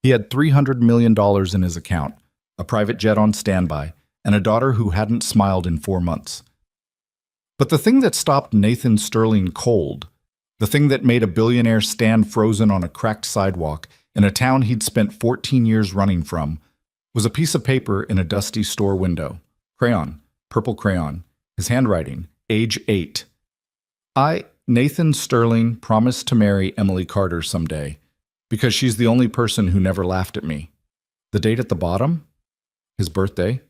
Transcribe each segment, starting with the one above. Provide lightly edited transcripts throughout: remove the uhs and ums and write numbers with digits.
He had $300 million in his account, a private jet on standby, and a daughter who hadn't smiled in 4 months. But the thing that stopped Nathan Sterling cold, the thing that made a billionaire stand frozen on a cracked sidewalk in a town he'd spent 14 years running from, was a piece of paper in a dusty store window. Crayon, purple crayon, his handwriting, age 8. I, Nathan Sterling, promised to marry Emily Carter someday, because she's the only person who never laughed at me. The date at the bottom? His birthday?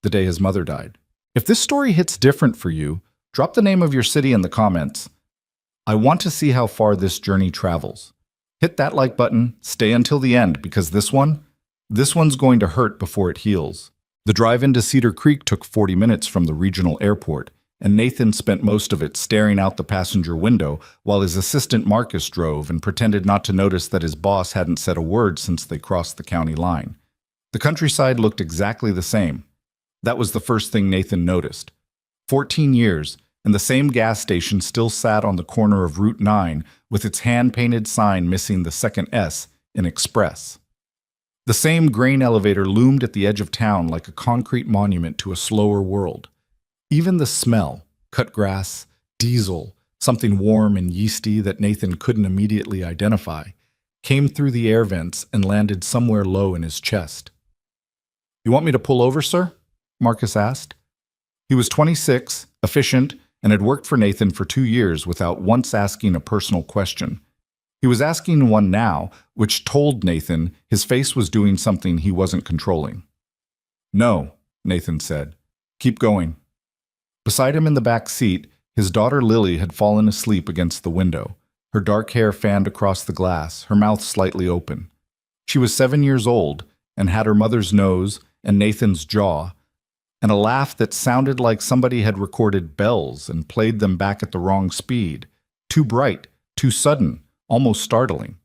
The day his mother died. If this story hits different for you, drop the name of your city in the comments. I want to see how far this journey travels. Hit that like button, stay until the end, because this one's going to hurt before it heals. The drive into Cedar Creek took 40 minutes from the regional airport, and Nathan spent most of it staring out the passenger window while his assistant Marcus drove and pretended not to notice that his boss hadn't said a word since they crossed the county line. The countryside looked exactly the same. That was the first thing Nathan noticed. 14 years, and the same gas station still sat on the corner of Route 9 with its hand-painted sign missing the second S in Express. The same grain elevator loomed at the edge of town like a concrete monument to a slower world. Even the smell, cut grass, diesel, something warm and yeasty that Nathan couldn't immediately identify, came through the air vents and landed somewhere low in his chest. "You want me to pull over, sir?" Marcus asked. He was 26, efficient, and had worked for Nathan for 2 years without once asking a personal question. He was asking one now, which told Nathan his face was doing something he wasn't controlling. "No," Nathan said. "Keep going." Beside him in the back seat, his daughter Lily had fallen asleep against the window, her dark hair fanned across the glass, her mouth slightly open. She was 7 years old and had her mother's nose and Nathan's jaw, and a laugh that sounded like somebody had recorded bells and played them back at the wrong speed. Too bright, too sudden, almost startling.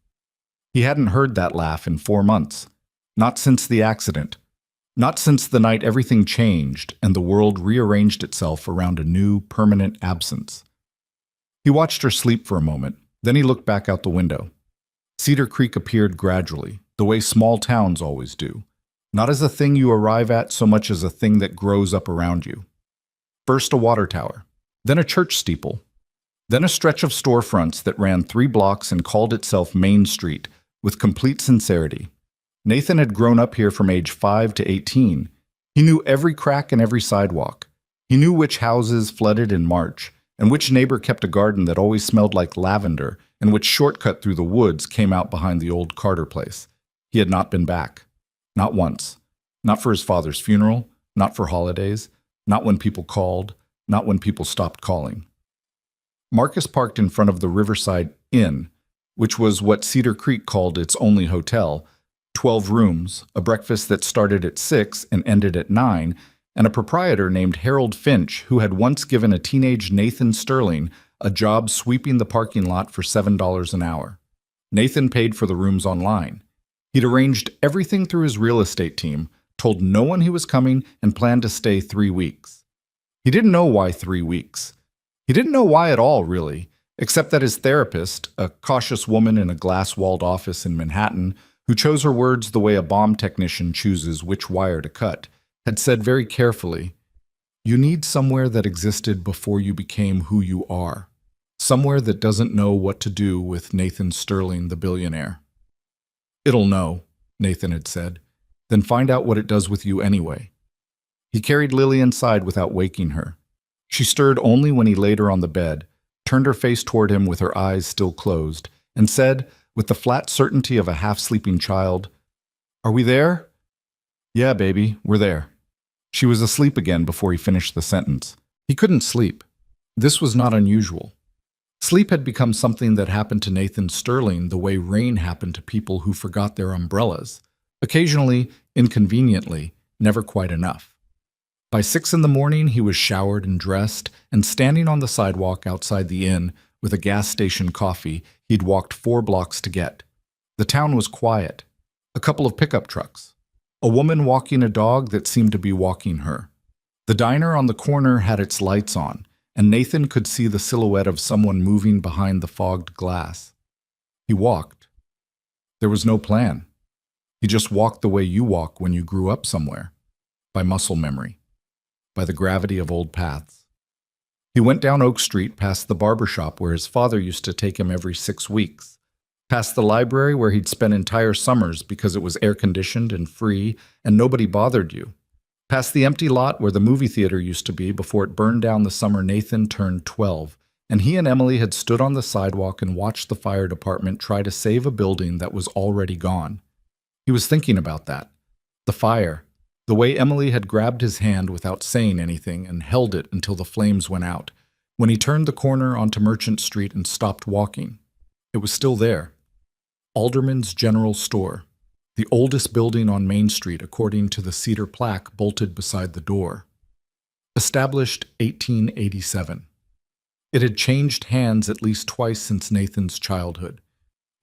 He hadn't heard that laugh in 4 months. Not since the accident. Not since the night everything changed and the world rearranged itself around a new, permanent absence. He watched her sleep for a moment, then he looked back out the window. Cedar Creek appeared gradually, the way small towns always do. Not as a thing you arrive at so much as a thing that grows up around you. First a water tower, then a church steeple, then a stretch of storefronts that ran 3 blocks and called itself Main Street, with complete sincerity. Nathan had grown up here from age 5 to 18. He knew every crack and every sidewalk. He knew which houses flooded in March, and which neighbor kept a garden that always smelled like lavender, and which shortcut through the woods came out behind the old Carter place. He had not been back. Not once. Not for his father's funeral, not for holidays, not when people called, not when people stopped calling. Marcus parked in front of the Riverside Inn, which was what Cedar Creek called its only hotel, 12 rooms, a breakfast that started at 6 and ended at 9, and a proprietor named Harold Finch who had once given a teenage Nathan Sterling a job sweeping the parking lot for $7 an hour. Nathan paid for the rooms online. He'd arranged everything through his real estate team, told no one he was coming, and planned to stay 3 weeks. He didn't know why 3 weeks. He didn't know why at all, really, except that his therapist, a cautious woman in a glass-walled office in Manhattan, who chose her words the way a bomb technician chooses which wire to cut, had said very carefully, "You need somewhere that existed before you became who you are. Somewhere that doesn't know what to do with Nathan Sterling, the billionaire." "It'll know," Nathan had said. "Then find out what it does with you anyway." He carried Lily inside without waking her. She stirred only when he laid her on the bed, turned her face toward him with her eyes still closed, and said, with the flat certainty of a half-sleeping child, "Are we there?" "Yeah, baby, we're there." She was asleep again before he finished the sentence. He couldn't sleep. This was not unusual. Sleep had become something that happened to Nathan Sterling the way rain happened to people who forgot their umbrellas. Occasionally, inconveniently, never quite enough. By 6 in the morning, he was showered and dressed and standing on the sidewalk outside the inn with a gas station coffee he'd walked 4 blocks to get. The town was quiet. A couple of pickup trucks. A woman walking a dog that seemed to be walking her. The diner on the corner had its lights on, and Nathan could see the silhouette of someone moving behind the fogged glass. He walked. There was no plan. He just walked the way you walk when you grew up somewhere, by muscle memory, by the gravity of old paths. He went down Oak Street past the barber shop where his father used to take him every 6 weeks, past the library where he'd spent entire summers because it was air-conditioned and free and nobody bothered you, past the empty lot where the movie theater used to be before it burned down the summer Nathan turned 12, and he and Emily had stood on the sidewalk and watched the fire department try to save a building that was already gone. He was thinking about that. The fire. The way Emily had grabbed his hand without saying anything and held it until the flames went out. When he turned the corner onto Merchant Street and stopped walking, it was still there. Alderman's General Store, the oldest building on Main Street according to the cedar plaque bolted beside the door. Established 1887. It had changed hands at least twice since Nathan's childhood.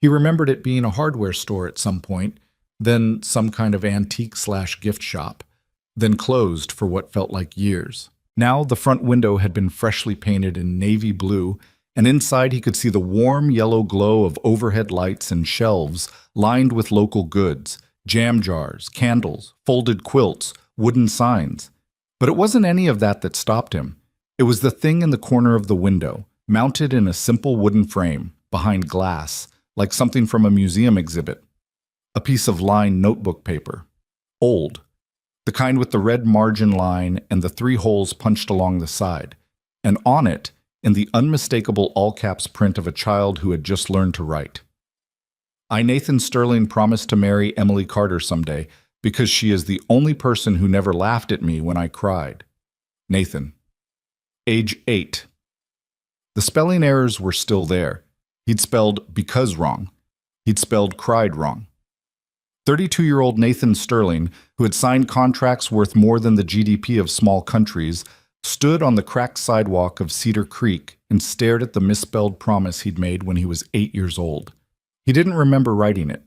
He remembered it being a hardware store at some point, then some kind of antique/gift shop, then closed for what felt like years. Now the front window had been freshly painted in navy blue, and inside he could see the warm yellow glow of overhead lights and shelves lined with local goods, jam jars, candles, folded quilts, wooden signs. But it wasn't any of that that stopped him. It was the thing in the corner of the window, mounted in a simple wooden frame, behind glass, like something from a museum exhibit. A piece of lined notebook paper. Old. The kind with the red margin line and the 3 holes punched along the side. And on it, in the unmistakable all-caps print of a child who had just learned to write. I, Nathan Sterling, promise to marry Emily Carter someday because she is the only person who never laughed at me when I cried. Nathan. Age 8. The spelling errors were still there. He'd spelled because wrong. He'd spelled cried wrong. 32-year-old Nathan Sterling, who had signed contracts worth more than the GDP of small countries, stood on the cracked sidewalk of Cedar Creek and stared at the misspelled promise he'd made when he was 8 years old. He didn't remember writing it.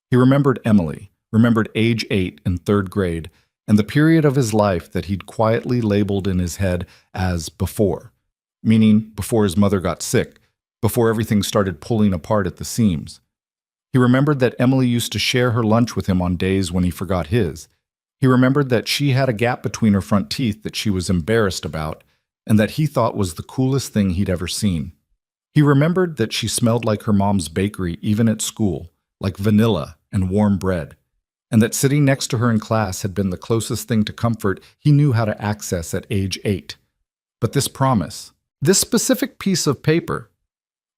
He remembered Emily, remembered age 8 in 3rd grade, and the period of his life that he'd quietly labeled in his head as before, meaning before his mother got sick, before everything started pulling apart at the seams. He remembered that Emily used to share her lunch with him on days when he forgot his. He remembered that she had a gap between her front teeth that she was embarrassed about, and that he thought was the coolest thing he'd ever seen. He remembered that she smelled like her mom's bakery even at school, like vanilla and warm bread, and that sitting next to her in class had been the closest thing to comfort he knew how to access at age 8. But this promise, this specific piece of paper.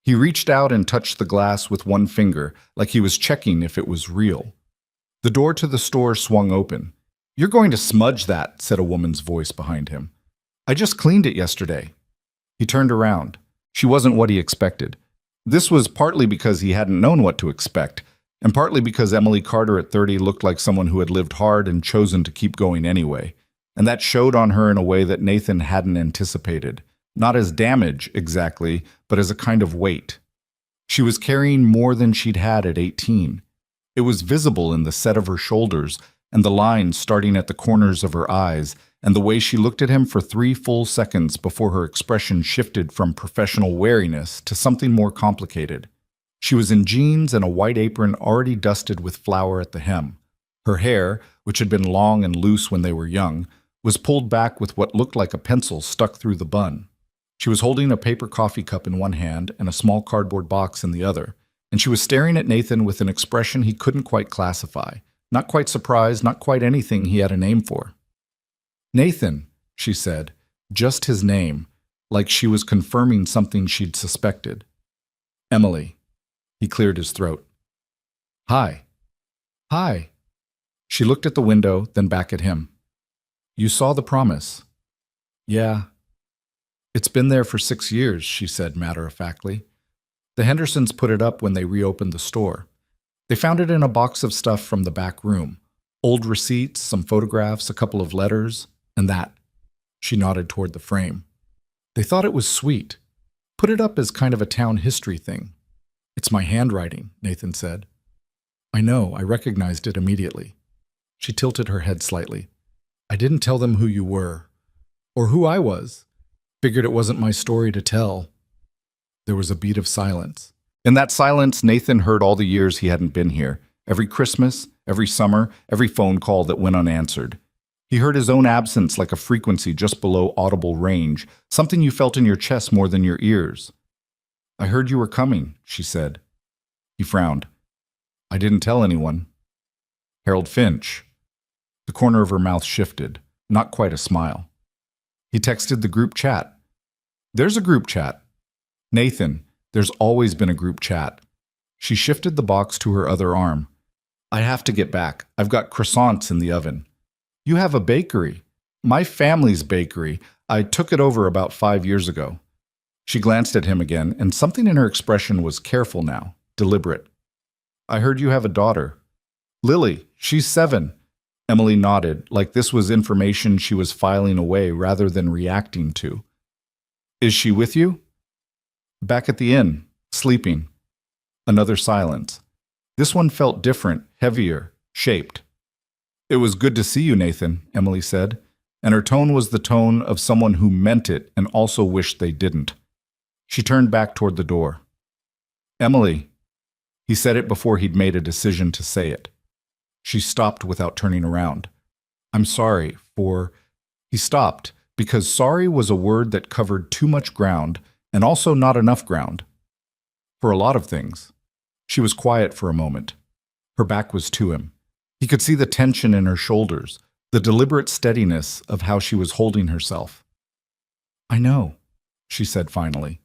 He reached out and touched the glass with one finger, like he was checking if it was real. The door to the store swung open. "You're going to smudge that," said a woman's voice behind him. "I just cleaned it yesterday." He turned around. She wasn't what he expected. This was partly because he hadn't known what to expect, and partly because Emily Carter at 30 looked like someone who had lived hard and chosen to keep going anyway. And that showed on her in a way that Nathan hadn't anticipated. Not as damage, exactly, but as a kind of weight. She was carrying more than she'd had at 18. It was visible in the set of her shoulders, and the lines starting at the corners of her eyes, and the way she looked at him for 3 full seconds before her expression shifted from professional wariness to something more complicated. She was in jeans and a white apron already dusted with flour at the hem. Her hair, which had been long and loose when they were young, was pulled back with what looked like a pencil stuck through the bun. She was holding a paper coffee cup in one hand and a small cardboard box in the other, and she was staring at Nathan with an expression he couldn't quite classify. Not quite surprised, not quite anything he had a name for. "Nathan," she said, just his name, like she was confirming something she'd suspected. "Emily." He cleared his throat. "Hi." "Hi." She looked at the window, then back at him. "You saw the promise." "Yeah." "It's been there for 6 years," she said matter-of-factly. "The Hendersons put it up when they reopened the store. They found it in a box of stuff from the back room. Old receipts, some photographs, a couple of letters, and that." She nodded toward the frame. "They thought it was sweet. Put it up as kind of a town history thing." "It's my handwriting," Nathan said. "I know, I recognized it immediately." She tilted her head slightly. "I didn't tell them who you were, or who I was. Figured it wasn't my story to tell." There was a beat of silence. In that silence, Nathan heard all the years he hadn't been here. Every Christmas, every summer, every phone call that went unanswered. He heard his own absence like a frequency just below audible range, something you felt in your chest more than your ears. "I heard you were coming," she said. He frowned. "I didn't tell anyone." "Harold Finch." The corner of her mouth shifted, not quite a smile. He texted the group chat. "There's a group chat." "Nathan, there's always been a group chat." She shifted the box to her other arm. "I have to get back. I've got croissants in the oven." "You have a bakery." "My family's bakery. I took it over about 5 years ago." She glanced at him again, and something in her expression was careful now, deliberate. "I heard you have a daughter." "Lily, she's 7. Emily nodded, like this was information she was filing away rather than reacting to. "Is she with you?" "Back at the inn, sleeping." Another silence. This one felt different, heavier, shaped. "It was good to see you, Nathan," Emily said, and her tone was the tone of someone who meant it and also wished they didn't. She turned back toward the door. "Emily." He said it before he'd made a decision to say it. She stopped without turning around. "I'm sorry for—" He stopped, because sorry was a word that covered too much ground and also not enough ground. For a lot of things. She was quiet for a moment. Her back was to him. He could see the tension in her shoulders, the deliberate steadiness of how she was holding herself. "I know," she said finally,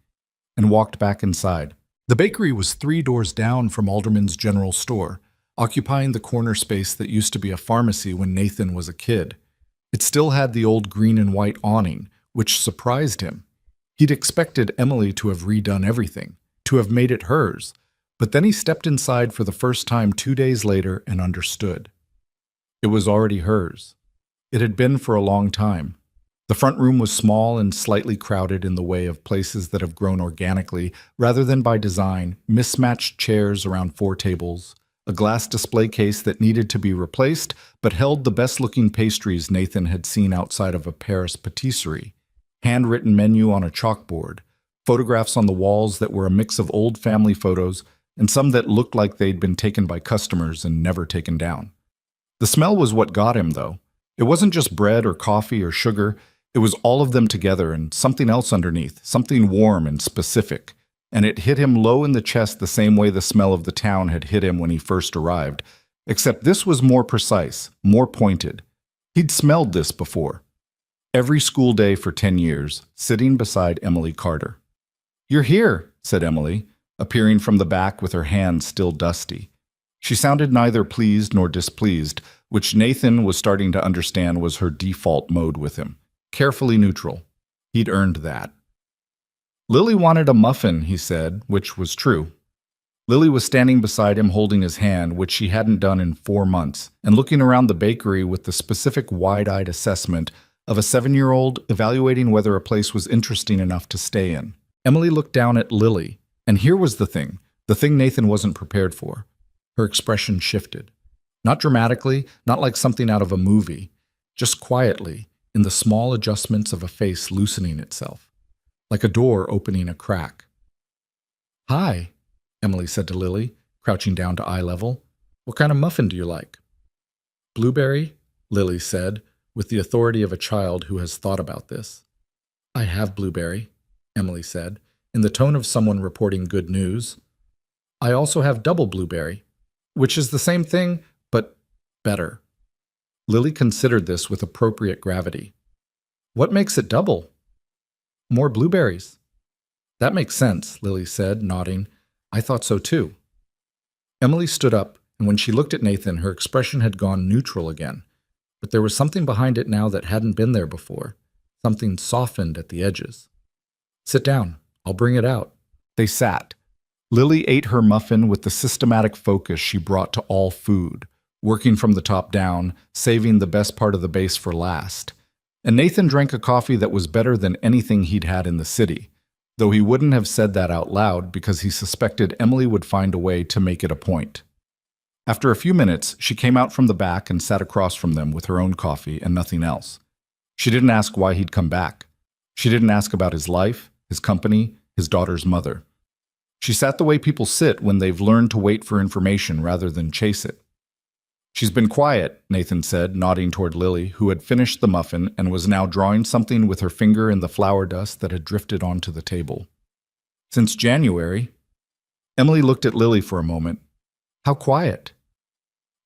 and walked back inside. The bakery was 3 doors down from Alderman's General Store, occupying the corner space that used to be a pharmacy when Nathan was a kid. It still had the old green and white awning, which surprised him. He'd expected Emily to have redone everything, to have made it hers, but then he stepped inside for the first time 2 days later and understood. It was already hers. It had been for a long time. The front room was small and slightly crowded in the way of places that have grown organically rather than by design, mismatched chairs around 4 tables, a glass display case that needed to be replaced but held the best-looking pastries Nathan had seen outside of a Paris patisserie, handwritten menu on a chalkboard, photographs on the walls that were a mix of old family photos and some that looked like they'd been taken by customers and never taken down. The smell was what got him, though. It wasn't just bread or coffee or sugar. It was all of them together and something else underneath, something warm and specific. And it hit him low in the chest the same way the smell of the town had hit him when he first arrived, except this was more precise, more pointed. He'd smelled this before. Every school day for 10 years, sitting beside Emily Carter. "You're here," said Emily, appearing from the back with her hands still dusty. She sounded neither pleased nor displeased, which Nathan was starting to understand was her default mode with him. Carefully neutral. He'd earned that. "Lily wanted a muffin," he said, which was true. Lily was standing beside him holding his hand, which she hadn't done in 4 months, and looking around the bakery with the specific wide-eyed assessment of a 7-year-old evaluating whether a place was interesting enough to stay in. Emily looked down at Lily, and here was the thing Nathan wasn't prepared for. Her expression shifted. Not dramatically, not like something out of a movie, just quietly, in the small adjustments of a face loosening itself, like a door opening a crack. "Hi," Emily said to Lily, crouching down to eye level. "What kind of muffin do you like?" "Blueberry," Lily said, with the authority of a child who has thought about this. "I have blueberry," Emily said, in the tone of someone reporting good news. "I also have double blueberry, which is the same thing, but better." Lily considered this with appropriate gravity. "What makes it double?" "More blueberries." "That makes sense," Lily said, nodding. "I thought so too." Emily stood up, and when she looked at Nathan, her expression had gone neutral again. But there was something behind it now that hadn't been there before, something softened at the edges. "Sit down. I'll bring it out." They sat. Lily ate her muffin with the systematic focus she brought to all food, working from the top down, saving the best part of the base for last. And Nathan drank a coffee that was better than anything he'd had in the city, though he wouldn't have said that out loud because he suspected Emily would find a way to make it a point. After a few minutes, she came out from the back and sat across from them with her own coffee and nothing else. She didn't ask why he'd come back. She didn't ask about his life, his company, his daughter's mother. She sat the way people sit when they've learned to wait for information rather than chase it. She's been quiet, Nathan said, nodding toward Lily, who had finished the muffin and was now drawing something with her finger in the flour dust that had drifted onto the table. Since January. Emily looked at Lily for a moment. How quiet?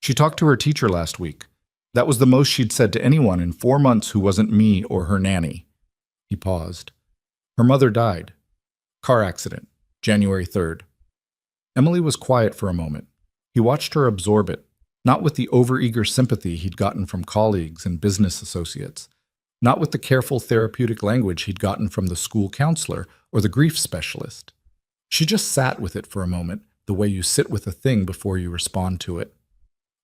She talked to her teacher last week. That was the most she'd said to anyone in 4 months who wasn't me or her nanny. He paused. Her mother died. Car accident, January 3rd. Emily was quiet for a moment. He watched her absorb it, not with the overeager sympathy he'd gotten from colleagues and business associates, not with the careful therapeutic language he'd gotten from the school counselor or the grief specialist. She just sat with it for a moment, the way you sit with a thing before you respond to it.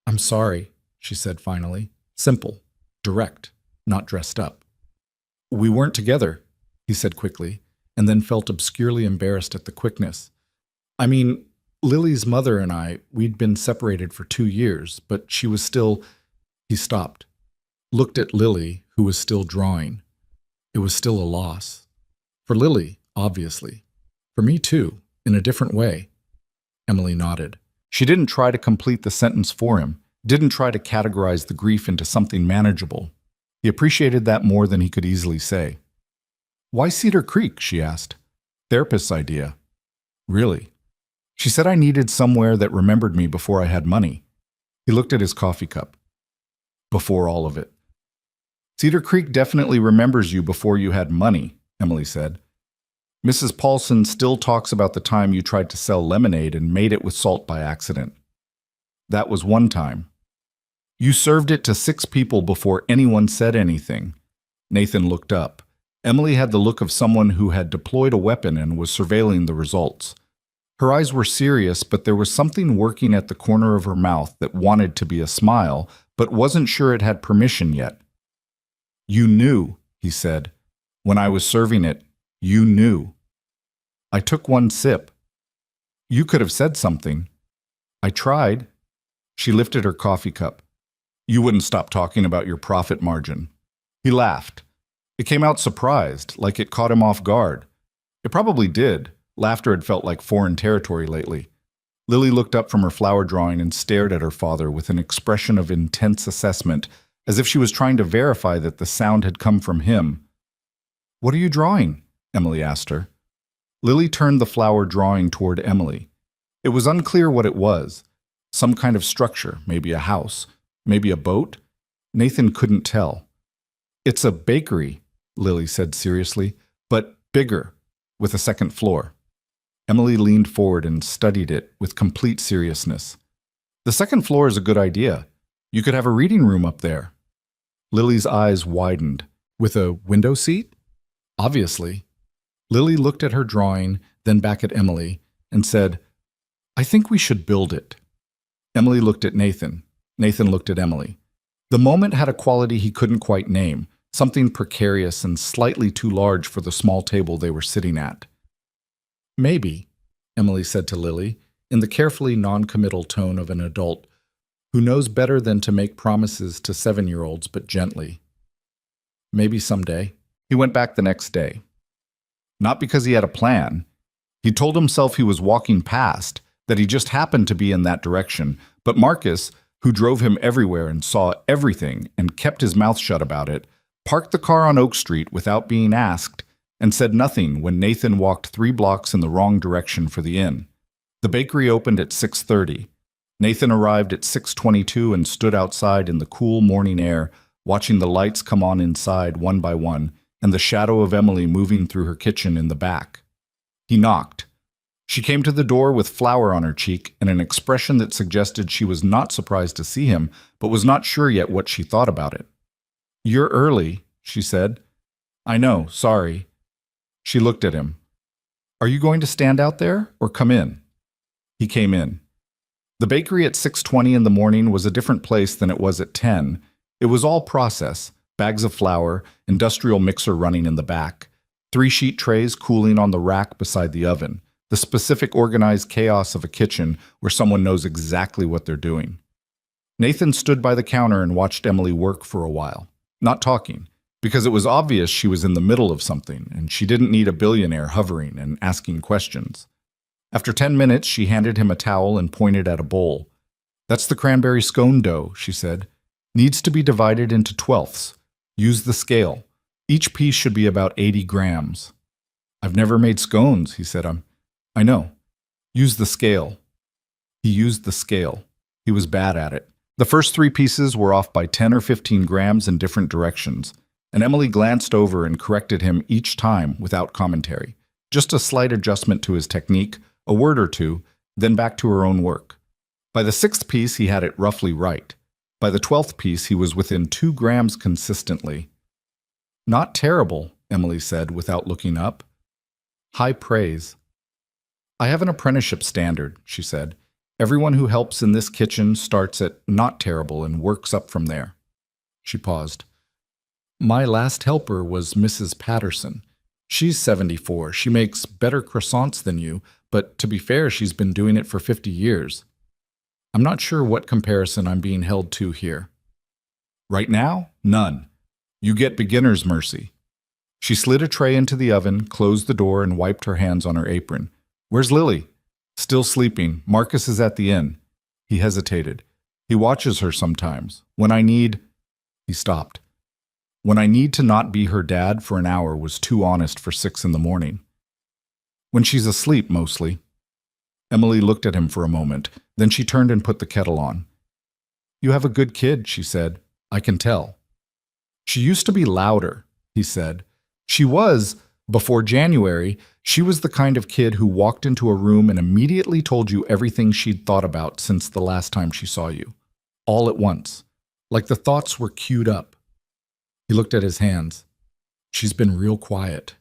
I'm sorry, she said finally. Simple, direct, not dressed up. We weren't together, he said quickly, and then felt obscurely embarrassed at the quickness. I mean, Lily's mother and we'd been separated for 2 years, but she was still... He stopped, looked at Lily, who was still drawing. It was still a loss. For Lily, obviously. For me too, in a different way. Emily nodded. She didn't try to complete the sentence for him, didn't try to categorize the grief into something manageable. He appreciated that more than he could easily say. Why Cedar Creek, she asked. Therapist's idea. Really? She said I needed somewhere that remembered me before I had money. He looked at his coffee cup. Before all of it. Cedar Creek definitely remembers you before you had money, Emily said. Mrs. Paulson still talks about the time you tried to sell lemonade and made it with salt by accident. That was one time. You served it to 6 people before anyone said anything. Nathan looked up. Emily had the look of someone who had deployed a weapon and was surveilling the results. Her eyes were serious, but there was something working at the corner of her mouth that wanted to be a smile, but wasn't sure it had permission yet. You knew, he said. When I was serving it, you knew. I took 1 sip. You could have said something. I tried. She lifted her coffee cup. You wouldn't stop talking about your profit margin. He laughed. It came out surprised, like it caught him off guard. It probably did. Laughter had felt like foreign territory lately. Lily looked up from her flower drawing and stared at her father with an expression of intense assessment, as if she was trying to verify that the sound had come from him. What are you drawing? Emily asked her. Lily turned the flower drawing toward Emily. It was unclear what it was. Some kind of structure, maybe a house, maybe a boat. Nathan couldn't tell. It's a bakery, Lily said seriously, but bigger, with a 2nd floor. Emily leaned forward and studied it with complete seriousness. The 2nd floor is a good idea. You could have a reading room up there. Lily's eyes widened. With a window seat? Obviously. Lily looked at her drawing, then back at Emily, and said, I think we should build it. Emily looked at Nathan. Nathan looked at Emily. The moment had a quality he couldn't quite name, something precarious and slightly too large for the small table they were sitting at. Maybe, Emily said to Lily, in the carefully non-committal tone of an adult who knows better than to make promises to 7-year-olds but gently. Maybe someday. He went back the next day. Not because he had a plan. He told himself he was walking past, that he just happened to be in that direction, but Marcus, who drove him everywhere and saw everything and kept his mouth shut about it, parked the car on Oak Street without being asked and said nothing when Nathan walked 3 blocks in the wrong direction for the inn. The bakery opened at 6:30. Nathan arrived at 6:22 and stood outside in the cool morning air, watching the lights come on inside one by one and the shadow of Emily moving through her kitchen in the back. He knocked. She came to the door with flour on her cheek and an expression that suggested she was not surprised to see him, but was not sure yet what she thought about it. You're early, she said. I know, sorry. She looked at him. Are you going to stand out there or come in? He came in. The bakery at 6:20 in the morning was a different place than it was at 10. It was all process, bags of flour, industrial mixer running in the back, 3-sheet trays cooling on the rack beside the oven, the specific organized chaos of a kitchen where someone knows exactly what they're doing. Nathan stood by the counter and watched Emily work for a while, not talking, because it was obvious she was in the middle of something and she didn't need a billionaire hovering and asking questions. After 10 minutes, she handed him a towel and pointed at a bowl. That's the cranberry scone dough, she said. Needs to be divided into twelfths. Use the scale. Each piece should be about 80 grams. I've never made scones, he said. I know. Use the scale. He used the scale. He was bad at it. The first 3 pieces were off by 10 or 15 grams in different directions, and Emily glanced over and corrected him each time without commentary. Just a slight adjustment to his technique, a word or two, then back to her own work. By the 6th piece, he had it roughly right. By the 12th piece, he was within 2 grams consistently. Not terrible, Emily said without looking up. High praise. I have an apprenticeship standard, she said. Everyone who helps in this kitchen starts at not terrible and works up from there. She paused. My last helper was Mrs. Patterson. She's 74. She makes better croissants than you, but to be fair, she's been doing it for 50 years. I'm not sure what comparison I'm being held to here. Right now, none. You get beginner's mercy. She slid a tray into the oven, closed the door, and wiped her hands on her apron. Where's Lily? Still sleeping. Marcus is at the inn. He hesitated. He watches her sometimes. He stopped. When I need to not be her dad for an hour was too honest for 6 in the morning. When she's asleep, mostly. Emily looked at him for a moment. Then she turned and put the kettle on. You have a good kid, she said. I can tell. She used to be louder, he said. She was, before January, she was the kind of kid who walked into a room and immediately told you everything she'd thought about since the last time she saw you. All at once. Like the thoughts were queued up. He looked at his hands. She's been real quiet.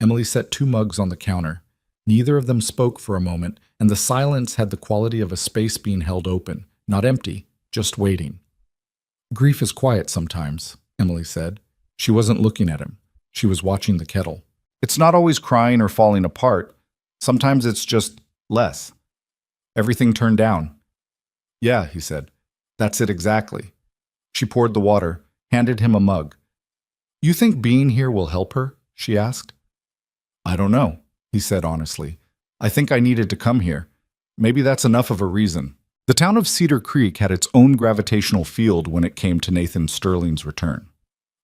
Emily set 2 mugs on the counter. Neither of them spoke for a moment, and the silence had the quality of a space being held open, not empty, just waiting. Grief is quiet sometimes, Emily said. She wasn't looking at him. She was watching the kettle. It's not always crying or falling apart. Sometimes it's just less. Everything turned down. Yeah, he said. That's it exactly. She poured the water, handed him a mug. You think being here will help her? She asked. I don't know, he said honestly. I think I needed to come here. Maybe that's enough of a reason. The town of Cedar Creek had its own gravitational field when it came to Nathan Sterling's return.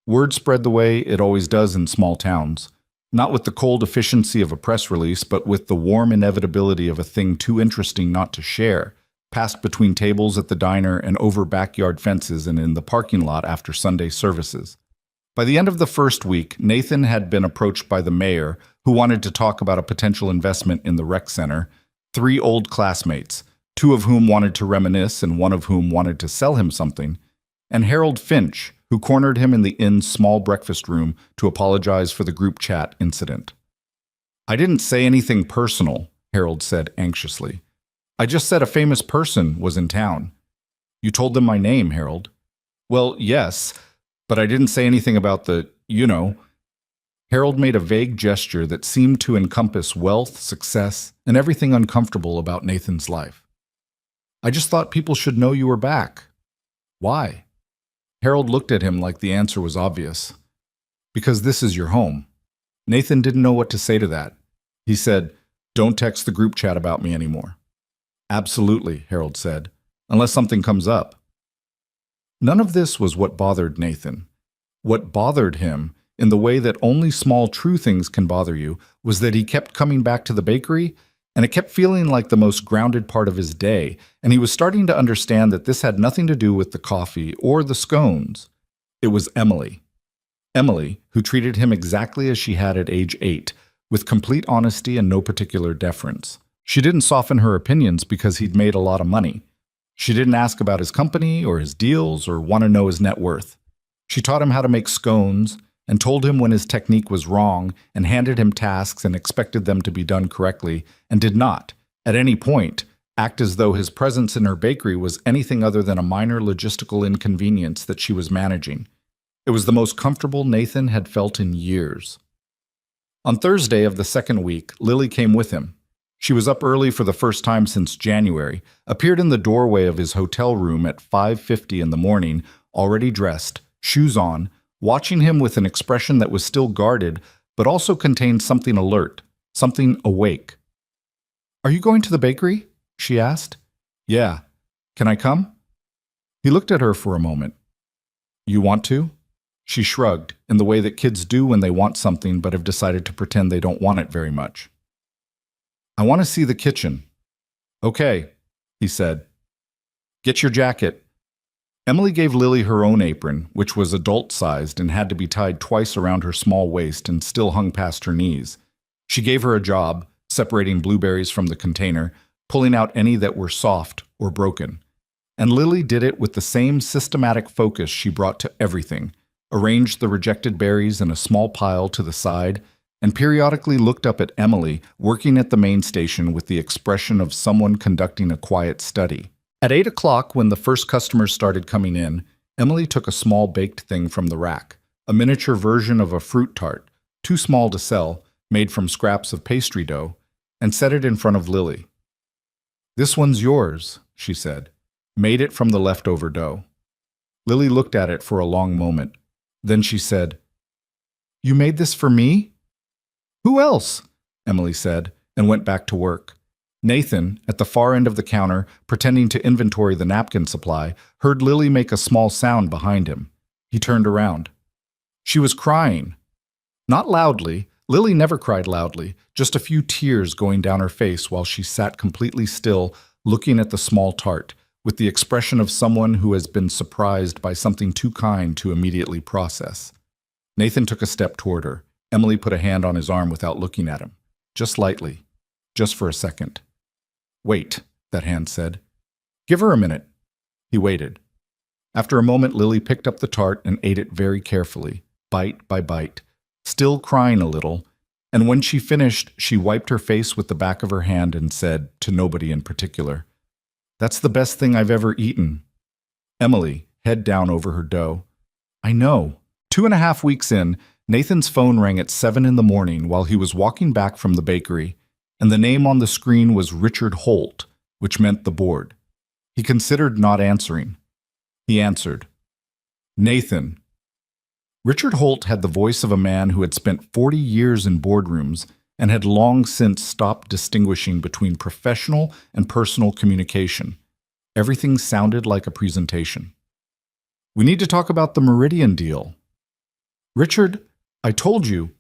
Word spread the way it always does in small towns, not with the cold efficiency of a press release, but with the warm inevitability of a thing too interesting not to share, passed between tables at the diner and over backyard fences and in the parking lot after Sunday services. By the end of the first week, Nathan had been approached by the mayor, who wanted to talk about a potential investment in the rec center, 3 old classmates, 2 of whom wanted to reminisce and 1 of whom wanted to sell him something, and Harold Finch, who cornered him in the inn's small breakfast room to apologize for the group chat incident. I didn't say anything personal, Harold said anxiously. I just said a famous person was in town. You told them my name, Harold. Well, yes, but I didn't say anything about Harold made a vague gesture that seemed to encompass wealth, success, and everything uncomfortable about Nathan's life. I just thought people should know you were back. Why? Harold looked at him like the answer was obvious. Because this is your home. Nathan didn't know what to say to that. He said, Don't text the group chat about me anymore. Absolutely, Harold said, unless something comes up. None of this was what bothered Nathan. What bothered him, in the way that only small true things can bother you, was that he kept coming back to the bakery, and it kept feeling like the most grounded part of his day, and he was starting to understand that this had nothing to do with the coffee or the scones. It was Emily. Emily, who treated him exactly as she had at age 8, with complete honesty and no particular deference. She didn't soften her opinions because he'd made a lot of money. She didn't ask about his company or his deals or want to know his net worth. She taught him how to make scones and told him when his technique was wrong and handed him tasks and expected them to be done correctly and did not, at any point, act as though his presence in her bakery was anything other than a minor logistical inconvenience that she was managing. It was the most comfortable Nathan had felt in years. On Thursday of the second week, Lily came with him. She was up early for the first time since January, appeared in the doorway of his hotel room at 5:50 in the morning, already dressed, shoes on, watching him with an expression that was still guarded, but also contained something alert, something awake. Are you going to the bakery? She asked. Yeah. Can I come? He looked at her for a moment. You want to? She shrugged, in the way that kids do when they want something but have decided to pretend they don't want it very much. I want to see the kitchen. Okay, he said. Get your jacket. Emily gave Lily her own apron, which was adult-sized and had to be tied twice around her small waist and still hung past her knees. She gave her a job, separating blueberries from the container, pulling out any that were soft or broken. And Lily did it with the same systematic focus she brought to everything, arranged the rejected berries in a small pile to the side, and periodically looked up at Emily, working at the main station with the expression of someone conducting a quiet study. At 8 o'clock, when the first customers started coming in, Emily took a small baked thing from the rack, a miniature version of a fruit tart, too small to sell, made from scraps of pastry dough, and set it in front of Lily. This one's yours, she said. Made it from the leftover dough. Lily looked at it for a long moment. Then she said, You made this for me? Who else? Emily said, and went back to work. Nathan, at the far end of the counter, pretending to inventory the napkin supply, heard Lily make a small sound behind him. He turned around. She was crying. Not loudly. Lily never cried loudly, just a few tears going down her face while she sat completely still, looking at the small tart, with the expression of someone who has been surprised by something too kind to immediately process. Nathan took a step toward her. Emily put a hand on his arm without looking at him. Just lightly. Just for a second. Wait, that hand said. Give her a minute. He waited. After a moment, Lily picked up the tart and ate it very carefully, bite by bite, still crying a little, and when she finished, she wiped her face with the back of her hand and said, to nobody in particular, That's the best thing I've ever eaten. Emily, head down over her dough. I know. 2.5 weeks in, Nathan's phone rang at 7 in the morning while he was walking back from the bakery, and the name on the screen was Richard Holt, which meant the board. He considered not answering. He answered. Nathan. Richard Holt had the voice of a man who had spent 40 years in boardrooms and had long since stopped distinguishing between professional and personal communication. Everything sounded like a presentation. We need to talk about the Meridian deal. Richard, I told you.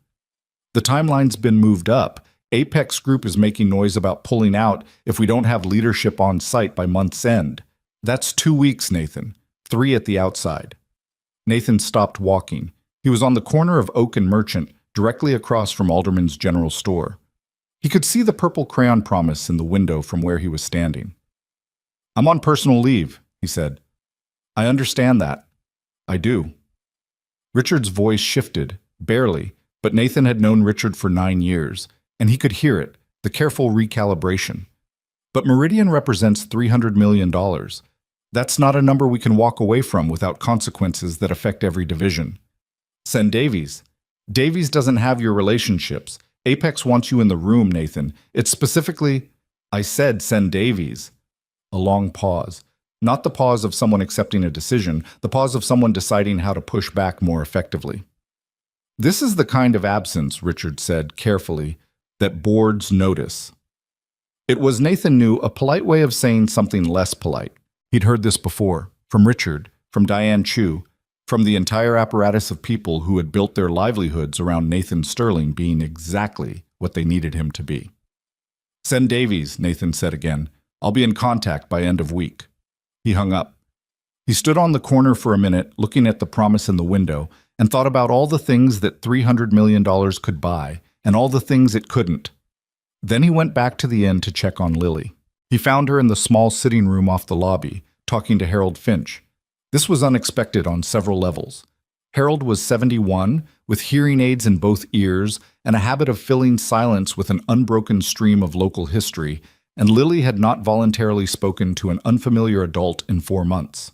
The timeline's been moved up. Apex Group is making noise about pulling out if we don't have leadership on site by month's end. That's 2 weeks, Nathan. 3 at the outside. Nathan stopped walking. He was on the corner of Oak and Merchant, directly across from Alderman's General Store. He could see the purple crayon promise in the window from where he was standing. I'm on personal leave, he said. I understand that. I do. Richard's voice shifted, barely, but Nathan had known Richard for 9 years, and he could hear it, the careful recalibration. But Meridian represents $300 million. That's not a number we can walk away from without consequences that affect every division. Send Davies. Davies doesn't have your relationships. Apex wants you in the room, Nathan. It's specifically, I said send Davies. A long pause. Not the pause of someone accepting a decision, the pause of someone deciding how to push back more effectively. This is the kind of absence, Richard said carefully, that boards notice. It was, Nathan knew, a polite way of saying something less polite. He'd heard this before, from Richard, from Diane Chu, from the entire apparatus of people who had built their livelihoods around Nathan Sterling being exactly what they needed him to be. Send Davies, Nathan said again. I'll be in contact by end of week. He hung up. He stood on the corner for a minute, looking at the promise in the window, and thought about all the things that $300 million could buy, and all the things it couldn't. Then he went back to the inn to check on Lily. He found her in the small sitting room off the lobby, talking to Harold Finch. This was unexpected on several levels. Harold was 71, with hearing aids in both ears, and a habit of filling silence with an unbroken stream of local history, and Lily had not voluntarily spoken to an unfamiliar adult in 4 months.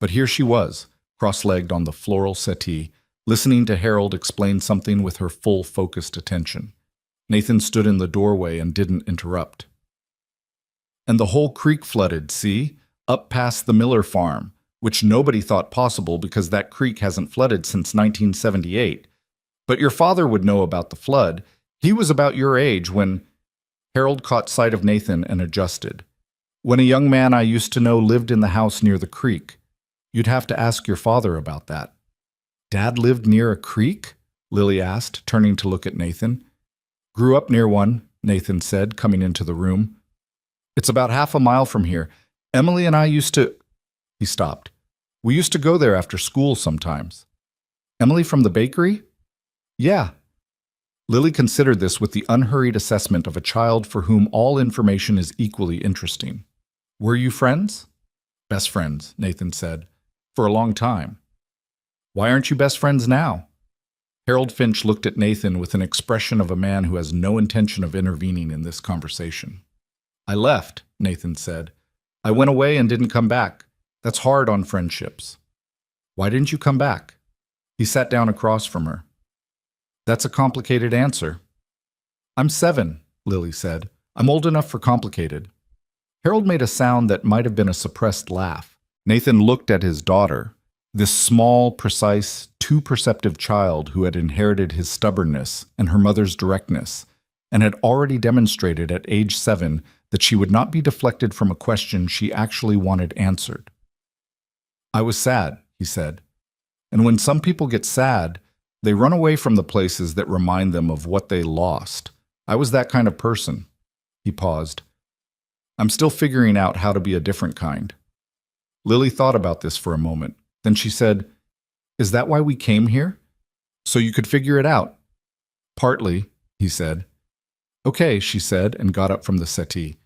But here she was, cross-legged on the floral settee, listening to Harold explain something with her full focused attention. Nathan stood in the doorway and didn't interrupt. And the whole creek flooded, see? Up past the Miller farm, which nobody thought possible because that creek hasn't flooded since 1978. But your father would know about the flood. He was about your age when... Harold caught sight of Nathan and adjusted. When a young man I used to know lived in the house near the creek. You'd have to ask your father about that. Dad lived near a creek? Lily asked, turning to look at Nathan. Grew up near one, Nathan said, coming into the room. It's about half a mile from here. Emily and I used to… He stopped. We used to go there after school sometimes. Emily from the bakery? Yeah. Lily considered this with the unhurried assessment of a child for whom all information is equally interesting. Were you friends? Best friends, Nathan said. For a long time. Why aren't you best friends now? Harold Finch looked at Nathan with an expression of a man who has no intention of intervening in this conversation. I left, Nathan said. I went away and didn't come back. That's hard on friendships. Why didn't you come back? He sat down across from her. That's a complicated answer. I'm 7, Lily said. I'm old enough for complicated. Harold made a sound that might have been a suppressed laugh. Nathan looked at his daughter, this small, precise, too perceptive child who had inherited his stubbornness and her mother's directness, and had already demonstrated at age 7 that she would not be deflected from a question she actually wanted answered. I was sad, he said. And when some people get sad, they run away from the places that remind them of what they lost. I was that kind of person. He paused. I'm still figuring out how to be a different kind. Lily thought about this for a moment. Then she said, Is that why we came here? So you could figure it out? Partly, he said. Okay, she said, and got up from the settee.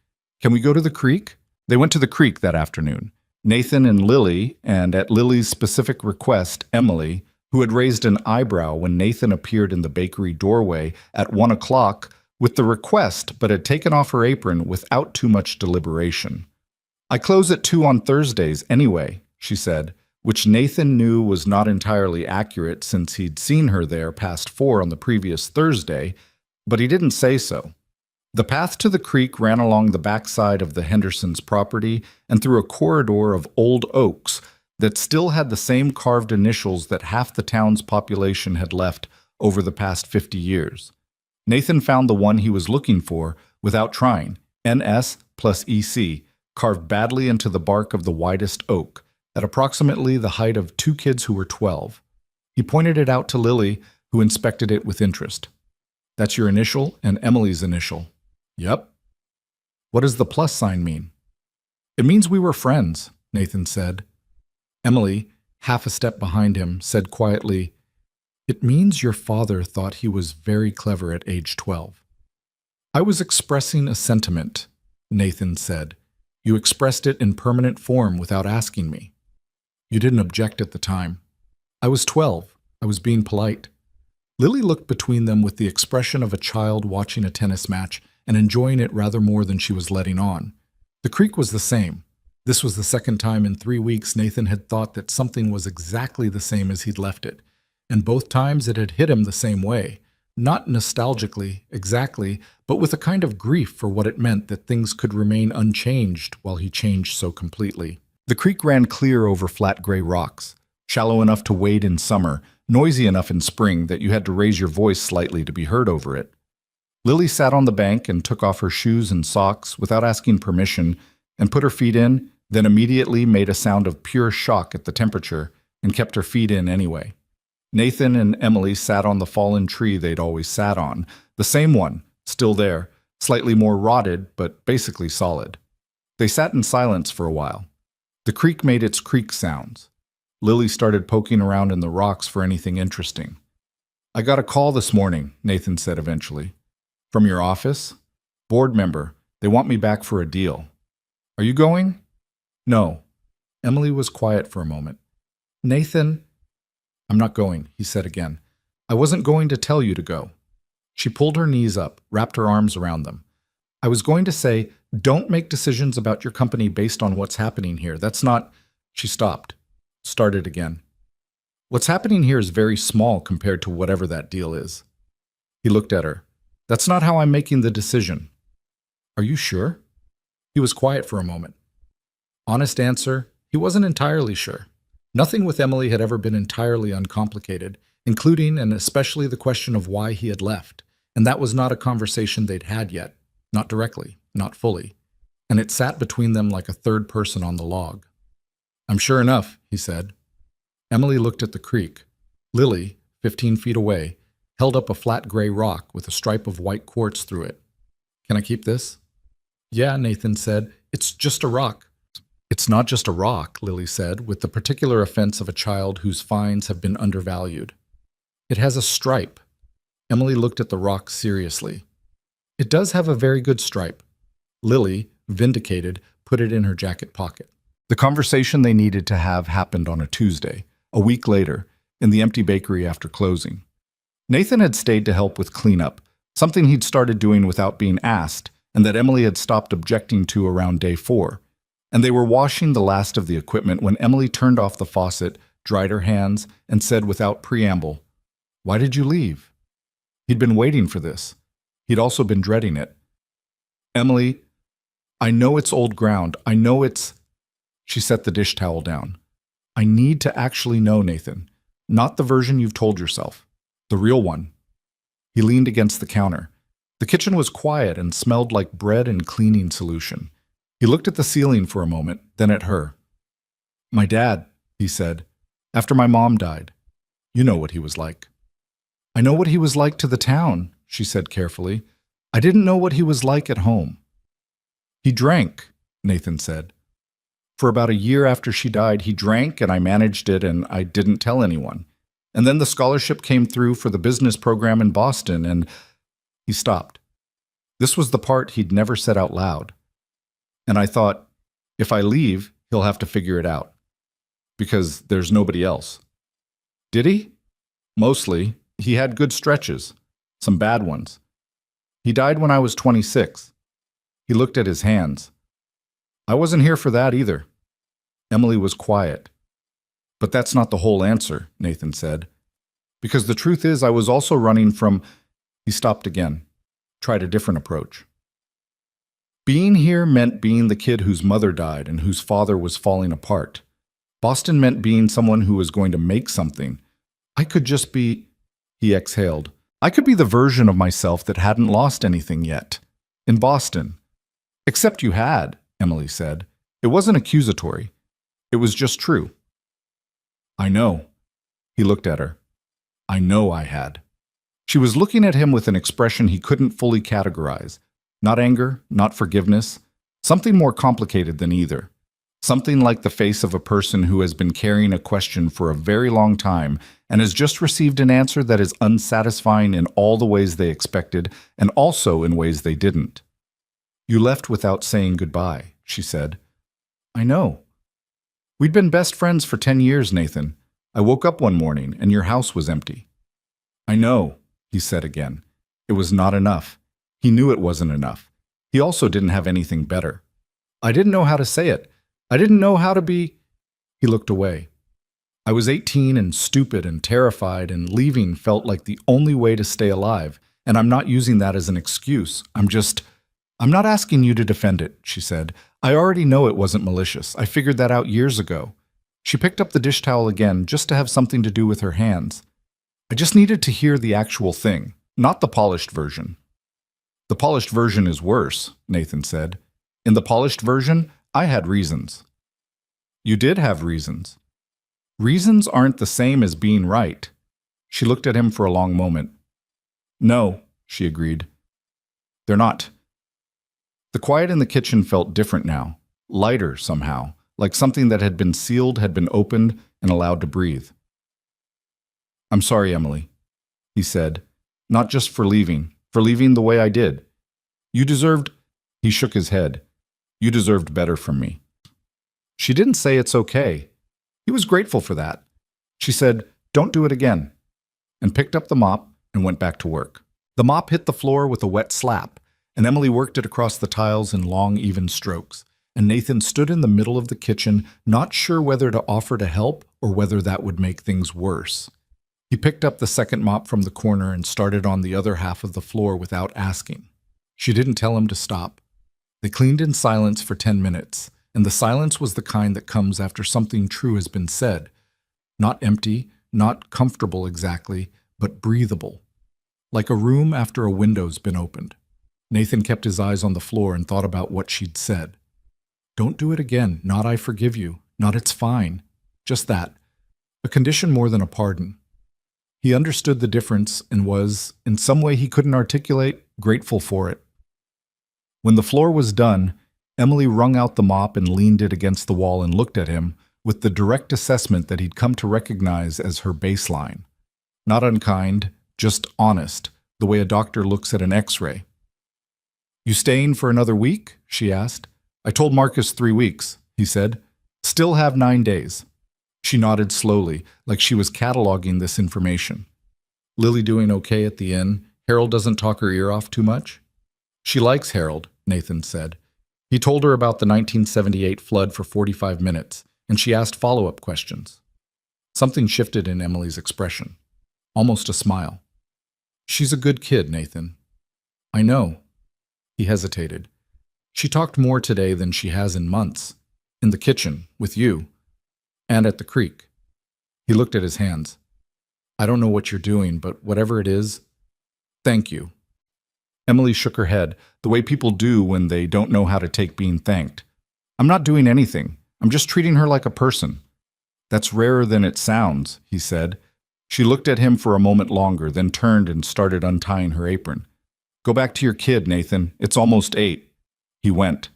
Can we go to the creek? They went to the creek that afternoon. Nathan and Lily, and at Lily's specific request, Emily, who had raised an eyebrow when Nathan appeared in the bakery doorway at 1 o'clock with the request, but had taken off her apron without too much deliberation. I close at 2 on Thursdays anyway, she said, which Nathan knew was not entirely accurate since he'd seen her there past 4 on the previous Thursday, but he didn't say so. The path to the creek ran along the backside of the Hendersons' property and through a corridor of old oaks that still had the same carved initials that half the town's population had left over the past 50 years. Nathan found the one he was looking for without trying, NS plus EC, carved badly into the bark of the widest oak, at approximately the height of 2 kids who were 12. He pointed it out to Lily, who inspected it with interest. That's your initial and Emily's initial. Yep. What does the plus sign mean? It means we were friends, Nathan said. Emily, half a step behind him, said quietly, It means your father thought he was very clever at age 12. I was expressing a sentiment, Nathan said. You expressed it in permanent form without asking me. You didn't object at the time. I was 12. I was being polite. Lily looked between them with the expression of a child watching a tennis match and enjoying it rather more than she was letting on. The creek was the same. This was the second time in 3 weeks Nathan had thought that something was exactly the same as he'd left it, and both times it had hit him the same way, not nostalgically, exactly, but with a kind of grief for what it meant that things could remain unchanged while he changed so completely. The creek ran clear over flat gray rocks, shallow enough to wade in summer, noisy enough in spring that you had to raise your voice slightly to be heard over it. Lily sat on the bank and took off her shoes and socks without asking permission and put her feet in, then immediately made a sound of pure shock at the temperature and kept her feet in anyway. Nathan and Emily sat on the fallen tree they'd always sat on, the same one, still there, slightly more rotted but basically solid. They sat in silence for a while. The creek made its creak sounds. Lily started poking around in the rocks for anything interesting. I got a call this morning, Nathan said eventually. From your office? Board member. They want me back for a deal. Are you going? No. Emily was quiet for a moment. Nathan, I'm not going, he said again. I wasn't going to tell you to go. She pulled her knees up, wrapped her arms around them. I was going to say, don't make decisions about your company based on what's happening here. That's not… She stopped. Started again. What's happening here is very small compared to whatever that deal is. He looked at her. That's not how I'm making the decision. Are you sure? He was quiet for a moment. Honest answer, he wasn't entirely sure. Nothing with Emily had ever been entirely uncomplicated, including and especially the question of why he had left, and that was not a conversation they'd had yet. Not directly, not fully. and it sat between them like a third person on the log. "I'm sure enough," he said. Emily looked at the creek. Lily, 15 feet away, held up a flat gray rock with a stripe of white quartz through it. "Can I keep this?" "Yeah," Nathan said. "It's just a rock." "It's not just a rock," Lily said, with the particular offense of a child whose finds have been undervalued. "It has a stripe." Emily looked at the rock seriously. "It does have a very good stripe." Lily, vindicated, put it in her jacket pocket. The conversation they needed to have happened on a Tuesday, a week later, in the empty bakery after closing. Nathan had stayed to help with cleanup, something he'd started doing without being asked, and that Emily had stopped objecting to around day 4. And they were washing the last of the equipment when Emily turned off the faucet, dried her hands, and said without preamble, "Why did you leave?" He'd been waiting for this. He'd also been dreading it. "Emily, I know it's old ground. I know it's—" She set the dish towel down. "I need to actually know, Nathan. Not the version you've told yourself. The real one." He leaned against the counter. The kitchen was quiet and smelled like bread and cleaning solution. He looked at the ceiling for a moment, then at her. "My dad," he said, "after my mom died. You know what he was like." "I know what he was like to the town," she said carefully. "I didn't know what he was like at home." "He drank," Nathan said. "For about a year after she died, he drank and I managed it and I didn't tell anyone. And then the scholarship came through for the business program in Boston and—" He stopped. This was the part he'd never said out loud. "And I thought, if I leave, he'll have to figure it out. Because there's nobody else." "Did he?" "Mostly. He had good stretches. Some bad ones. He died when I was 26. He looked at his hands. I wasn't here for that either." Emily was quiet. "But that's not the whole answer," Nathan said. "Because the truth is I was also running from—" He stopped again. Tried a different approach. "Being here meant being the kid whose mother died and whose father was falling apart. Boston meant being someone who was going to make something. I could just be—" He exhaled. "I could be the version of myself that hadn't lost anything yet. In Boston." "Except you had," Emily said. It wasn't accusatory. It was just true. "I know." He looked at her. "I know I had." She was looking at him with an expression he couldn't fully categorize. Not anger, not forgiveness. Something more complicated than either. Something like the face of a person who has been carrying a question for a very long time and has just received an answer that is unsatisfying in all the ways they expected and also in ways they didn't. "You left without saying goodbye," she said. "I know." "We'd been best friends for 10 years, Nathan. I woke up one morning and your house was empty." "I know," he said again. It was not enough. He knew it wasn't enough. He also didn't have anything better. "I didn't know how to say it. I didn't know how to be—" He looked away. "I was 18 and stupid and terrified, and leaving felt like the only way to stay alive, and I'm not using that as an excuse. I'm not asking you to defend it," she said. "I already know it wasn't malicious. I figured that out years ago." She picked up the dish towel again just to have something to do with her hands. "I just needed to hear the actual thing, not the polished version." "The polished version is worse," Nathan said. "In the polished version, I had reasons." "You did have reasons." "Reasons aren't the same as being right." She looked at him for a long moment. "No," she agreed. "They're not." The quiet in the kitchen felt different now, lighter somehow, like something that had been sealed had been opened and allowed to breathe. "I'm sorry, Emily," he said, "not just for leaving the way I did. You deserved—" He shook his head. "You deserved better from me." She didn't say it's okay. He was grateful for that. She said, "Don't do it again," and picked up the mop and went back to work. The mop hit the floor with a wet slap, and Emily worked it across the tiles in long, even strokes, and Nathan stood in the middle of the kitchen, not sure whether to offer to help or whether that would make things worse. He picked up the second mop from the corner and started on the other half of the floor without asking. She didn't tell him to stop. They cleaned in silence for 10 minutes, and the silence was the kind that comes after something true has been said. Not empty, not comfortable exactly, but breathable. Like a room after a window's been opened. Nathan kept his eyes on the floor and thought about what she'd said. Don't do it again, not I forgive you, not it's fine. Just that. A condition more than a pardon. He understood the difference and was, in some way he couldn't articulate, grateful for it. When the floor was done, Emily wrung out the mop and leaned it against the wall and looked at him with the direct assessment that he'd come to recognize as her baseline. Not unkind, just honest, the way a doctor looks at an x-ray. You staying for another week? She asked. I told Marcus 3 weeks, he said. Still have 9 days. She nodded slowly, like she was cataloging this information. Lily doing okay at the inn? Harold doesn't talk her ear off too much? She likes Harold, Nathan said. He told her about the 1978 flood for 45 minutes, and she asked follow-up questions. Something shifted in Emily's expression. Almost a smile. She's a good kid, Nathan. I know. He hesitated. She talked more today than she has in months. In the kitchen, with you. And at the creek. He looked at his hands. I don't know what you're doing, but whatever it is, thank you. Emily shook her head, the way people do when they don't know how to take being thanked. I'm not doing anything. I'm just treating her like a person. That's rarer than it sounds, he said. She looked at him for a moment longer, then turned and started untying her apron. Go back to your kid, Nathan. It's almost 8. He went.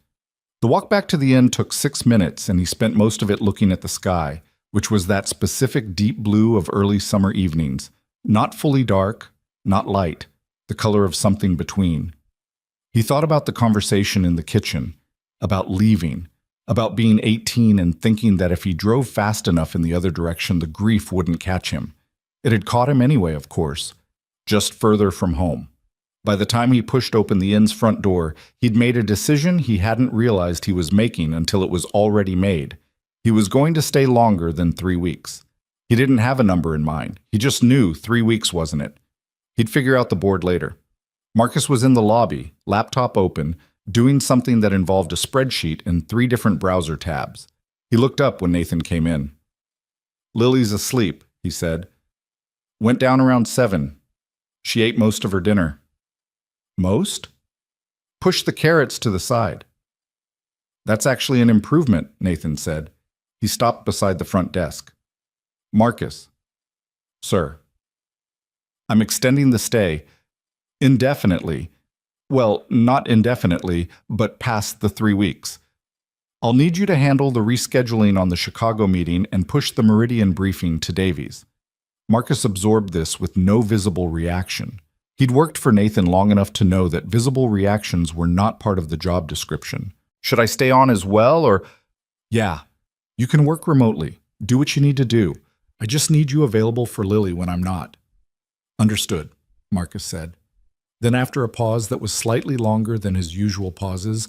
The walk back to the inn took 6 minutes, and he spent most of it looking at the sky, which was that specific deep blue of early summer evenings, not fully dark, not light, the color of something between. He thought about the conversation in the kitchen, about leaving, about being 18 and thinking that if he drove fast enough in the other direction, the grief wouldn't catch him. It had caught him anyway, of course, just further from home. By the time he pushed open the inn's front door, he'd made a decision he hadn't realized he was making until it was already made. He was going to stay longer than 3 weeks. He didn't have a number in mind. He just knew 3 weeks wasn't it. He'd figure out the board later. Marcus was in the lobby, laptop open, doing something that involved a spreadsheet and 3 different browser tabs. He looked up when Nathan came in. Lily's asleep, he said. Went down around 7. She ate most of her dinner. Most? Push the carrots to the side. That's actually an improvement, Nathan said. He stopped beside the front desk. Marcus. Sir. I'm extending the stay indefinitely. Well, not indefinitely, but past the 3 weeks. I'll need you to handle the rescheduling on the Chicago meeting and push the Meridian briefing to Davies. Marcus absorbed this with no visible reaction. He'd worked for Nathan long enough to know that visible reactions were not part of the job description. Should I stay on as well, or... Yeah, you can work remotely. Do what you need to do. I just need you available for Lily when I'm not. Understood, Marcus said. Then after a pause that was slightly longer than his usual pauses,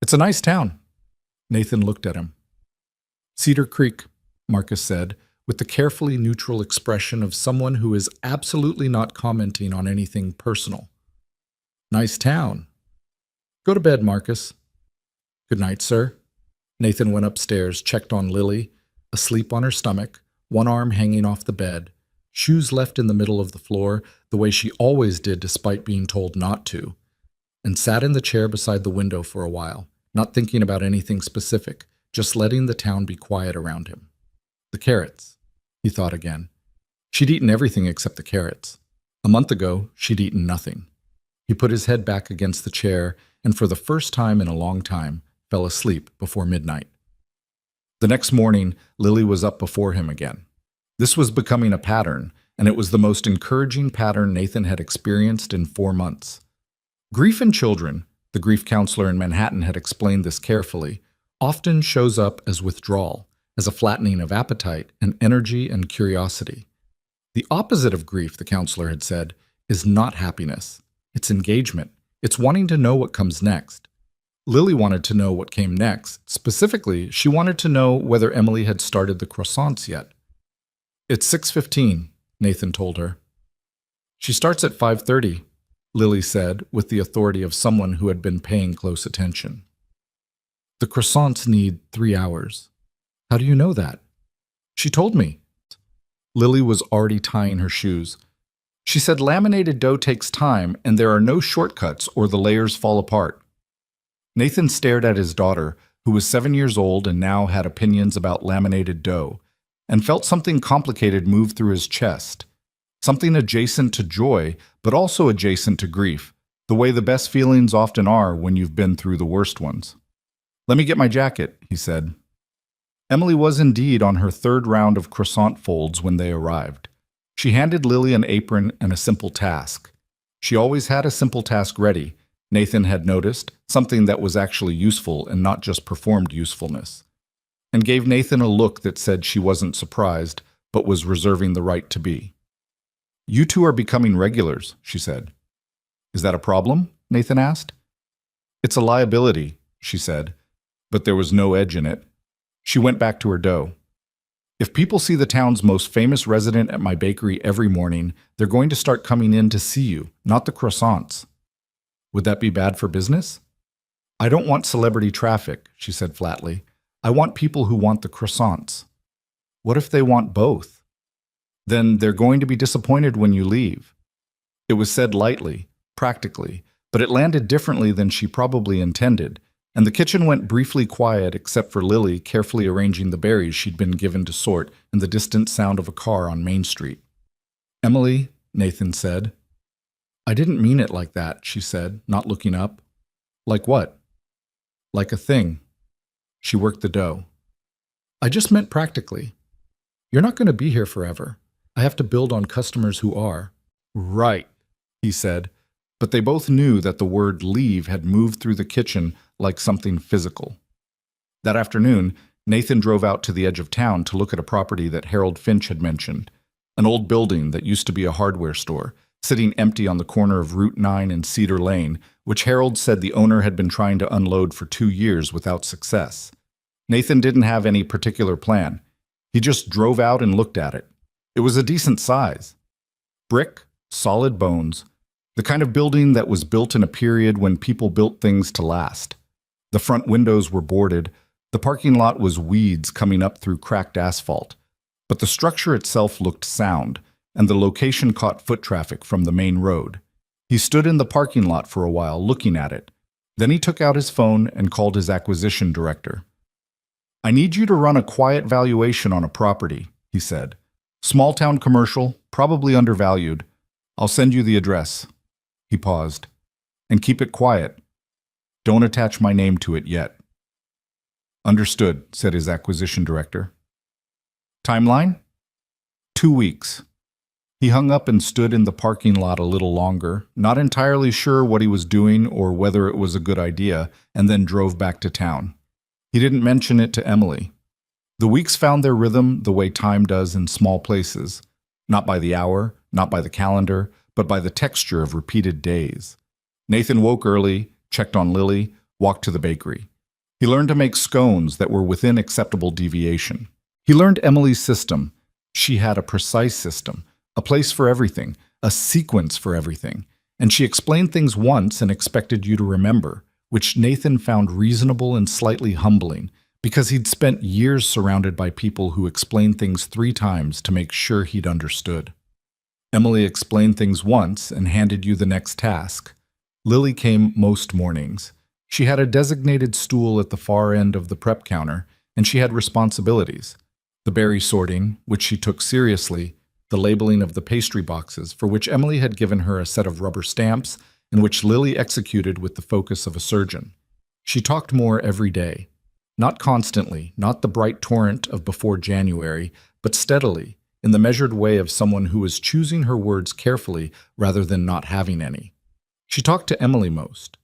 It's a nice town. Nathan looked at him. Cedar Creek, Marcus said, with the carefully neutral expression of someone who is absolutely not commenting on anything personal. Nice town. Go to bed, Marcus. Good night, sir. Nathan went upstairs, checked on Lily, asleep on her stomach, one arm hanging off the bed, shoes left in the middle of the floor, the way she always did despite being told not to, and sat in the chair beside the window for a while, not thinking about anything specific, just letting the town be quiet around him. The carrots, he thought again. She'd eaten everything except the carrots. A month ago, she'd eaten nothing. He put his head back against the chair and for the first time in a long time, fell asleep before midnight. The next morning, Lily was up before him again. This was becoming a pattern, and it was the most encouraging pattern Nathan had experienced in 4 months. Grief in children, the grief counselor in Manhattan had explained this carefully, often shows up as withdrawal, as a flattening of appetite and energy and curiosity. The opposite of grief, the counselor had said, is not happiness. It's engagement. It's wanting to know what comes next. Lily wanted to know what came next. Specifically, she wanted to know whether Emily had started the croissants yet. It's 6:15, Nathan told her. She starts at 5:30, Lily said, with the authority of someone who had been paying close attention. The croissants need 3 hours. How do you know that? She told me. Lily was already tying her shoes. She said laminated dough takes time and there are no shortcuts or the layers fall apart. Nathan stared at his daughter, who was 7 years old and now had opinions about laminated dough, and felt something complicated move through his chest. Something adjacent to joy, but also adjacent to grief, the way the best feelings often are when you've been through the worst ones. "Let me get my jacket," he said. Emily was indeed on her third round of croissant folds when they arrived. She handed Lily an apron and a simple task. She always had a simple task ready, Nathan had noticed, something that was actually useful and not just performed usefulness, and gave Nathan a look that said she wasn't surprised, but was reserving the right to be. "You two are becoming regulars," she said. "Is that a problem?" Nathan asked. "It's a liability," she said, but there was no edge in it. She went back to her dough. "If people see the town's most famous resident at my bakery every morning, they're going to start coming in to see you, not the croissants. Would that be bad for business?" "I don't want celebrity traffic," she said flatly. "I want people who want the croissants." "What if they want both?" "Then they're going to be disappointed when you leave." It was said lightly, practically, but it landed differently than she probably intended, and the kitchen went briefly quiet except for Lily carefully arranging the berries she'd been given to sort and the distant sound of a car on Main Street. "Emily," Nathan said. "I didn't mean it like that," she said, not looking up. "Like what?" "Like a thing." She worked the dough. "I just meant practically. You're not going to be here forever. I have to build on customers who are." "Right," he said, but they both knew that the word leave had moved through the kitchen like something physical. That afternoon, Nathan drove out to the edge of town to look at a property that Harold Finch had mentioned, an old building that used to be a hardware store, sitting empty on the corner of Route 9 and Cedar Lane, which Harold said the owner had been trying to unload for 2 years without success. Nathan didn't have any particular plan. He just drove out and looked at it. It was a decent size. Brick, solid bones, the kind of building that was built in a period when people built things to last. The front windows were boarded, the parking lot was weeds coming up through cracked asphalt, but the structure itself looked sound, and the location caught foot traffic from the main road. He stood in the parking lot for a while looking at it. Then he took out his phone and called his acquisition director. "I need you to run a quiet valuation on a property," he said. "Small town commercial, probably undervalued. I'll send you the address." He paused. "And keep it quiet. Don't attach my name to it yet." "Understood," said his acquisition director. "Timeline?" 2 weeks. He hung up and stood in the parking lot a little longer, not entirely sure what he was doing or whether it was a good idea, and then drove back to town. He didn't mention it to Emily. The weeks found their rhythm the way time does in small places, not by the hour, not by the calendar, but by the texture of repeated days. Nathan woke early, checked on Lily, walked to the bakery. He learned to make scones that were within acceptable deviation. He learned Emily's system. She had a precise system, a place for everything, a sequence for everything, and she explained things once and expected you to remember, which Nathan found reasonable and slightly humbling, because he'd spent years surrounded by people who explained things 3 times to make sure he'd understood. Emily explained things once and handed you the next task. Lily came most mornings. She had a designated stool at the far end of the prep counter, and she had responsibilities. The berry sorting, which she took seriously, the labeling of the pastry boxes, for which Emily had given her a set of rubber stamps, and which Lily executed with the focus of a surgeon. She talked more every day. Not constantly, not the bright torrent of before January, but steadily, in the measured way of someone who was choosing her words carefully rather than not having any. She talked to Emily most.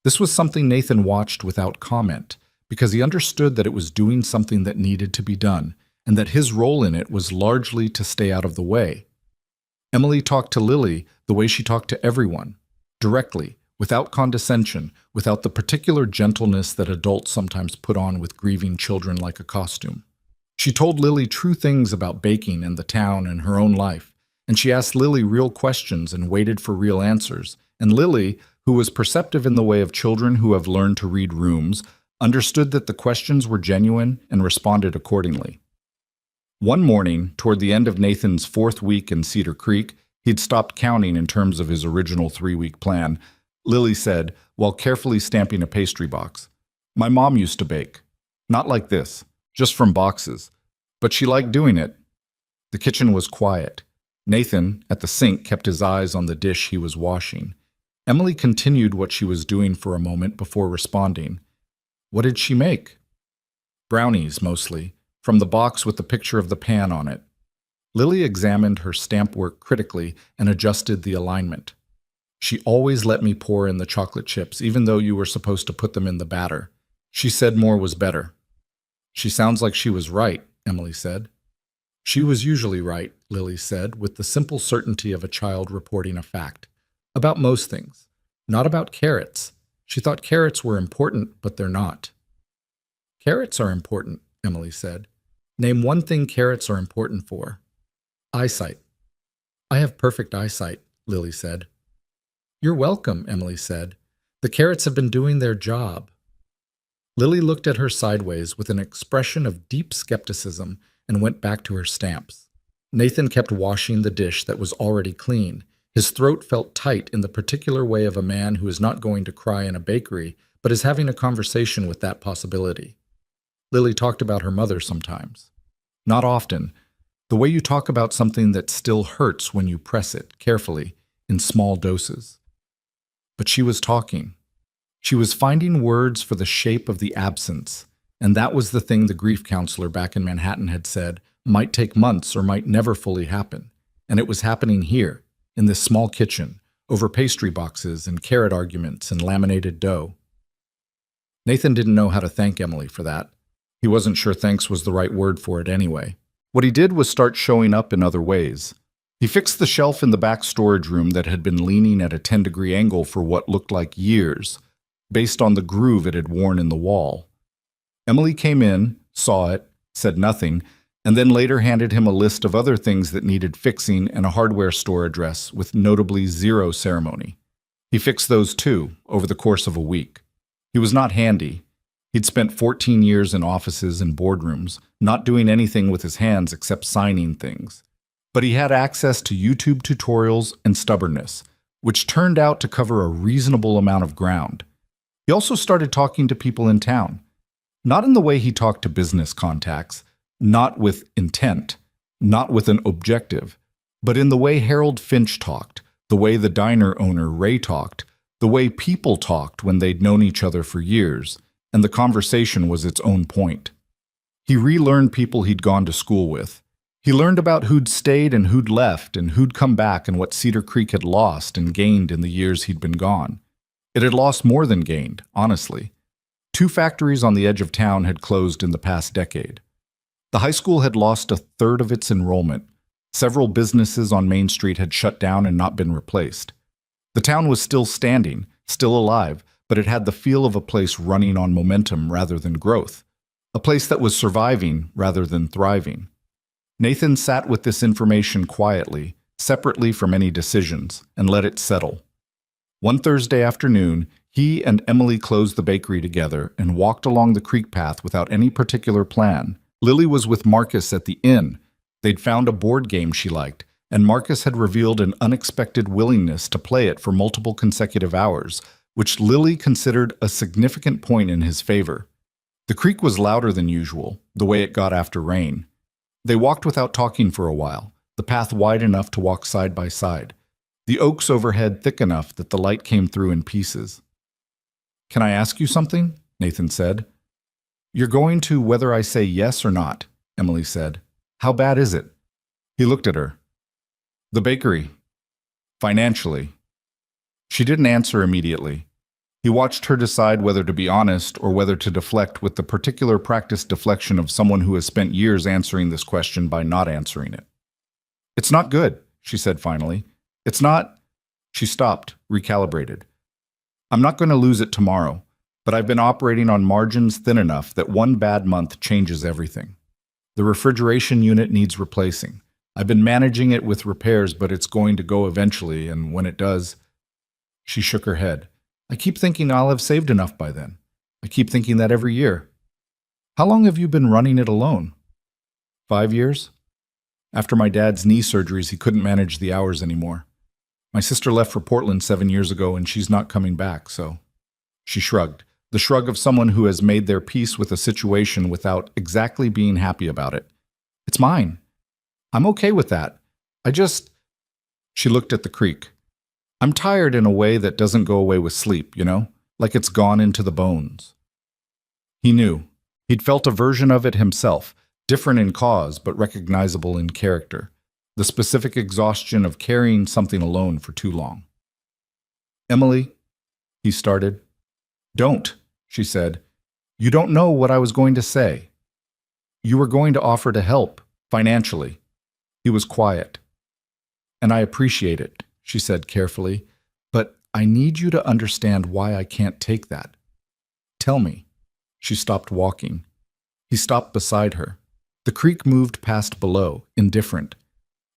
This was something Nathan watched without comment, because he understood that it was doing something that needed to be done, and that his role in it was largely to stay out of the way. Emily talked to Lily the way she talked to everyone, directly, without condescension, without the particular gentleness that adults sometimes put on with grieving children like a costume. She told Lily true things about baking and the town and her own life, and she asked Lily real questions and waited for real answers, and Lily, who was perceptive in the way of children who have learned to read rooms, understood that the questions were genuine and responded accordingly. One morning, toward the end of Nathan's 4th week in Cedar Creek, He'd stopped counting in terms of his original 3-week plan. Lily said, while carefully stamping a pastry box. My mom used to bake. Not like this, just from boxes. But she liked doing it. The kitchen was quiet. Nathan, at the sink, kept his eyes on the dish he was washing. Emily continued what she was doing for a moment before responding. What did she make? Brownies, mostly, from the box with the picture of the pan on it. Lily examined her stamp work critically and adjusted the alignment. She always let me pour in the chocolate chips, even though you were supposed to put them in the batter. She said more was better. She sounds like she was right, Emily said. She was usually right, Lily said, with the simple certainty of a child reporting a fact. About most things. Not about carrots. She thought carrots were important, but they're not. Carrots are important, Emily said. Name one thing carrots are important for. Eyesight. I have perfect eyesight, Lily said. You're welcome, Emily said. The carrots have been doing their job. Lily looked at her sideways with an expression of deep skepticism and went back to her stamps. Nathan kept washing the dish that was already clean. His throat felt tight in the particular way of a man who is not going to cry in a bakery, but is having a conversation with that possibility. Lily talked about her mother sometimes. Not often. The way you talk about something that still hurts when you press it, carefully, in small doses. But she was talking. She was finding words for the shape of the absence, and that was the thing the grief counselor back in Manhattan had said might take months or might never fully happen. And it was happening here, in this small kitchen, over pastry boxes and carrot arguments and laminated dough. Nathan didn't know how to thank Emily for that. He wasn't sure thanks was the right word for it anyway. What he did was start showing up in other ways. He fixed the shelf in the back storage room that had been leaning at a 10-degree angle for what looked like years, based on the groove it had worn in the wall. Emily came in, saw it, said nothing, and then later handed him a list of other things that needed fixing and a hardware store address with notably zero ceremony. He fixed those too, over the course of a week. He was not handy. He'd spent 14 years in offices and boardrooms, not doing anything with his hands except signing things. But he had access to YouTube tutorials and stubbornness, which turned out to cover a reasonable amount of ground. He also started talking to people in town. Not in the way he talked to business contacts, not with intent, not with an objective, but in the way Harold Finch talked, the way the diner owner Ray talked, the way people talked when they'd known each other for years, and the conversation was its own point. He relearned people he'd gone to school with. He learned about who'd stayed and who'd left and who'd come back and what Cedar Creek had lost and gained in the years he'd been gone. It had lost more than gained, honestly. 2 factories on the edge of town had closed in the past decade. The high school had lost a third of its enrollment. Several businesses on Main Street had shut down and not been replaced. The town was still standing, still alive, but it had the feel of a place running on momentum rather than growth. A place that was surviving rather than thriving. Nathan sat with this information quietly, separately from any decisions, and let it settle. One Thursday afternoon, he and Emily closed the bakery together and walked along the creek path without any particular plan. Lily was with Marcus at the inn. They'd found a board game she liked, and Marcus had revealed an unexpected willingness to play it for multiple consecutive hours, which Lily considered a significant point in his favor. The creek was louder than usual, the way it got after rain. They walked without talking for a while, the path wide enough to walk side by side, the oaks overhead thick enough that the light came through in pieces. "Can I ask you something?" Nathan said. "You're going to whether I say yes or not," Emily said. "How bad is it?" He looked at her. "The bakery. Financially." She didn't answer immediately. He watched her decide whether to be honest or whether to deflect with the particular practiced deflection of someone who has spent years answering this question by not answering it. "It's not good," she said finally. "It's not—" She stopped, recalibrated. "I'm not going to lose it tomorrow, but I've been operating on margins thin enough that one bad month changes everything. The refrigeration unit needs replacing. I've been managing it with repairs, but it's going to go eventually, and when it does—" She shook her head. "I keep thinking I'll have saved enough by then. I keep thinking that every year." "How long have you been running it alone?" 5 years? After my dad's knee surgeries, he couldn't manage the hours anymore. My sister left for Portland 7 years ago, and she's not coming back, so... She shrugged, the shrug of someone who has made their peace with a situation without exactly being happy about it. It's mine. I'm okay with that. She looked at the creek. I'm tired in a way that doesn't go away with sleep, like it's gone into the bones. He knew. He'd felt a version of it himself, different in cause but recognizable in character. The specific exhaustion of carrying something alone for too long. Emily, he started. Don't, she said. You don't know what I was going to say. You were going to offer to help, financially. He was quiet. And I appreciate it, she said carefully, but I need you to understand why I can't take that. Tell me. She stopped walking. He stopped beside her. The creek moved past below, indifferent.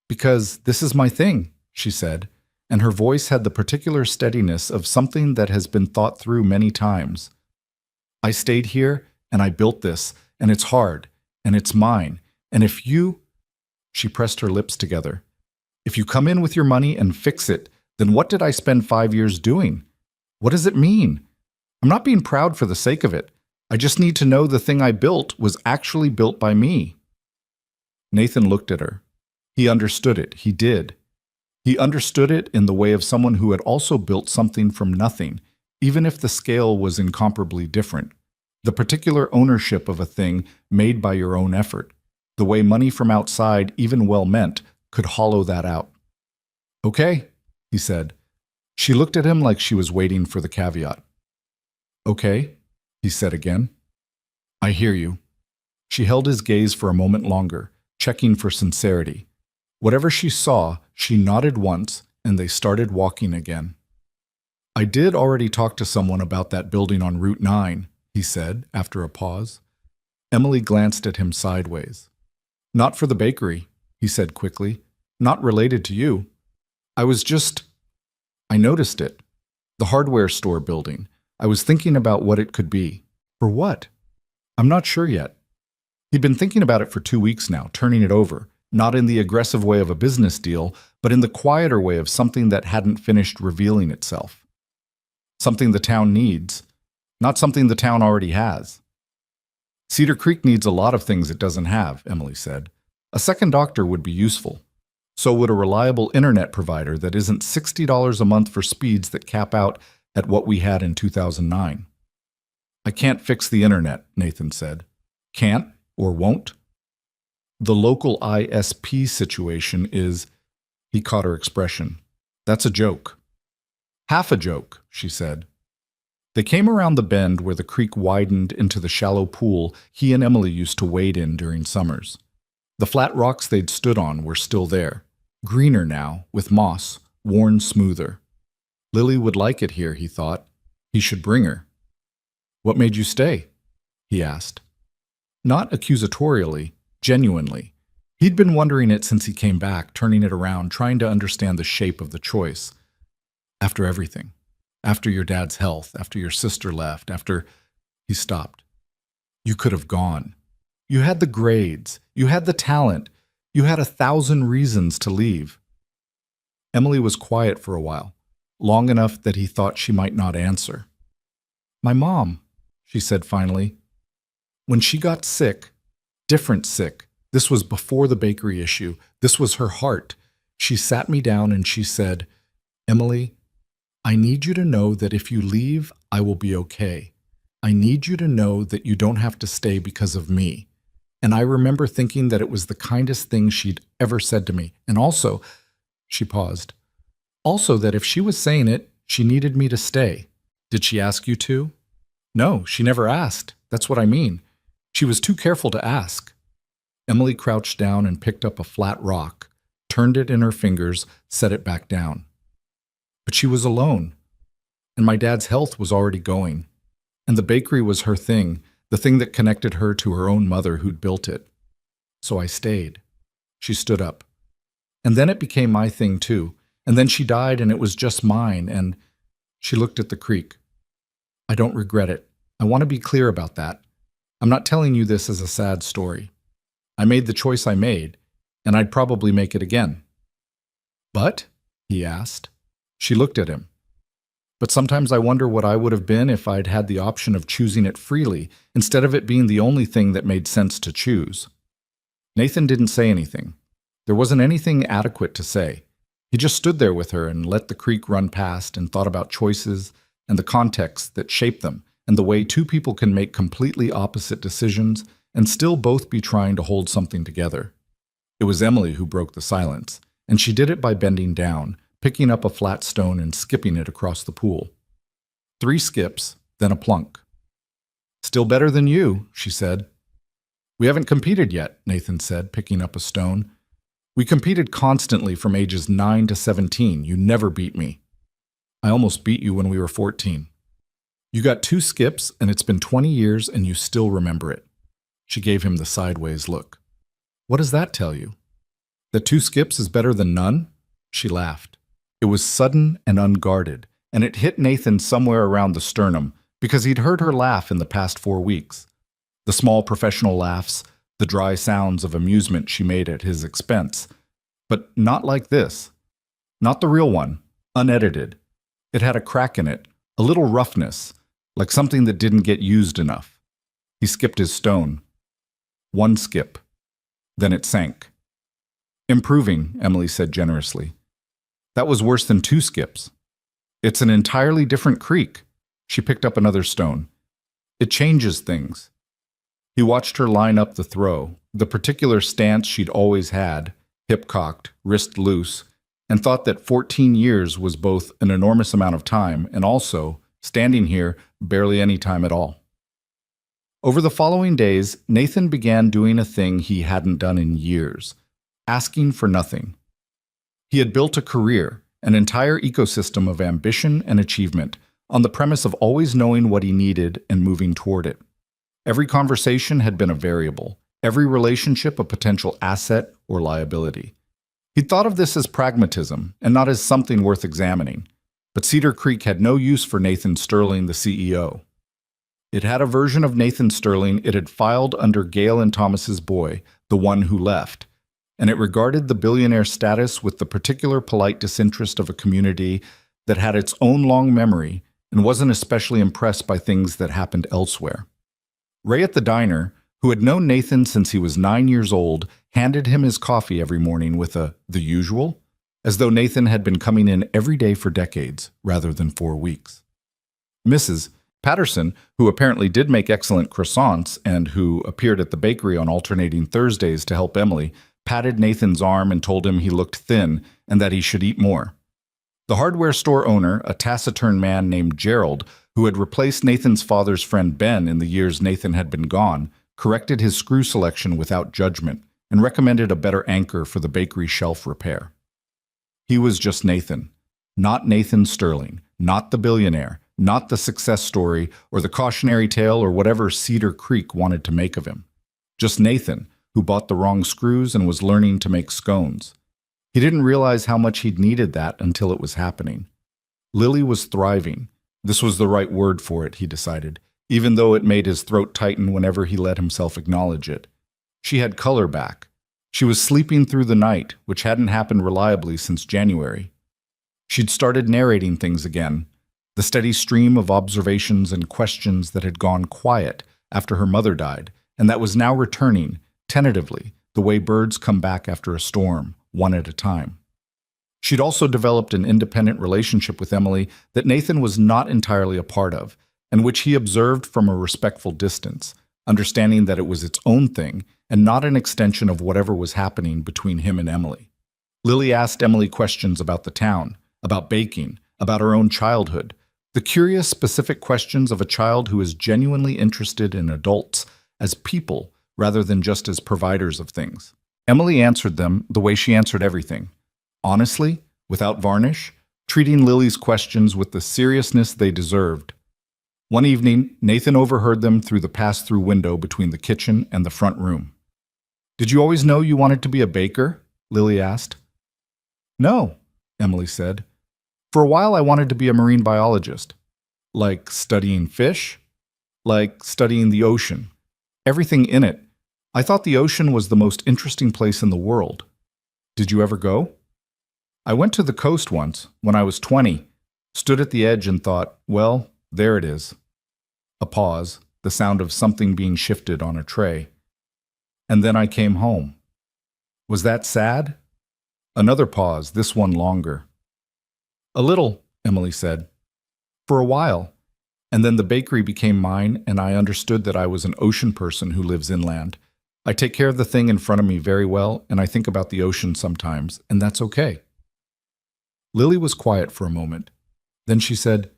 Because this is my thing, she said, and her voice had the particular steadiness of something that has been thought through many times. I stayed here, and I built this, and it's hard, and it's mine, and if you... She pressed her lips together. If you come in with your money and fix it, then what did I spend 5 years doing? What does it mean? I'm not being proud for the sake of it. I just need to know the thing I built was actually built by me. Nathan looked at her. He understood it. He did. He understood it in the way of someone who had also built something from nothing, even if the scale was incomparably different. The particular ownership of a thing made by your own effort. The way money from outside, even well-meant, could hollow that out. Okay, he said. She looked at him like she was waiting for the caveat. Okay, he said again. I hear you. She held his gaze for a moment longer, checking for sincerity. Whatever she saw, she nodded once, and they started walking again. I did already talk to someone about that building on Route 9, he said, after a pause. Emily glanced at him sideways. Not for the bakery, he said quickly. Not related to you. I noticed it. The hardware store building. I was thinking about what it could be. For what? I'm not sure yet. He'd been thinking about it for 2 weeks now, turning it over. Not in the aggressive way of a business deal, but in the quieter way of something that hadn't finished revealing itself. Something the town needs, not something the town already has. Cedar Creek needs a lot of things it doesn't have, Emily said. A second doctor would be useful. So would a reliable internet provider that isn't $60 a month for speeds that cap out at what we had in 2009. I can't fix the internet, Nathan said. Can't or won't? The local ISP situation is, he caught her expression. That's a joke. Half a joke, she said. They came around the bend where the creek widened into the shallow pool he and Emily used to wade in during summers. The flat rocks they'd stood on were still there, greener now, with moss, worn smoother. Lily would like it here, he thought. He should bring her. What made you stay? He asked. Not accusatorially, genuinely. He'd been wondering it since he came back, turning it around, trying to understand the shape of the choice. After everything. After your dad's health, after your sister left, after... He stopped. You could have gone. You had the grades. You had the talent. You had 1,000 reasons to leave. Emily was quiet for a while, long enough that he thought she might not answer. My mom, she said finally. When she got sick, different sick, this was before the bakery issue, this was her heart, she sat me down and she said, Emily, I need you to know that if you leave, I will be okay. I need you to know that you don't have to stay because of me. And I remember thinking that it was the kindest thing she'd ever said to me. And also, she paused, also that if she was saying it, she needed me to stay. Did she ask you to? No, she never asked. That's what I mean. She was too careful to ask. Emily crouched down and picked up a flat rock, turned it in her fingers, set it back down. But she was alone, and my dad's health was already going, and the bakery was her thing, the thing that connected her to her own mother who'd built it. So I stayed. She stood up. And then it became my thing too, and then she died and it was just mine, and she looked at the creek. I don't regret it. I want to be clear about that. I'm not telling you this as a sad story. I made the choice I made, and I'd probably make it again. But? He asked. She looked at him. But sometimes I wonder what I would have been if I'd had the option of choosing it freely, instead of it being the only thing that made sense to choose. Nathan didn't say anything. There wasn't anything adequate to say. He just stood there with her and let the creek run past and thought about choices and the context that shape them and the way two people can make completely opposite decisions and still both be trying to hold something together. It was Emily who broke the silence, and she did it by bending down, picking up a flat stone and skipping it across the pool. 3 skips, then a plunk. "Still better than you," she said. "We haven't competed yet," Nathan said, picking up a stone. "We competed constantly from ages 9 to 17. You never beat me. I almost beat you when we were 14. You got 2 skips, and it's been 20 years, and you still remember it." She gave him the sideways look. "What does that tell you? That 2 skips is better than none?" She laughed. It was sudden and unguarded, and it hit Nathan somewhere around the sternum because he'd heard her laugh in the past 4 weeks. The small professional laughs, the dry sounds of amusement she made at his expense. But not like this. Not the real one, unedited. It had a crack in it, a little roughness, like something that didn't get used enough. He skipped his stone. 1 skip. Then it sank. "Improving," Emily said generously. "That was worse than 2 skips. It's an entirely different creek." She picked up another stone. "It changes things." He watched her line up the throw, the particular stance she'd always had, hip cocked, wrist loose, and thought that 14 years was both an enormous amount of time and also, standing here, barely any time at all. Over the following days, Nathan began doing a thing he hadn't done in years, asking for nothing. He had built a career, an entire ecosystem of ambition and achievement, on the premise of always knowing what he needed and moving toward it. Every conversation had been a variable, every relationship a potential asset or liability. He'd thought of this as pragmatism and not as something worth examining, but Cedar Creek had no use for Nathan Sterling, the CEO. It had a version of Nathan Sterling it had filed under Gail and Thomas's boy, the one who left, and it regarded the billionaire status with the particular polite disinterest of a community that had its own long memory and wasn't especially impressed by things that happened elsewhere. Ray at the diner, who had known Nathan since he was 9 years old, handed him his coffee every morning with the usual, as though Nathan had been coming in every day for decades, rather than 4 weeks. Mrs. Patterson, who apparently did make excellent croissants and who appeared at the bakery on alternating Thursdays to help Emily, patted Nathan's arm and told him he looked thin and that he should eat more. The hardware store owner, a taciturn man named Gerald, who had replaced Nathan's father's friend Ben in the years Nathan had been gone, corrected his screw selection without judgment and recommended a better anchor for the bakery shelf repair. He was just Nathan, not Nathan Sterling, not the billionaire, not the success story or the cautionary tale or whatever Cedar Creek wanted to make of him. Just Nathan, who bought the wrong screws and was learning to make scones. He didn't realize how much he'd needed that until it was happening. Lily was thriving. This was the right word for it, he decided, even though it made his throat tighten whenever he let himself acknowledge it. She had color back. She was sleeping through the night, which hadn't happened reliably since January. She'd started narrating things again, the steady stream of observations and questions that had gone quiet after her mother died, and that was now returning, tentatively, the way birds come back after a storm, one at a time. She'd also developed an independent relationship with Emily that Nathan was not entirely a part of, and which he observed from a respectful distance, understanding that it was its own thing and not an extension of whatever was happening between him and Emily. Lily asked Emily questions about the town, about baking, about her own childhood, the curious, specific questions of a child who is genuinely interested in adults as people rather than just as providers of things. Emily answered them the way she answered everything, honestly, without varnish, treating Lily's questions with the seriousness they deserved. One evening, Nathan overheard them through the pass-through window between the kitchen and the front room. "Did you always know you wanted to be a baker?" Lily asked. "No," Emily said. "For a while I wanted to be a marine biologist. Like studying fish? Like studying the ocean. Everything in it. I thought the ocean was the most interesting place in the world. Did you ever go? I went to the coast once, when I was 20, stood at the edge and thought, well, there it is. A pause, the sound of something being shifted on a tray. And then I came home. Was that sad? Another pause, this one longer. A little, Emily said. For a while. And then the bakery became mine, and I understood that I was an ocean person who lives inland. I take care of the thing in front of me very well, and I think about the ocean sometimes, and that's okay. Lily was quiet for a moment. Then she said,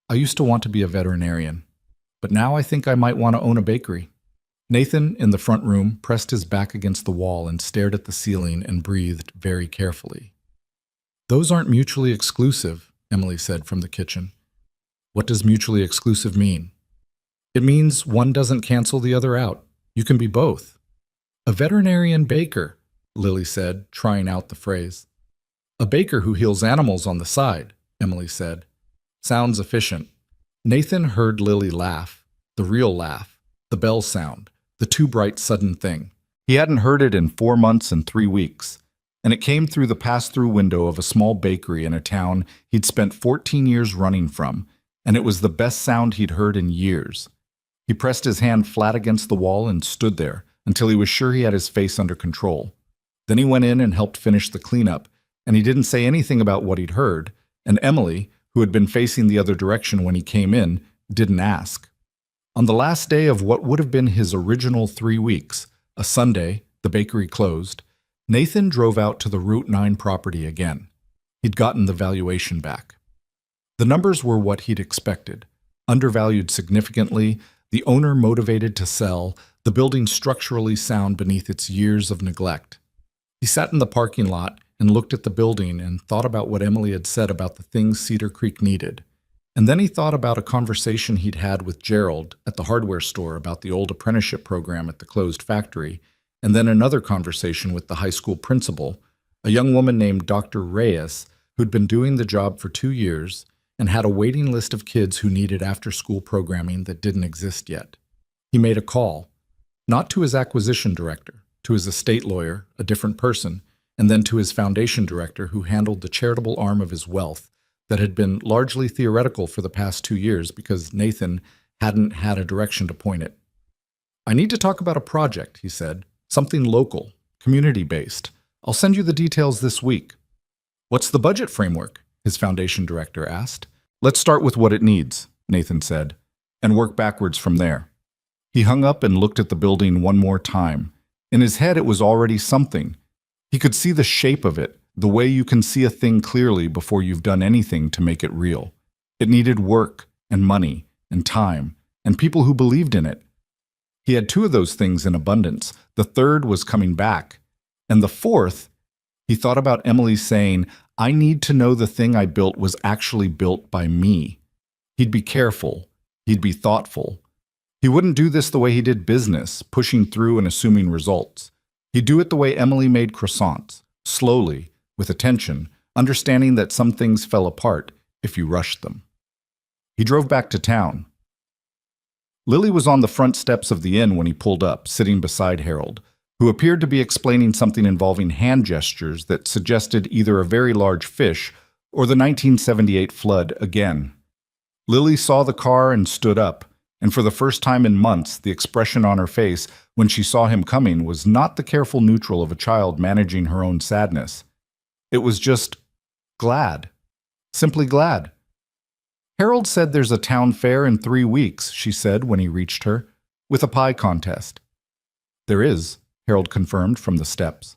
I used to want to be a veterinarian, but now I think I might want to own a bakery. Nathan, in the front room, pressed his back against the wall and stared at the ceiling and breathed very carefully. Those aren't mutually exclusive, Emily said from the kitchen. What does mutually exclusive mean? It means one doesn't cancel the other out. You can be both. A veterinarian baker, Lily said, trying out the phrase. A baker who heals animals on the side, Emily said. Sounds efficient. Nathan heard Lily laugh, the real laugh, the bell sound, the too bright sudden thing. He hadn't heard it in 4 months and 3 weeks, and it came through the pass-through window of a small bakery in a town he'd spent 14 years running from, and it was the best sound he'd heard in years. He pressed his hand flat against the wall and stood there until he was sure he had his face under control. Then he went in and helped finish the cleanup, and he didn't say anything about what he'd heard, and Emily, who had been facing the other direction when he came in, didn't ask. On the last day of what would have been his original 3 weeks, a Sunday, the bakery closed, Nathan drove out to the Route 9 property again. He'd gotten the valuation back. The numbers were what he'd expected, undervalued significantly, the owner motivated to sell, the building structurally sound beneath its years of neglect. He sat in the parking lot and looked at the building and thought about what Emily had said about the things Cedar Creek needed. And then he thought about a conversation he'd had with Gerald at the hardware store about the old apprenticeship program at the closed factory, and then another conversation with the high school principal, a young woman named Dr. Reyes, who'd been doing the job for 2 years and had a waiting list of kids who needed after-school programming that didn't exist yet. He made a call, not to his acquisition director, to his estate lawyer, a different person, and then to his foundation director who handled the charitable arm of his wealth that had been largely theoretical for the past 2 years because Nathan hadn't had a direction to point it. I need to talk about a project, he said, something local, community-based. I'll send you the details this week. What's the budget framework? His foundation director asked. Let's start with what it needs, Nathan said, and work backwards from there. He hung up and looked at the building one more time. In his head, it was already something. He could see the shape of it, the way you can see a thing clearly before you've done anything to make it real. It needed work and money and time and people who believed in it. He had 2 of those things in abundance. The third was coming back. And the fourth, he thought about Emily saying, I need to know the thing I built was actually built by me. He'd be careful. He'd be thoughtful. He wouldn't do this the way he did business, pushing through and assuming results. He'd do it the way Emily made croissants, slowly, with attention, understanding that some things fell apart if you rushed them. He drove back to town. Lily was on the front steps of the inn when he pulled up, sitting beside Harold, who appeared to be explaining something involving hand gestures that suggested either a very large fish or the 1978 flood again. Lily saw the car and stood up, and for the first time in months, the expression on her face when she saw him coming was not the careful neutral of a child managing her own sadness. It was just glad. Simply glad. Harold said there's a town fair in 3 weeks, she said when he reached her, with a pie contest. There is, Harold confirmed from the steps.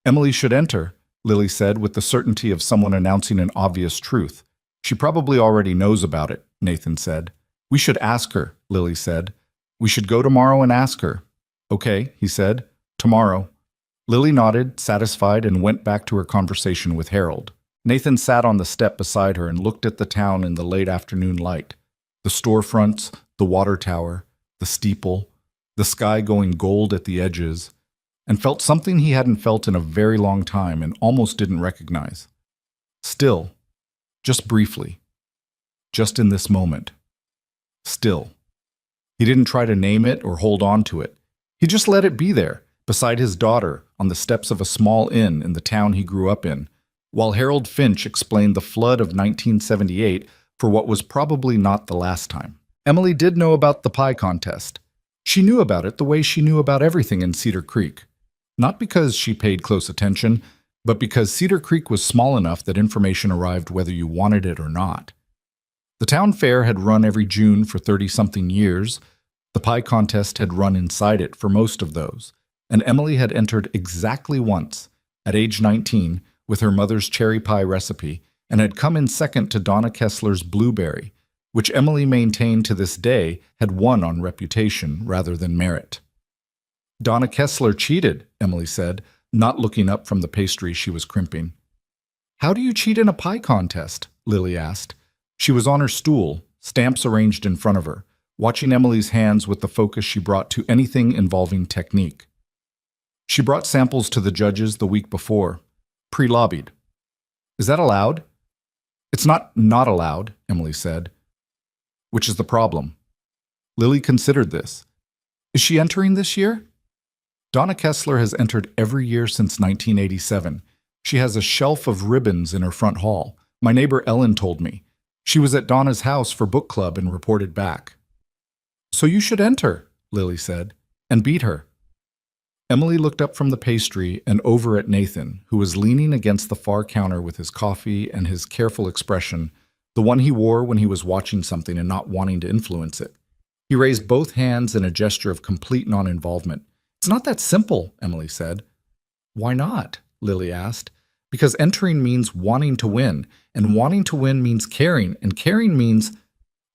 Emily should enter, Lily said with the certainty of someone announcing an obvious truth. She probably already knows about it, Nathan said. We should ask her, Lily said. We should go tomorrow and ask her. Okay, he said. Tomorrow. Lily nodded, satisfied, and went back to her conversation with Harold. Nathan sat on the step beside her and looked at the town in the late afternoon light. The storefronts, the water tower, the steeple, the sky going gold at the edges, and felt something he hadn't felt in a very long time and almost didn't recognize. Still, just briefly, just in this moment. Still. He didn't try to name it or hold on to it. He just let it be there, beside his daughter on the steps of a small inn in the town he grew up in, while Harold Finch explained the flood of 1978 for what was probably not the last time. Emily did know about the pie contest. She knew about it the way she knew about everything in Cedar Creek. Not because she paid close attention, but because Cedar Creek was small enough that information arrived whether you wanted it or not. The town fair had run every June for 30-something years. The pie contest had run inside it for most of those, and Emily had entered exactly once, at age 19, with her mother's cherry pie recipe, and had come in second to Donna Kessler's blueberry, which Emily maintained to this day had won on reputation rather than merit. Donna Kessler cheated, Emily said, not looking up from the pastry she was crimping. How do you cheat in a pie contest? Lily asked. She was on her stool, stamps arranged in front of her, watching Emily's hands with the focus she brought to anything involving technique. She brought samples to the judges the week before, pre-lobbied. Is that allowed? It's not allowed, Emily said. Which is the problem. Lily considered this. Is she entering this year? Donna Kessler has entered every year since 1987. She has a shelf of ribbons in her front hall. My neighbor Ellen told me. She was at Donna's house for book club and reported back. So you should enter, Lily said, and beat her. Emily looked up from the pastry and over at Nathan, who was leaning against the far counter with his coffee and his careful expression, the one he wore when he was watching something and not wanting to influence it. He raised both hands in a gesture of complete non-involvement. It's not that simple, Emily said. Why not? Lily asked. Because entering means wanting to win, and wanting to win means caring, and caring means…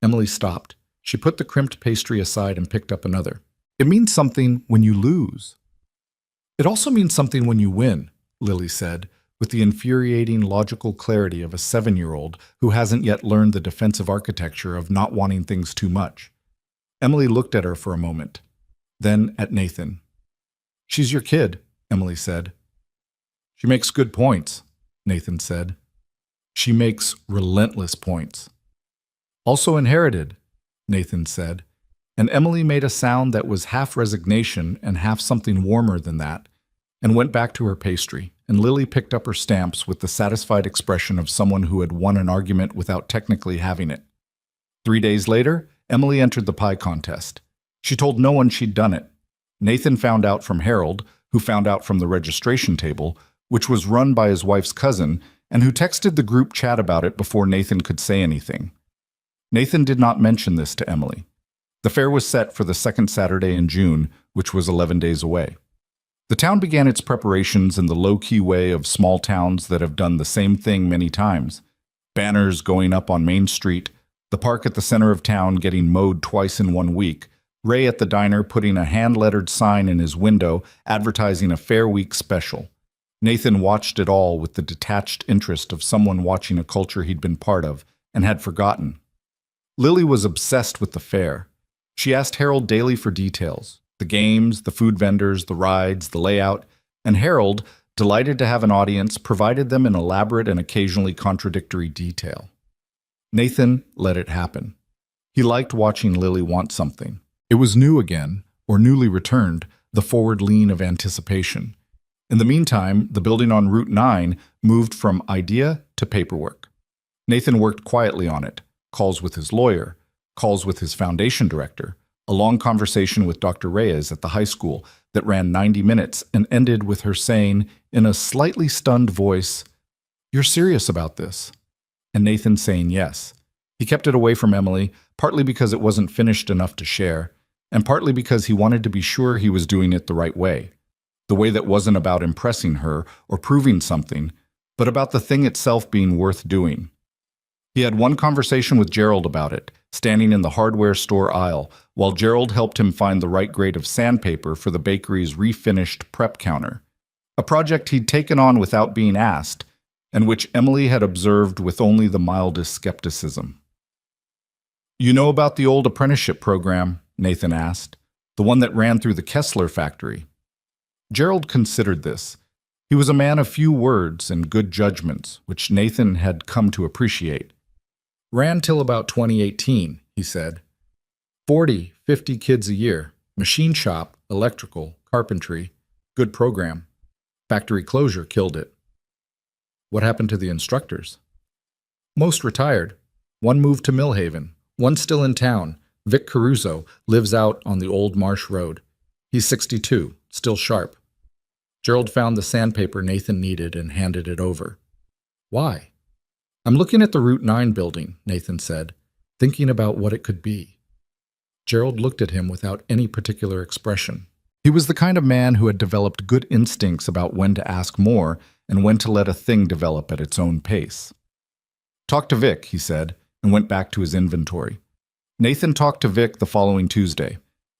Emily stopped. She put the crimped pastry aside and picked up another. It means something when you lose. It also means something when you win, Lily said, with the infuriating logical clarity of a 7-year-old who hasn't yet learned the defensive architecture of not wanting things too much. Emily looked at her for a moment, then at Nathan. She's your kid, Emily said. She makes good points, Nathan said. She makes relentless points. Also inherited, Nathan said, and Emily made a sound that was half resignation and half something warmer than that, and went back to her pastry, and Lily picked up her stamps with the satisfied expression of someone who had won an argument without technically having it. 3 days later, Emily entered the pie contest. She told no one she'd done it. Nathan found out from Harold, who found out from the registration table, which was run by his wife's cousin, and who texted the group chat about it before Nathan could say anything. Nathan did not mention this to Emily. The fair was set for the second Saturday in June, which was 11 days away. The town began its preparations in the low-key way of small towns that have done the same thing many times. Banners going up on Main Street, the park at the center of town getting mowed twice in 1 week, Ray at the diner putting a hand-lettered sign in his window advertising a Fair Week special. Nathan watched it all with the detached interest of someone watching a culture he'd been part of and had forgotten. Lily was obsessed with the fair. She asked Harold daily for details, the games, the food vendors, the rides, the layout, and Harold, delighted to have an audience, provided them an elaborate and occasionally contradictory detail. Nathan let it happen. He liked watching Lily want something. It was new again, or newly returned, the forward lean of anticipation. In the meantime, the building on Route 9 moved from idea to paperwork. Nathan worked quietly on it, calls with his lawyer, calls with his foundation director, a long conversation with Dr. Reyes at the high school that ran 90 minutes and ended with her saying, in a slightly stunned voice, "You're serious about this?" And Nathan saying yes. He kept it away from Emily, partly because it wasn't finished enough to share, and partly because he wanted to be sure he was doing it the right way. The way that wasn't about impressing her or proving something, but about the thing itself being worth doing. He had one conversation with Gerald about it, standing in the hardware store aisle, while Gerald helped him find the right grade of sandpaper for the bakery's refinished prep counter, a project he'd taken on without being asked, and which Emily had observed with only the mildest skepticism. "You know about the old apprenticeship program?" Nathan asked, "the one that ran through the Kessler factory?" Gerald considered this. He was a man of few words and good judgments, which Nathan had come to appreciate. "Ran till about 2018, he said. 40, 50 kids a year, machine shop, electrical, carpentry. Good program. Factory closure killed it. What happened to the instructors? Most retired. One moved to Millhaven. One still in town. Vic Caruso lives out on the old Marsh Road. He's 62, still sharp. Gerald found the sandpaper Nathan needed and handed it over. Why? I'm looking at the Route 9 building, Nathan said, thinking about what it could be. Gerald looked at him without any particular expression. He was the kind of man who had developed good instincts about when to ask more and when to let a thing develop at its own pace. Talk to Vic, he said, and went back to his inventory. Nathan talked to Vic the following Tuesday.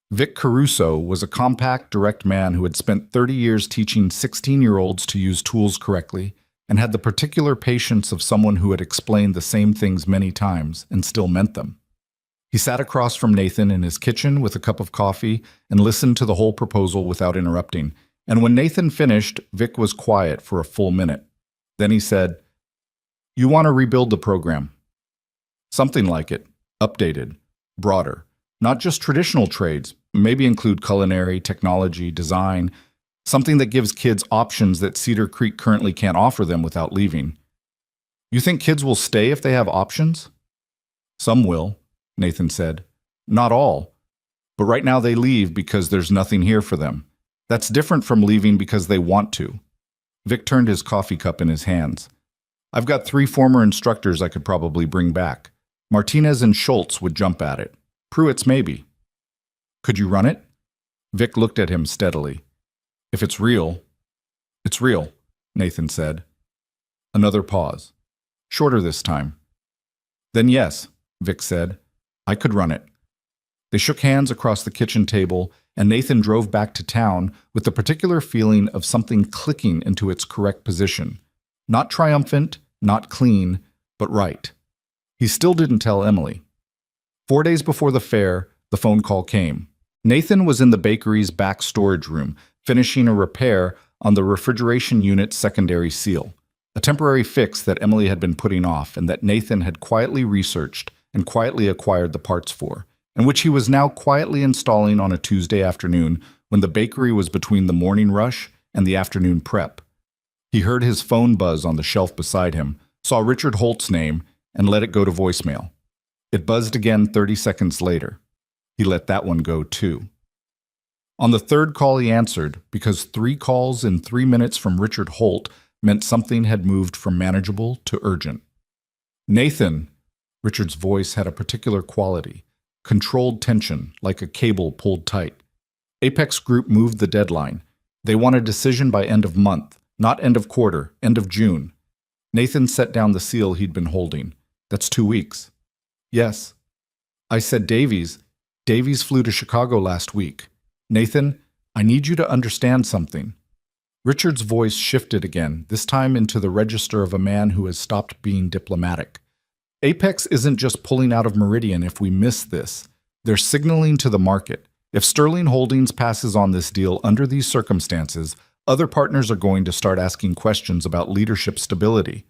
Vic Caruso was a compact, direct man who had spent 30 years teaching 16-year-olds to use tools correctly and had the particular patience of someone who had explained the same things many times and still meant them. He sat across from Nathan in his kitchen with a cup of coffee and listened to the whole proposal without interrupting. And when Nathan finished, Vic was quiet for a full minute. Then he said, "You want to rebuild the program?" "Something like it. Updated. Broader. Not just traditional trades, maybe include culinary, technology, design, something that gives kids options that Cedar Creek currently can't offer them without leaving." "You think kids will stay if they have options?" "Some will," Nathan said. "Not all. But right now they leave because there's nothing here for them. That's different from leaving because they want to." Vic turned his coffee cup in his hands. "I've got 3 former instructors I could probably bring back. Martinez and Schultz would jump at it. Pruitt's maybe." "Could you run it?" Vic looked at him steadily. "If it's real." "It's real," Nathan said. Another pause. Shorter this time. "Then yes," Vic said. "I could run it." They shook hands across the kitchen table, and Nathan drove back to town with the particular feeling of something clicking into its correct position. Not triumphant, not clean, but right. He still didn't tell Emily. 4 days before the fair, the phone call came. Nathan was in the bakery's back storage room, finishing a repair on the refrigeration unit's secondary seal, a temporary fix that Emily had been putting off and that Nathan had quietly researched and quietly acquired the parts for, and which he was now quietly installing on a Tuesday afternoon when the bakery was between the morning rush and the afternoon prep. He heard his phone buzz on the shelf beside him, saw Richard Holt's name, and let it go to voicemail. It buzzed again 30 seconds later. He let that one go too. On the third call he answered, because 3 calls in 3 minutes from Richard Holt meant something had moved from manageable to urgent. "Nathan," Richard's voice had a particular quality, controlled tension, like a cable pulled tight. Apex Group moved the deadline. They want a decision by end of month, not end of quarter, end of June. Nathan set down the seal he'd been holding. "That's 2 weeks." "Yes." "I said Davies. Davies flew to Chicago last week. Nathan, I need you to understand something." Richard's voice shifted again, this time into the register of a man who has stopped being diplomatic. "Apex isn't just pulling out of Meridian if we miss this. They're signaling to the market. If Sterling Holdings passes on this deal under these circumstances, other partners are going to start asking questions about leadership stability."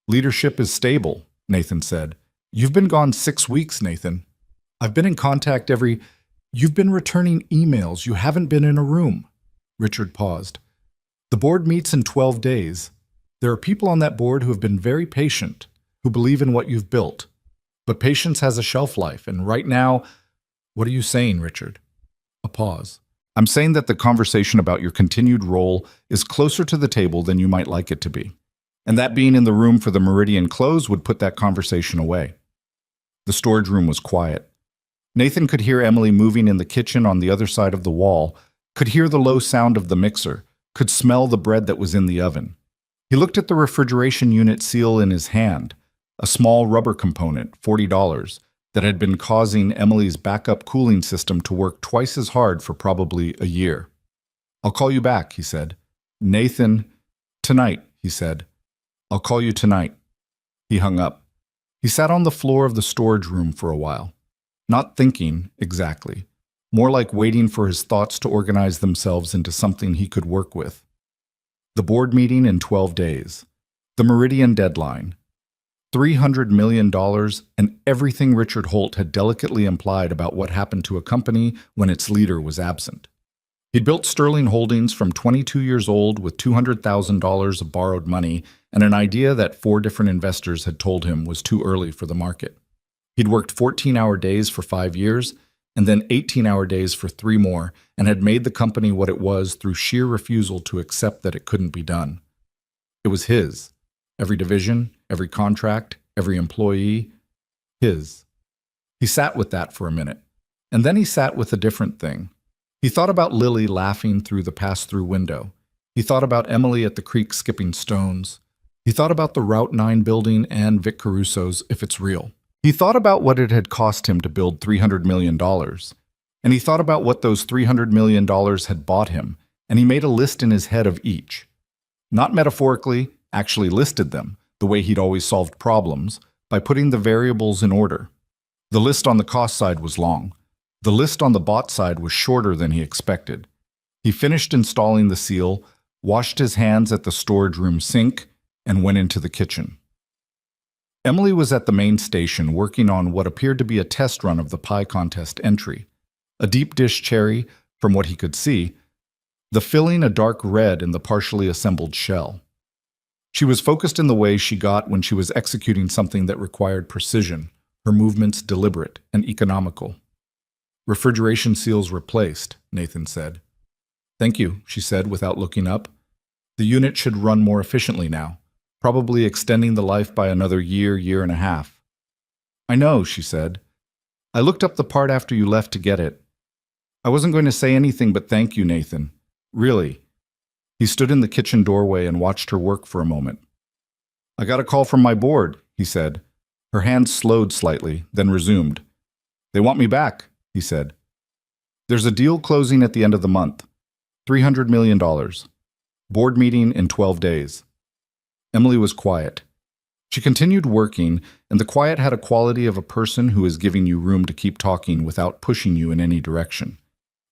"Leadership is stable," Nathan said. "You've been gone 6 weeks, Nathan. I've been in contact You've been returning emails. You haven't been in a room." Richard paused. "The board meets in 12 days. There are people on that board who have been very patient, who believe in what you've built. But patience has a shelf life, and right now—" "What are you saying, Richard?" A pause. "I'm saying that the conversation about your continued role is closer to the table than you might like it to be. And that being in the room for the Meridian close would put that conversation away." The storage room was quiet. Nathan could hear Emily moving in the kitchen on the other side of the wall, could hear the low sound of the mixer, could smell the bread that was in the oven. He looked at the refrigeration unit seal in his hand, a small rubber component, $40, that had been causing Emily's backup cooling system to work twice as hard for probably a year. "I'll call you back," he said. "Nathan—" "Tonight," he said. "I'll call you tonight." He hung up. He sat on the floor of the storage room for a while. Not thinking, exactly. More like waiting for his thoughts to organize themselves into something he could work with. The board meeting in 12 days. The Meridian deadline. $300 million and everything Richard Holt had delicately implied about what happened to a company when its leader was absent. He'd built Sterling Holdings from 22 years old with $200,000 of borrowed money and an idea that 4 different investors had told him was too early for the market. He'd worked 14-hour days for 5 years and then 18-hour days for 3 more, and had made the company what it was through sheer refusal to accept that it couldn't be done. It was his. Every division, every contract, every employee, his. He sat with that for a minute, and then he sat with a different thing. He thought about Lily laughing through the pass-through window. He thought about Emily at the creek skipping stones. He thought about the Route 9 building and Vic Caruso's If It's Real. He thought about what it had cost him to build $300 million. And he thought about what those $300 million had bought him, and he made a list in his head of each. Not metaphorically, actually listed them, the way he'd always solved problems, by putting the variables in order. The list on the cost side was long. The list on the bought side was shorter than he expected. He finished installing the seal, washed his hands at the storage room sink, and went into the kitchen. Emily was at the main station working on what appeared to be a test run of the pie contest entry. A deep dish cherry, from what he could see, the filling a dark red in the partially assembled shell. She was focused in the way she got when she was executing something that required precision, her movements deliberate and economical. "Refrigeration seals replaced," Nathan said. "Thank you," she said without looking up. "The unit should run more efficiently now, probably extending the life by another year and a half." "I know," she said. "I looked up the part after you left to get it. I wasn't going to say anything but thank you, Nathan. Really." He stood in the kitchen doorway and watched her work for a moment. "I got a call from my board," he said. Her hands slowed slightly, then resumed. "They want me back," he said. "There's a deal closing at the end of the month. $300 million. Board meeting in 12 days. Emily was quiet. She continued working, and the quiet had a quality of a person who is giving you room to keep talking without pushing you in any direction.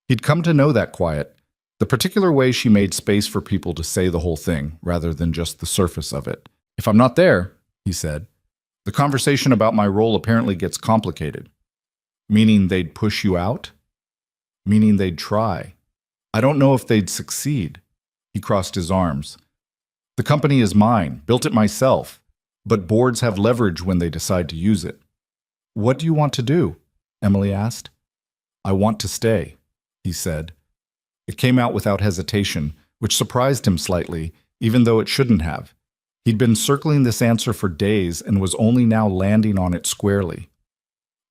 He'd come to know that quiet, the particular way she made space for people to say the whole thing, rather than just the surface of it. "If I'm not there," he said, "the conversation about my role apparently gets complicated." "Meaning they'd push you out?" "Meaning they'd try. I don't know if they'd succeed." He crossed his arms. "The company is mine, built it myself, but boards have leverage when they decide to use it." "What do you want to do?" Emily asked. "I want to stay," he said. It came out without hesitation, which surprised him slightly, even though it shouldn't have. He'd been circling this answer for days and was only now landing on it squarely.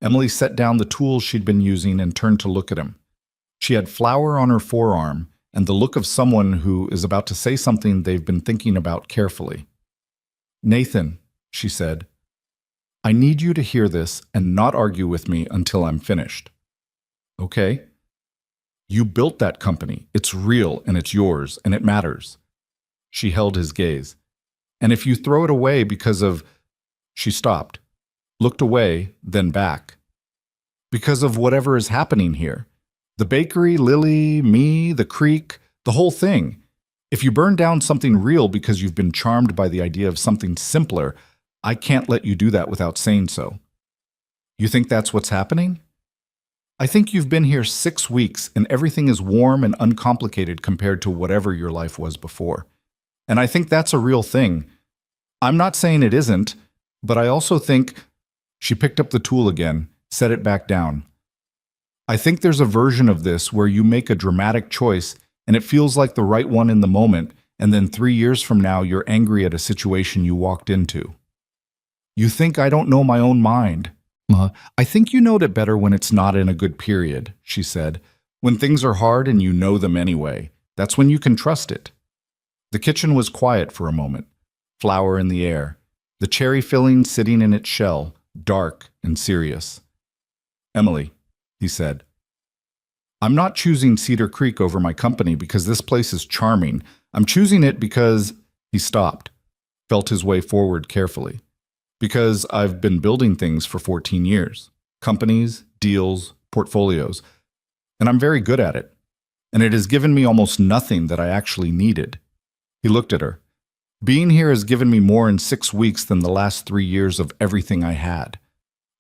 Emily set down the tools she'd been using and turned to look at him. She had flour on her forearm and the look of someone who is about to say something they've been thinking about carefully. "Nathan," she said, "I need you to hear this and not argue with me until I'm finished." "Okay." "You built that company. It's real and it's yours and it matters." She held his gaze. "And if you throw it away because of—" She stopped, looked away, then back. "Because of whatever is happening here. The bakery, Lily, me, the creek, the whole thing. If you burn down something real because you've been charmed by the idea of something simpler, I can't let you do that without saying so." "You think that's what's happening?" "I think you've been here 6 weeks and everything is warm and uncomplicated compared to whatever your life was before. And I think that's a real thing. I'm not saying it isn't, but I also think—" She picked up the tool again, set it back down. "I think there's a version of this where you make a dramatic choice and it feels like the right one in the moment, and then 3 years from now you're angry at a situation you walked into." "You think I don't know my own mind?" "I think you know it better when it's not in a good period," she said. "When things are hard and you know them anyway, that's when you can trust it." The kitchen was quiet for a moment, flour in the air, the cherry filling sitting in its shell, dark and serious. "Emily," he said, "I'm not choosing Cedar Creek over my company because this place is charming. I'm choosing it because—" He stopped, felt his way forward carefully. "Because I've been building things for 14 years. Companies, deals, portfolios. And I'm very good at it. And it has given me almost nothing that I actually needed." He looked at her. "Being here has given me more in 6 weeks than the last 3 years of everything I had."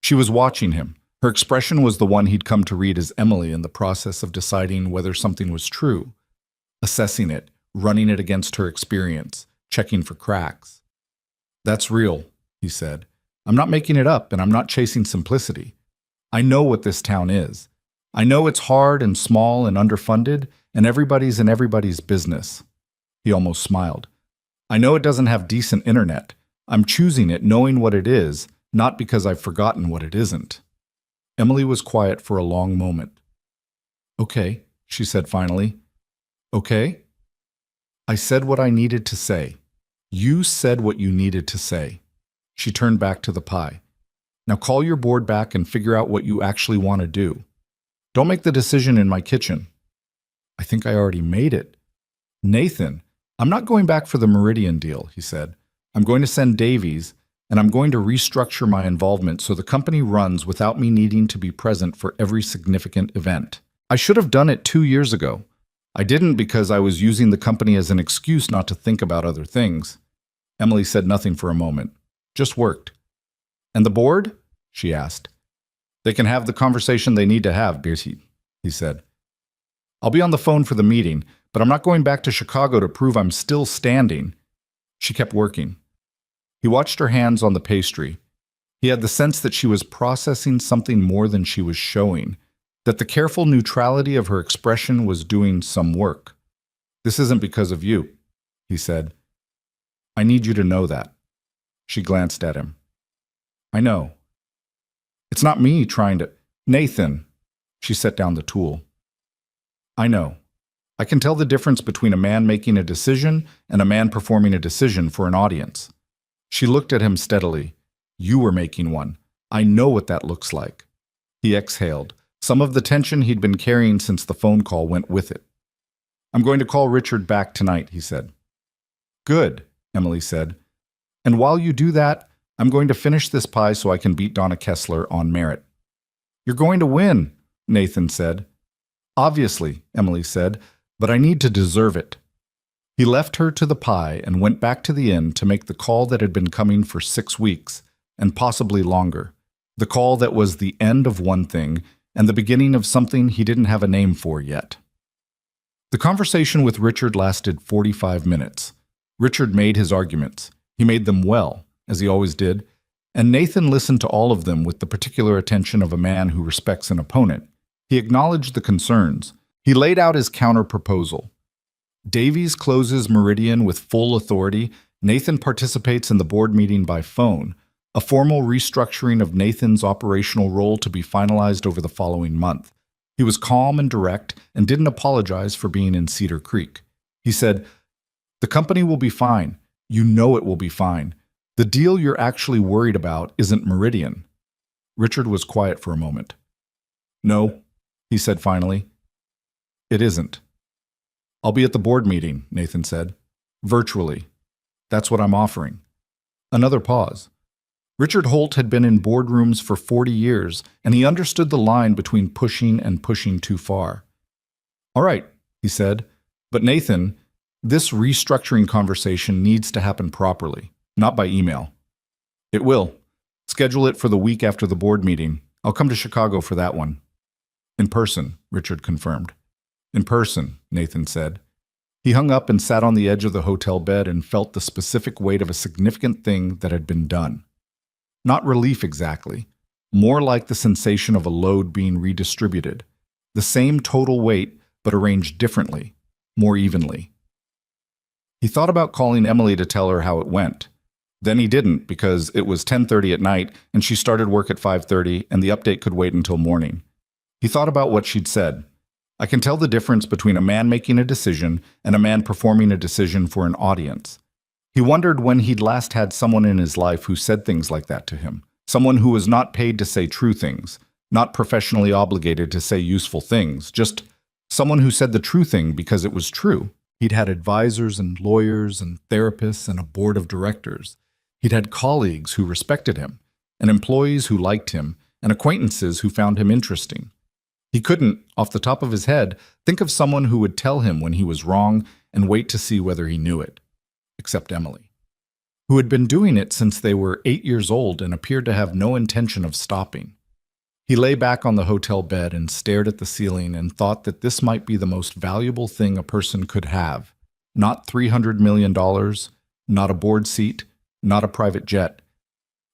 She was watching him, Her expression was the one he'd come to read as Emily in the process of deciding whether something was true, assessing it, running it against her experience, checking for cracks. "That's real," he said. "I'm not making it up, and I'm not chasing simplicity. I know what this town is. I know it's hard and small and underfunded, and everybody's in everybody's business." He almost smiled. "I know it doesn't have decent internet. I'm choosing it knowing what it is, not because I've forgotten what it isn't." Emily was quiet for a long moment. "Okay," she said finally. "Okay?" "I said what I needed to say. You said what you needed to say." She turned back to the pie. "Now call your board back and figure out what you actually want to do. Don't make the decision in my kitchen." "I think I already made it." "Nathan, I'm not going back for the Meridian deal," he said. "I'm going to send Davies, and I'm going to restructure my involvement so the company runs without me needing to be present for every significant event. I should have done it 2 years ago. I didn't because I was using the company as an excuse not to think about other things." Emily said nothing for a moment. "Just worked." "And the board?" she asked. "They can have the conversation they need to have," he said. "I'll be on the phone for the meeting, but I'm not going back to Chicago to prove I'm still standing." She kept working. He watched her hands on the pastry. He had the sense that she was processing something more than she was showing, that the careful neutrality of her expression was doing some work. "This isn't because of you," he said. "I need you to know that." She glanced at him. "I know. It's not me trying to—" "Nathan." She set down the tool. "I know. I can tell the difference between a man making a decision and a man performing a decision for an audience." She looked at him steadily. "You were making one. I know what that looks like." He exhaled. Some of the tension he'd been carrying since the phone call went with it. "I'm going to call Richard back tonight," he said. "Good," Emily said. "And while you do that, I'm going to finish this pie so I can beat Donna Kessler on merit." "You're going to win," Nathan said. "Obviously," Emily said, "but I need to deserve it." He left her to the pie and went back to the inn to make the call that had been coming for 6 weeks, and possibly longer. The call that was the end of one thing and the beginning of something he didn't have a name for yet. The conversation with Richard lasted 45 minutes. Richard made his arguments. He made them well, as he always did, and Nathan listened to all of them with the particular attention of a man who respects an opponent. He acknowledged the concerns. He laid out his counter-proposal. Davies closes Meridian with full authority. Nathan participates in the board meeting by phone, a formal restructuring of Nathan's operational role to be finalized over the following month. He was calm and direct and didn't apologize for being in Cedar Creek. He said, "The company will be fine. You know it will be fine. The deal you're actually worried about isn't Meridian." Richard was quiet for a moment. "No," he said finally. "It isn't." "I'll be at the board meeting," Nathan said. "Virtually. That's what I'm offering." Another pause. Richard Holt had been in boardrooms for 40 years, and he understood the line between pushing and pushing too far. "All right," he said, "but Nathan, this restructuring conversation needs to happen properly, not by email." "It will. Schedule it for the week after the board meeting. I'll come to Chicago for that one." "In person," Richard confirmed. "In person," Nathan said. He hung up and sat on the edge of the hotel bed and felt the specific weight of a significant thing that had been done. Not relief exactly, more like the sensation of a load being redistributed. The same total weight, but arranged differently, more evenly. He thought about calling Emily to tell her how it went. Then he didn't because it was 10:30 at night and she started work at 5:30 and the update could wait until morning. He thought about what she'd said. "I can tell the difference between a man making a decision and a man performing a decision for an audience." He wondered when he'd last had someone in his life who said things like that to him. Someone who was not paid to say true things, not professionally obligated to say useful things, just someone who said the true thing because it was true. He'd had advisors and lawyers and therapists and a board of directors. He'd had colleagues who respected him, and employees who liked him, and acquaintances who found him interesting. He couldn't, off the top of his head, think of someone who would tell him when he was wrong and wait to see whether he knew it. Except Emily, who had been doing it since they were 8 years old and appeared to have no intention of stopping. He lay back on the hotel bed and stared at the ceiling and thought that this might be the most valuable thing a person could have. Not $300 million, not a board seat, not a private jet,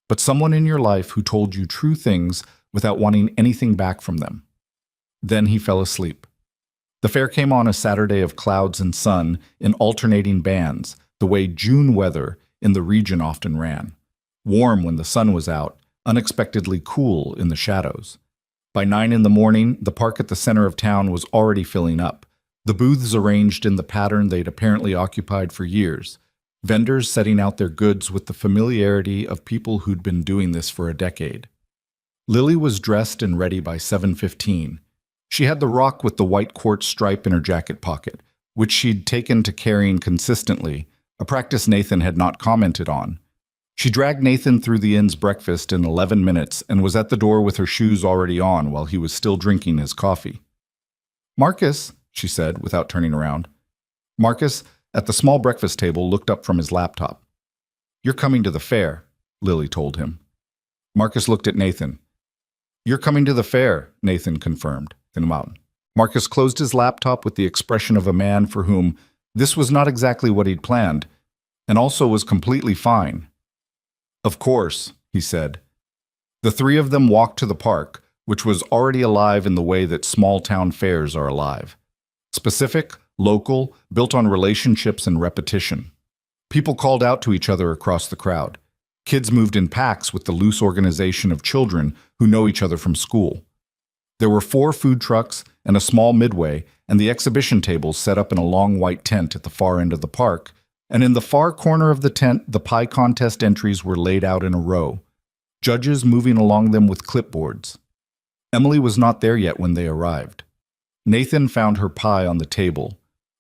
but someone in your life who told you true things without wanting anything back from them. Then he fell asleep. The fair came on a Saturday of clouds and sun in alternating bands, the way June weather in the region often ran. Warm when the sun was out, unexpectedly cool in the shadows. By 9 in the morning, the park at the center of town was already filling up, the booths arranged in the pattern they'd apparently occupied for years, vendors setting out their goods with the familiarity of people who'd been doing this for a decade. Lily was dressed and ready by 7:15. She had the rock with the white quartz stripe in her jacket pocket, which she'd taken to carrying consistently, a practice Nathan had not commented on. She dragged Nathan through the inn's breakfast in 11 minutes and was at the door with her shoes already on while he was still drinking his coffee. "Marcus," she said, without turning around. Marcus, at the small breakfast table, looked up from his laptop. "You're coming to the fair," Lily told him. Marcus looked at Nathan. "You're coming to the fair," Nathan confirmed. Marcus closed his laptop with the expression of a man for whom this was not exactly what he'd planned, and also was completely fine. "Of course," he said. The three of them walked to the park, which was already alive in the way that small-town fairs are alive. Specific, local, built on relationships and repetition. People called out to each other across the crowd. Kids moved in packs with the loose organization of children who know each other from school. There were 4 food trucks and a small midway, and the exhibition tables set up in a long white tent at the far end of the park, and in the far corner of the tent the pie contest entries were laid out in a row, judges moving along them with clipboards. Emily was not there yet when they arrived. Nathan found her pie on the table,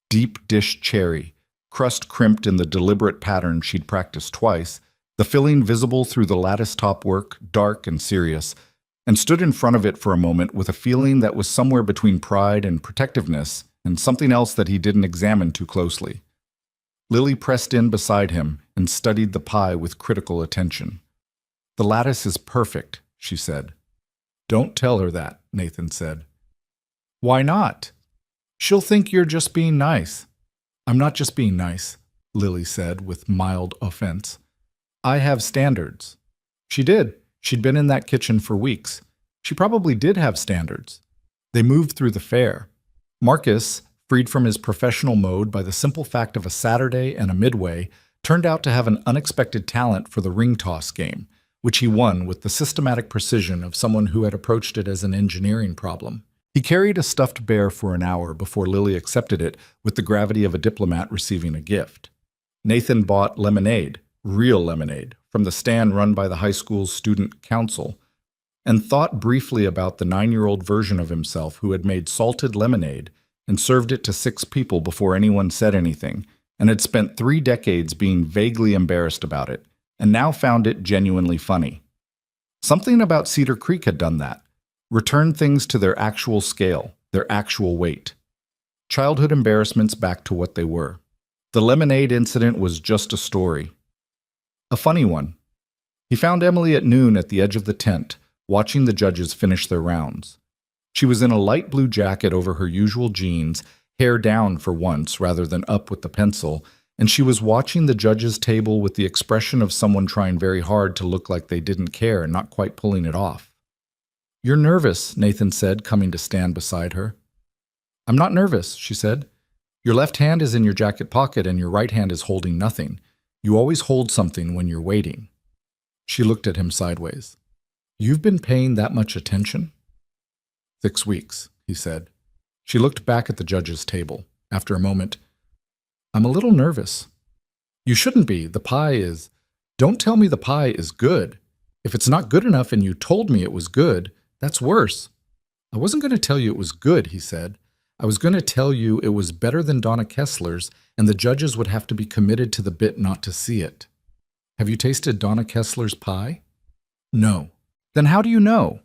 deep dish cherry, crust crimped in the deliberate pattern she'd practiced twice, the filling visible through the lattice top work, dark and serious, and stood in front of it for a moment with a feeling that was somewhere between pride and protectiveness and something else that he didn't examine too closely. Lily pressed in beside him and studied the pie with critical attention. "The lattice is perfect," she said. "Don't tell her that," Nathan said. "Why not? She'll think you're just being nice." "I'm not just being nice," Lily said with mild offense. "I have standards." She did. She'd been in that kitchen for weeks. She probably did have standards. They moved through the fair. Marcus, freed from his professional mode by the simple fact of a Saturday and a midway, turned out to have an unexpected talent for the ring toss game, which he won with the systematic precision of someone who had approached it as an engineering problem. He carried a stuffed bear for an hour before Lily accepted it with the gravity of a diplomat receiving a gift. Nathan bought lemonade, real lemonade, from the stand run by the high school's student council, and thought briefly about the 9-year-old version of himself who had made salted lemonade and served it to 6 people before anyone said anything, and had spent 3 decades being vaguely embarrassed about it, and now found it genuinely funny. Something about Cedar Creek had done that, returned things to their actual scale, their actual weight. Childhood embarrassments back to what they were. The lemonade incident was just a story. A funny one. He found Emily at noon at the edge of the tent, watching the judges finish their rounds. She was in a light blue jacket over her usual jeans, hair down for once rather than up with the pencil, and she was watching the judges' table with the expression of someone trying very hard to look like they didn't care and not quite pulling it off. "You're nervous," Nathan said, coming to stand beside her. "I'm not nervous," she said. "Your left hand is in your jacket pocket and your right hand is holding nothing. You always hold something when you're waiting." She looked at him sideways. "You've been paying that much attention?" 6 weeks, he said. She looked back at the judge's table. After a moment, "I'm a little nervous." "You shouldn't be. The pie is—" "Don't tell me the pie is good. If it's not good enough and you told me it was good, that's worse." "I wasn't going to tell you it was good," he said. "I was going to tell you it was better than Donna Kessler's, and the judges would have to be committed to the bit not to see it." "Have you tasted Donna Kessler's pie?" "No." "Then how do you know?"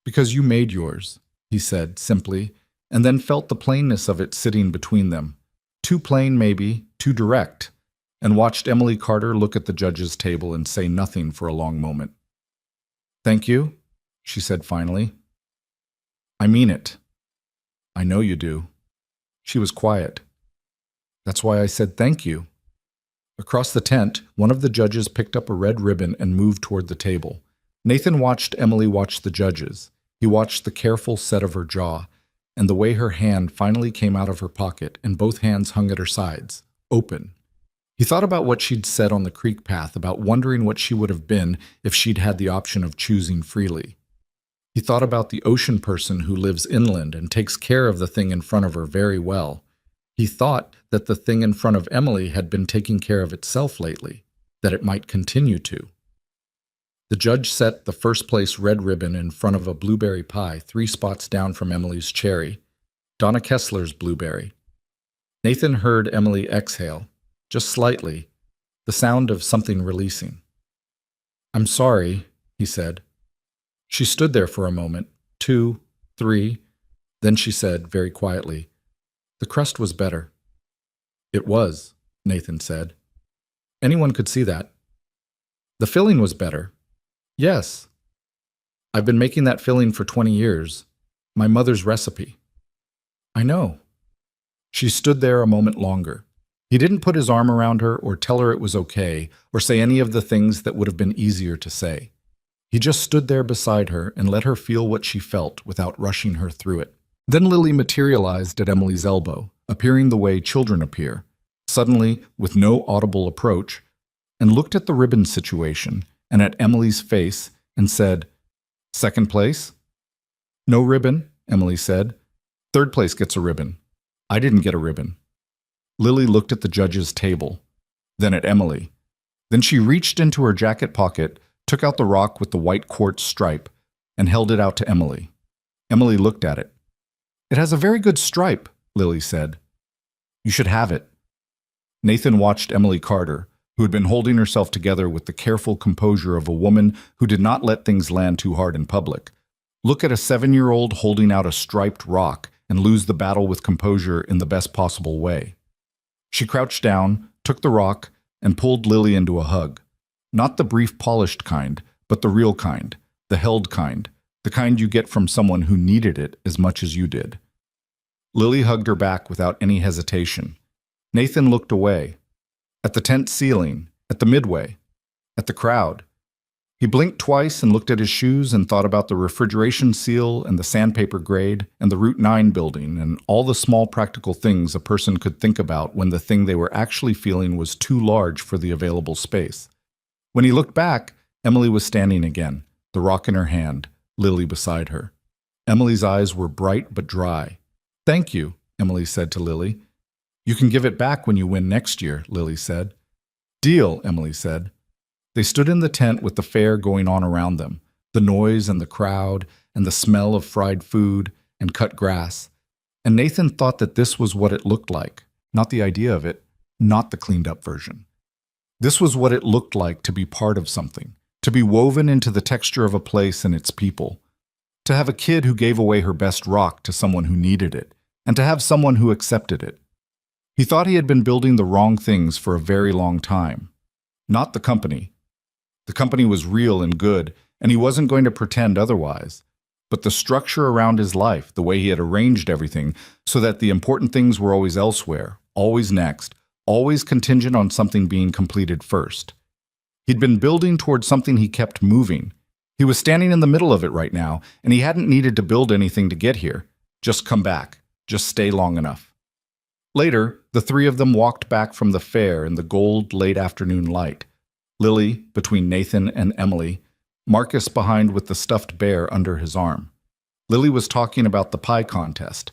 "Because you made yours," he said simply, and then felt the plainness of it sitting between them. Too plain, maybe, too direct, and watched Emily Carter look at the judges' table and say nothing for a long moment. "Thank you," she said finally. I mean it. I know you do. She was quiet. That's why I said thank you. Across the tent, one of the judges picked up a red ribbon and moved toward the table. Nathan watched Emily watch the judges. He watched the careful set of her jaw, and the way her hand finally came out of her pocket and both hands hung at her sides, open. He thought about what she'd said on the creek path, about wondering what she would have been if she'd had the option of choosing freely. He thought about the ocean person who lives inland and takes care of the thing in front of her very well. He thought that the thing in front of Emily had been taking care of itself lately, that it might continue to. The judge set the first place red ribbon in front of a blueberry pie 3 spots down from Emily's cherry, Donna Kessler's blueberry. Nathan heard Emily exhale, just slightly, the sound of something releasing. I'm sorry, he said. She stood there for a moment, 2, 3, then she said very quietly, the crust was better. It was, Nathan said. Anyone could see that. The filling was better. Yes. I've been making that filling for 20 years. My mother's recipe. I know. She stood there a moment longer. He didn't put his arm around her or tell her it was okay or say any of the things that would have been easier to say. He just stood there beside her and let her feel what she felt without rushing her through it. Then Lily materialized at Emily's elbow, appearing the way children appear, suddenly with no audible approach, and looked at the ribbon situation and at Emily's face and said, Second place? No ribbon, Emily said. Third place gets a ribbon. I didn't get a ribbon. Lily looked at the judge's table, then at Emily. Then she reached into her jacket pocket, took out the rock with the white quartz stripe, and held it out to Emily. Emily looked at it. It has a very good stripe, Lily said. You should have it. Nathan watched Emily Carter, who had been holding herself together with the careful composure of a woman who did not let things land too hard in public, look at a 7-year-old holding out a striped rock and lose the battle with composure in the best possible way. She crouched down, took the rock, and pulled Lily into a hug. Not the brief polished kind, but the real kind, the held kind, the kind you get from someone who needed it as much as you did. Lily hugged her back without any hesitation. Nathan looked away. At the tent ceiling, at the midway, at the crowd. He blinked twice and looked at his shoes and thought about the refrigeration seal and the sandpaper grade and the Route 9 building and all the small practical things a person could think about when the thing they were actually feeling was too large for the available space. When he looked back, Emily was standing again, the rock in her hand, Lily beside her. Emily's eyes were bright but dry. Thank you, Emily said to Lily. You can give it back when you win next year, Lily said. Deal, Emily said. They stood in the tent with the fair going on around them, the noise and the crowd and the smell of fried food and cut grass. And Nathan thought that this was what it looked like, not the idea of it, not the cleaned-up version. This was what it looked like to be part of something, to be woven into the texture of a place and its people, to have a kid who gave away her best rock to someone who needed it, and to have someone who accepted it. He thought he had been building the wrong things for a very long time. Not the company. The company was real and good, and he wasn't going to pretend otherwise. But the structure around his life, the way he had arranged everything, so that the important things were always elsewhere, always next, always contingent on something being completed first. He'd been building towards something he kept moving. He was standing in the middle of it right now, and he hadn't needed to build anything to get here. Just come back. Just stay long enough. Later, the three of them walked back from the fair in the gold late afternoon light. Lily between Nathan and Emily, Marcus behind with the stuffed bear under his arm. Lily was talking about the pie contest,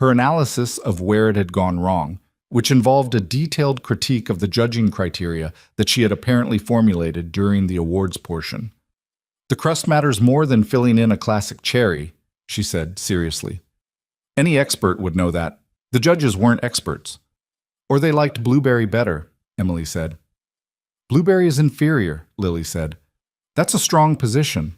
her analysis of where it had gone wrong, which involved a detailed critique of the judging criteria that she had apparently formulated during the awards portion. The crust matters more than filling in a classic cherry, she said seriously. Any expert would know that. The judges weren't experts. Or they liked blueberry better, Emily said. Blueberry is inferior, Lily said. That's a strong position.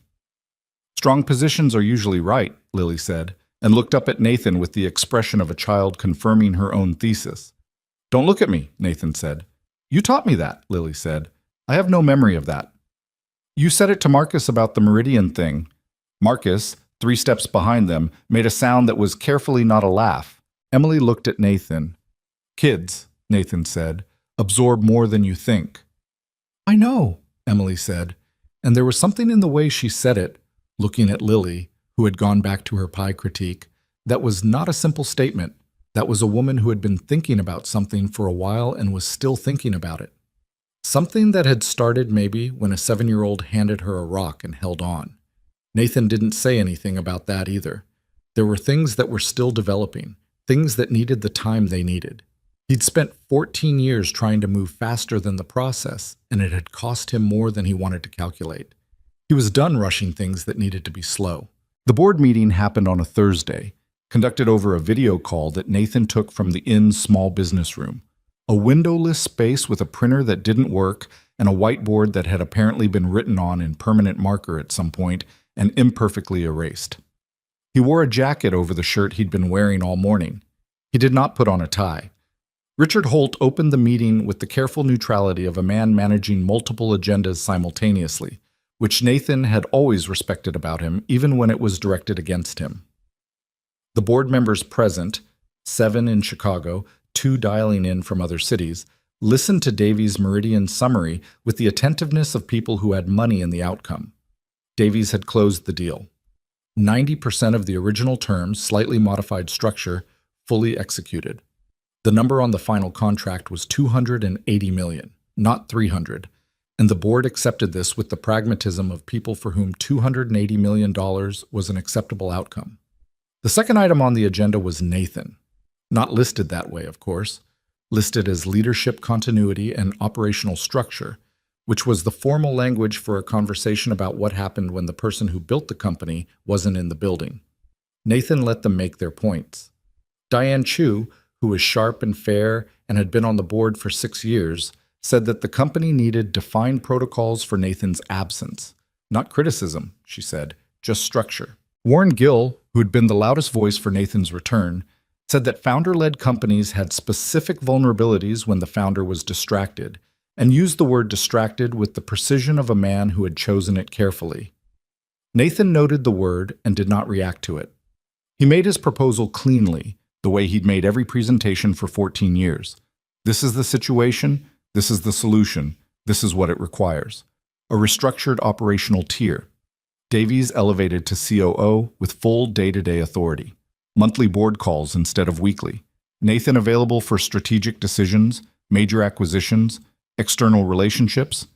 Strong positions are usually right, Lily said, and looked up at Nathan with the expression of a child confirming her own thesis. Don't look at me, Nathan said. You taught me that, Lily said. I have no memory of that. You said it to Marcus about the meridian thing. Marcus, 3 steps behind them, made a sound that was carefully not a laugh. Emily looked at Nathan. "Kids," Nathan said, "absorb more than you think." "I know," Emily said, and there was something in the way she said it, looking at Lily, who had gone back to her pie critique, that was not a simple statement. That was a woman who had been thinking about something for a while and was still thinking about it. Something that had started maybe when a 7-year-old handed her a rock and held on. Nathan didn't say anything about that either. There were things that were still developing, things that needed the time they needed. He'd spent 14 years trying to move faster than the process, and it had cost him more than he wanted to calculate. He was done rushing things that needed to be slow. The board meeting happened on a Thursday, conducted over a video call that Nathan took from the inn's small business room. A windowless space with a printer that didn't work and a whiteboard that had apparently been written on in permanent marker at some point and imperfectly erased. He wore a jacket over the shirt he'd been wearing all morning. He did not put on a tie. Richard Holt opened the meeting with the careful neutrality of a man managing multiple agendas simultaneously, which Nathan had always respected about him, even when it was directed against him. The board members present, 7 in Chicago, 2 dialing in from other cities, listened to Davies' meridian summary with the attentiveness of people who had money in the outcome. Davies had closed the deal. 90% of the original terms, slightly modified structure, fully executed. The number on the final contract was $280 million, not $300, and the board accepted this with the pragmatism of people for whom $280 million was an acceptable outcome. The second item on the agenda was Nathan. Not listed that way, of course, listed as leadership continuity and operational structure, which was the formal language for a conversation about what happened when the person who built the company wasn't in the building. Nathan let them make their points. Diane Chu, who was sharp and fair and had been on the board for 6 years, said that the company needed defined protocols for Nathan's absence. Not criticism, she said, just structure. Warren Gill, who had been the loudest voice for Nathan's return, said that founder-led companies had specific vulnerabilities when the founder was distracted, and used the word distracted with the precision of a man who had chosen it carefully. Nathan noted the word and did not react to it. He made his proposal cleanly, the way he'd made every presentation for 14 years. This is the situation, this is the solution, this is what it requires. A restructured operational tier. Davies elevated to COO with full day-to-day authority. Monthly board calls instead of weekly. Nathan available for strategic decisions, major acquisitions, external relationships.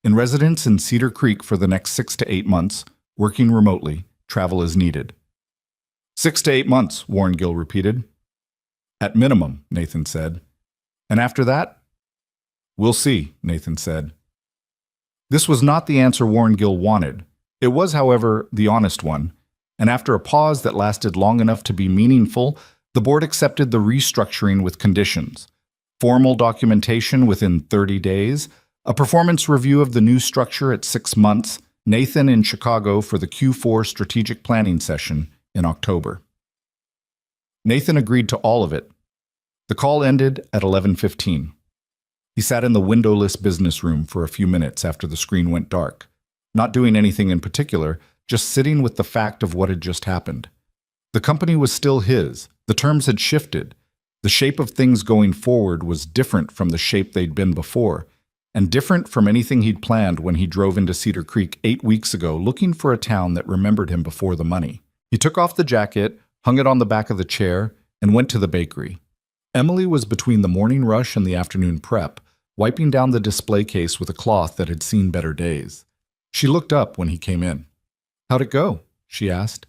In residence in Cedar Creek for the next 6 to 8 months, working remotely, travel as needed. 6 to 8 months, Warren Gill repeated. At minimum, Nathan said. And after that? We'll see, Nathan said. This was not the answer Warren Gill wanted. It was, however, the honest one, and after a pause that lasted long enough to be meaningful, the board accepted the restructuring with conditions. Formal documentation within 30 days, a performance review of the new structure at 6 months, Nathan in Chicago for the Q4 strategic planning session in October. Nathan agreed to all of it. The call ended at 11:15. He sat in the windowless business room for a few minutes after the screen went dark, not doing anything in particular, just sitting with the fact of what had just happened. The company was still his. The terms had shifted. The shape of things going forward was different from the shape they'd been before, and different from anything he'd planned when he drove into Cedar Creek 8 weeks ago looking for a town that remembered him before the money. He took off the jacket, hung it on the back of the chair, and went to the bakery. Emily was between the morning rush and the afternoon prep, wiping down the display case with a cloth that had seen better days. She looked up when he came in. "How'd it go?" she asked.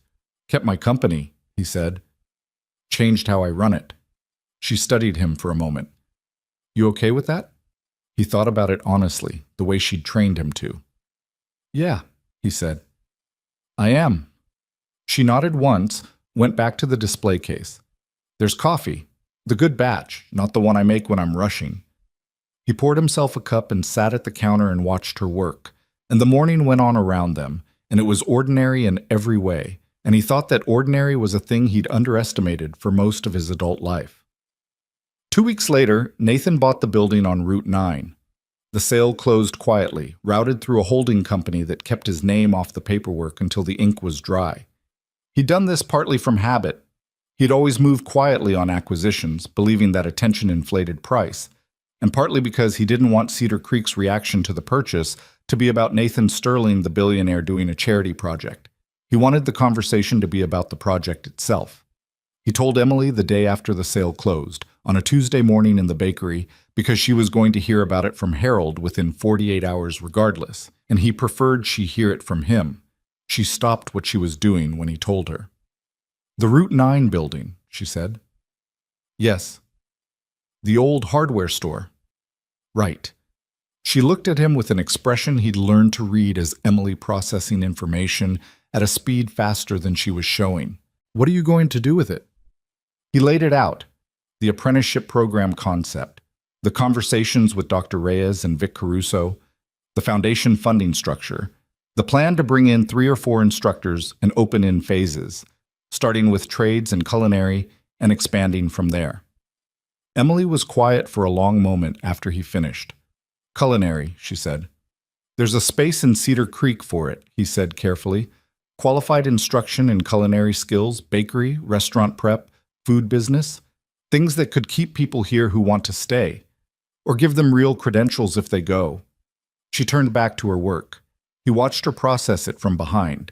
"Kept my company," he said. "Changed how I run it." She studied him for a moment. "You okay with that?" He thought about it honestly, the way she'd trained him to. "Yeah," he said. "I am." She nodded once, went back to the display case. "There's coffee. The good batch, not the one I make when I'm rushing." He poured himself a cup and sat at the counter and watched her work, and the morning went on around them, and it was ordinary in every way, and he thought that ordinary was a thing he'd underestimated for most of his adult life. 2 weeks later, Nathan bought the building on Route 9. The sale closed quietly, routed through a holding company that kept his name off the paperwork until the ink was dry. He'd done this partly from habit. He'd always moved quietly on acquisitions, believing that attention inflated price, and partly because he didn't want Cedar Creek's reaction to the purchase to be about Nathan Sterling, the billionaire, doing a charity project. He wanted the conversation to be about the project itself. He told Emily the day after the sale closed, on a Tuesday morning in the bakery, because she was going to hear about it from Harold within 48 hours regardless, and he preferred she hear it from him. She stopped what she was doing when he told her. "The Route 9 building," she said. "Yes." "The old hardware store." "Right." She looked at him with an expression he'd learned to read as Emily processing information at a speed faster than she was showing. "What are you going to do with it?" He laid it out. The apprenticeship program concept, the conversations with Dr. Reyes and Vic Caruso, the foundation funding structure, the plan to bring in 3 or 4 instructors and open in phases, starting with trades and culinary and expanding from there. Emily was quiet for a long moment after he finished. "Culinary," she said. "There's a space in Cedar Creek for it," he said carefully. "Qualified instruction in culinary skills, bakery, restaurant prep, food business, things that could keep people here who want to stay, or give them real credentials if they go." She turned back to her work. He watched her process it from behind,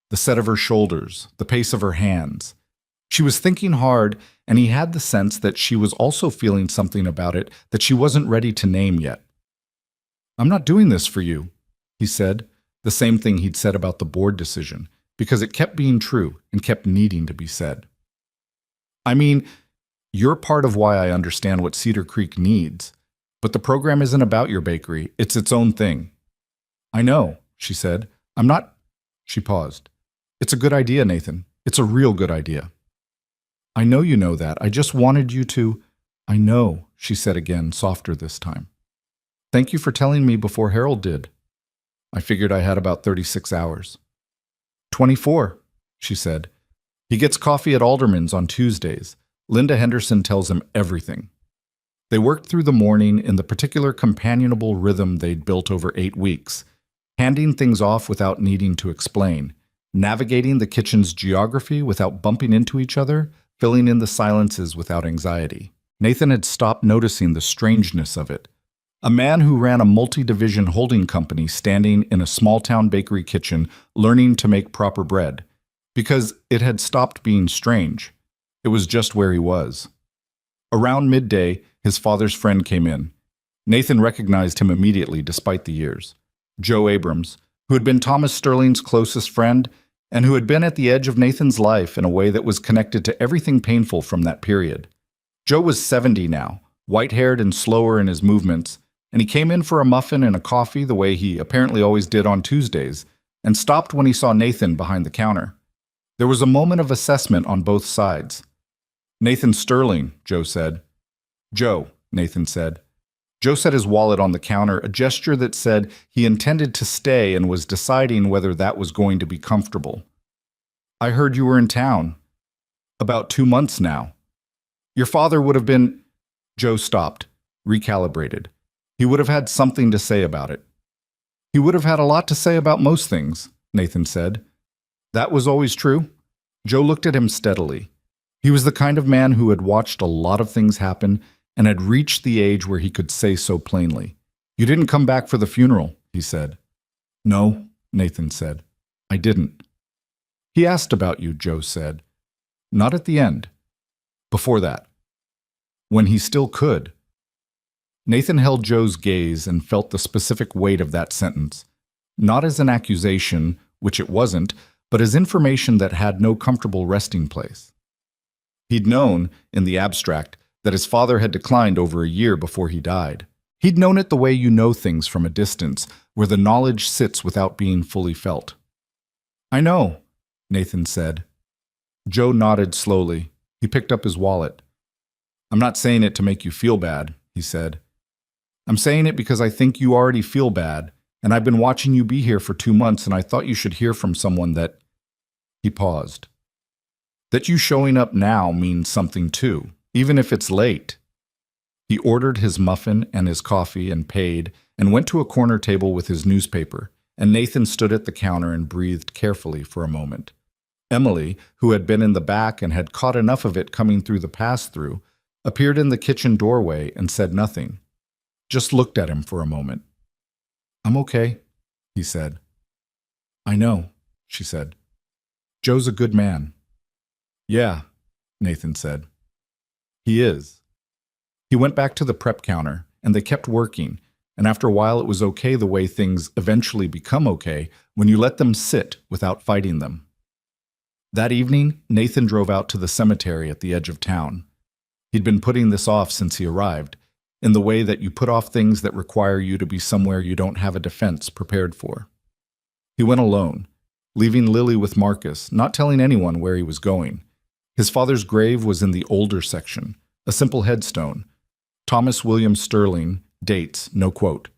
the set of her shoulders, the pace of her hands. She was thinking hard, and he had the sense that she was also feeling something about it that she wasn't ready to name yet. "I'm not doing this for you," he said, the same thing he'd said about the board decision, because it kept being true and kept needing to be said. "I mean, you're part of why I understand what Cedar Creek needs, but the program isn't about your bakery. It's its own thing." "I know," she said. "I'm not—" She paused. "It's a good idea, Nathan. It's a real good idea." "I know you know that. I just wanted you to—" "I know," she said again, softer this time. "Thank you for telling me before Harold did." "I figured I had about 36 hours. 24, she said. "He gets coffee at Alderman's on Tuesdays. Linda Henderson tells him everything." They worked through the morning in the particular companionable rhythm they'd built over 8 weeks, handing things off without needing to explain, navigating the kitchen's geography without bumping into each other, filling in the silences without anxiety. Nathan had stopped noticing the strangeness of it. A man who ran a multi-division holding company standing in a small-town bakery kitchen learning to make proper bread. Because it had stopped being strange. It was just where he was. Around midday, his father's friend came in. Nathan recognized him immediately despite the years. Joe Abrams, who had been Thomas Sterling's closest friend and who had been at the edge of Nathan's life in a way that was connected to everything painful from that period. Joe was 70 now, white-haired and slower in his movements, and he came in for a muffin and a coffee the way he apparently always did on Tuesdays, and stopped when he saw Nathan behind the counter. There was a moment of assessment on both sides. "Nathan Sterling," Joe said. "Joe," Nathan said. Joe set his wallet on the counter, a gesture that said he intended to stay and was deciding whether that was going to be comfortable. "I heard you were in town. About 2 months now. Your father would have been—" Joe stopped, recalibrated. He would have had something to say about it. "He would have had a lot to say about most things," Nathan said. "That was always true?" Joe looked at him steadily. He was the kind of man who had watched a lot of things happen and had reached the age where he could say so plainly. "You didn't come back for the funeral," he said. "No," Nathan said. "I didn't." "He asked about you," Joe said. "Not at the end. Before that. When he still could." Nathan held Joe's gaze and felt the specific weight of that sentence, not as an accusation, which it wasn't, but as information that had no comfortable resting place. He'd known, in the abstract, that his father had declined over a year before he died. He'd known it the way you know things from a distance, where the knowledge sits without being fully felt. "I know," Nathan said. Joe nodded slowly. He picked up his wallet. "I'm not saying it to make you feel bad," he said. "I'm saying it because I think you already feel bad, and I've been watching you be here for 2 months, and I thought you should hear from someone that—" He paused. "That you showing up now means something too, even if it's late." He ordered his muffin and his coffee and paid, and went to a corner table with his newspaper, and Nathan stood at the counter and breathed carefully for a moment. Emily, who had been in the back and had caught enough of it coming through the pass-through, appeared in the kitchen doorway and said nothing, just looked at him for a moment. "I'm okay," he said. "I know," she said. "Joe's a good man." "Yeah," Nathan said. "He is." He went back to the prep counter, and they kept working, and after a while it was okay the way things eventually become okay when you let them sit without fighting them. That evening, Nathan drove out to the cemetery at the edge of town. He'd been putting this off since he arrived, in the way that you put off things that require you to be somewhere you don't have a defense prepared for. He went alone, leaving Lily with Marcus, not telling anyone where he was going. His father's grave was in the older section, a simple headstone. Thomas William Sterling, dates, no quote.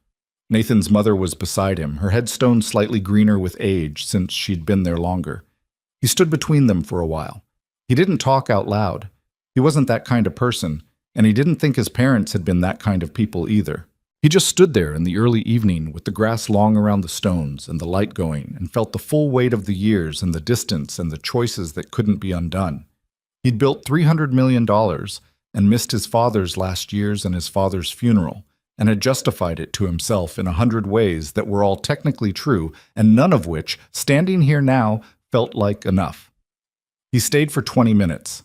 Nathan's mother was beside him, her headstone slightly greener with age since she'd been there longer. He stood between them for a while. He didn't talk out loud. He wasn't that kind of person, and he didn't think his parents had been that kind of people either. He just stood there in the early evening with the grass long around the stones and the light going, and felt the full weight of the years and the distance and the choices that couldn't be undone. He'd built $300 million and missed his father's last years and his father's funeral, and had justified it to himself in 100 ways that were all technically true, and none of which, standing here now, felt like enough. He stayed for 20 minutes.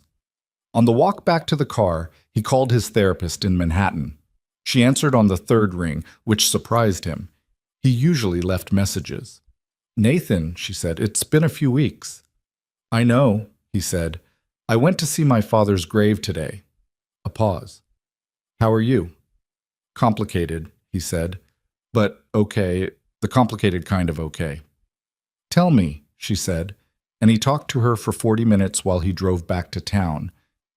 On the walk back to the car, he called his therapist in Manhattan. She answered on the third ring, which surprised him. He usually left messages. "Nathan," she said, "it's been a few weeks." "I know," he said. "I went to see my father's grave today." A pause. "How are you?" "Complicated," he said. "But okay, the complicated kind of okay." "Tell me," she said, and he talked to her for 40 minutes while he drove back to town.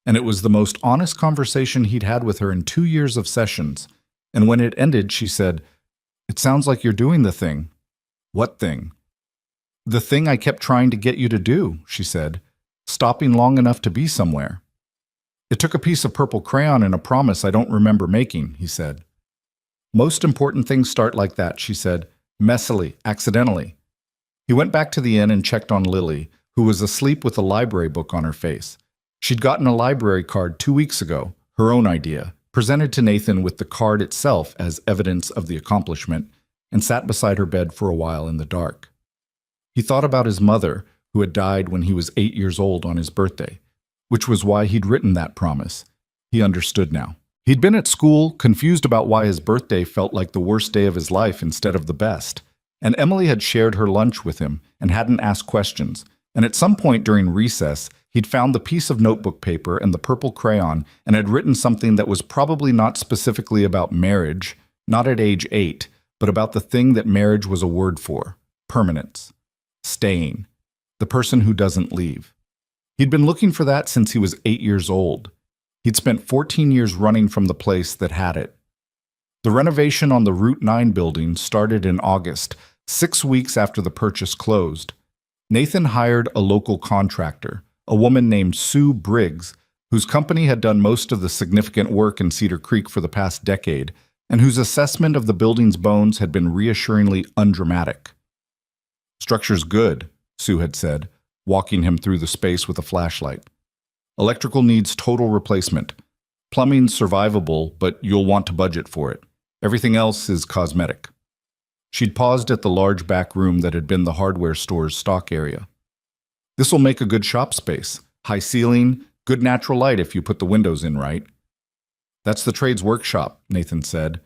And it was the most honest conversation he'd had with her in 2 years of sessions. And when it ended, she said, "It sounds like you're doing the thing." "What thing?" "The thing I kept trying to get you to do," she said, "stopping long enough to be somewhere." "It took a piece of purple crayon and a promise I don't remember making," he said. "Most important things start like that," she said, "messily, accidentally." He went back to the inn and checked on Lily, who was asleep with a library book on her face. She'd gotten a library card 2 weeks ago, her own idea, presented to Nathan with the card itself as evidence of the accomplishment, and sat beside her bed for a while in the dark. He thought about his mother, who had died when he was 8 years old on his birthday, which was why he'd written that promise. He understood now. He'd been at school, confused about why his birthday felt like the worst day of his life instead of the best. And Emily had shared her lunch with him and hadn't asked questions, and at some point during recess, he'd found the piece of notebook paper and the purple crayon and had written something that was probably not specifically about marriage, not at age 8, but about the thing that marriage was a word for: permanence. Staying. The person who doesn't leave. He'd been looking for that since he was 8 years old. He'd spent 14 years running from the place that had it. The renovation on the Route 9 building started in August, 6 weeks after the purchase closed. Nathan hired a local contractor, a woman named Sue Briggs, whose company had done most of the significant work in Cedar Creek for the past decade, and whose assessment of the building's bones had been reassuringly undramatic. "Structure's good," Sue had said, walking him through the space with a flashlight. "Electrical needs total replacement. Plumbing's survivable, but you'll want to budget for it. Everything else is cosmetic." She'd paused at the large back room that had been the hardware store's stock area. "This'll make a good shop space. High ceiling, good natural light if you put the windows in right." "That's the trade's workshop," Nathan said.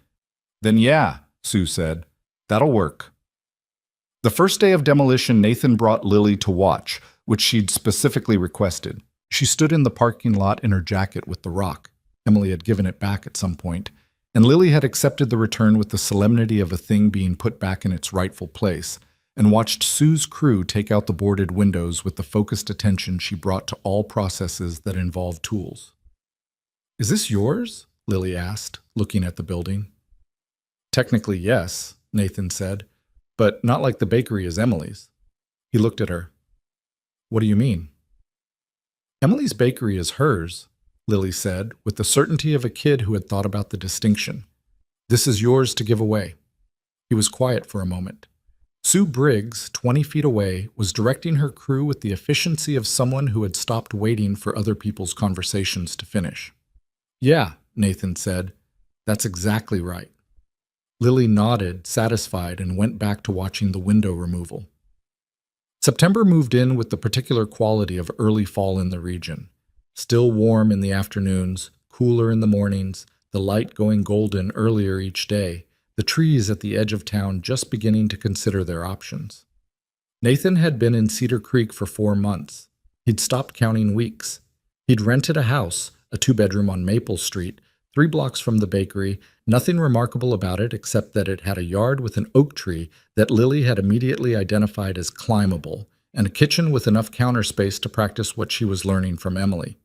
"Then yeah," Sue said. "That'll work." The first day of demolition, Nathan brought Lily to watch, which she'd specifically requested. She stood in the parking lot in her jacket with the rock. Emily had given it back at some point, and Lily had accepted the return with the solemnity of a thing being put back in its rightful place, and watched Sue's crew take out the boarded windows with the focused attention she brought to all processes that involved tools. "Is this yours?" Lily asked, looking at the building. "Technically, yes," Nathan said, "but not like the bakery is Emily's." He looked at her. "What do you mean?" "Emily's bakery is hers," Lily said, with the certainty of a kid who had thought about the distinction. "This is yours to give away." He was quiet for a moment. Sue Briggs, 20 feet away, was directing her crew with the efficiency of someone who had stopped waiting for other people's conversations to finish. "Yeah," Nathan said. "That's exactly right." Lily nodded, satisfied, and went back to watching the window removal. September moved in with the particular quality of early fall in the region. Still warm in the afternoons, cooler in the mornings, the light going golden earlier each day, the trees at the edge of town just beginning to consider their options. Nathan had been in Cedar Creek for 4 months. He'd stopped counting weeks. He'd rented a house, a 2-bedroom on Maple Street, 3 blocks from the bakery, nothing remarkable about it except that it had a yard with an oak tree that Lily had immediately identified as climbable, and a kitchen with enough counter space to practice what she was learning from Emily.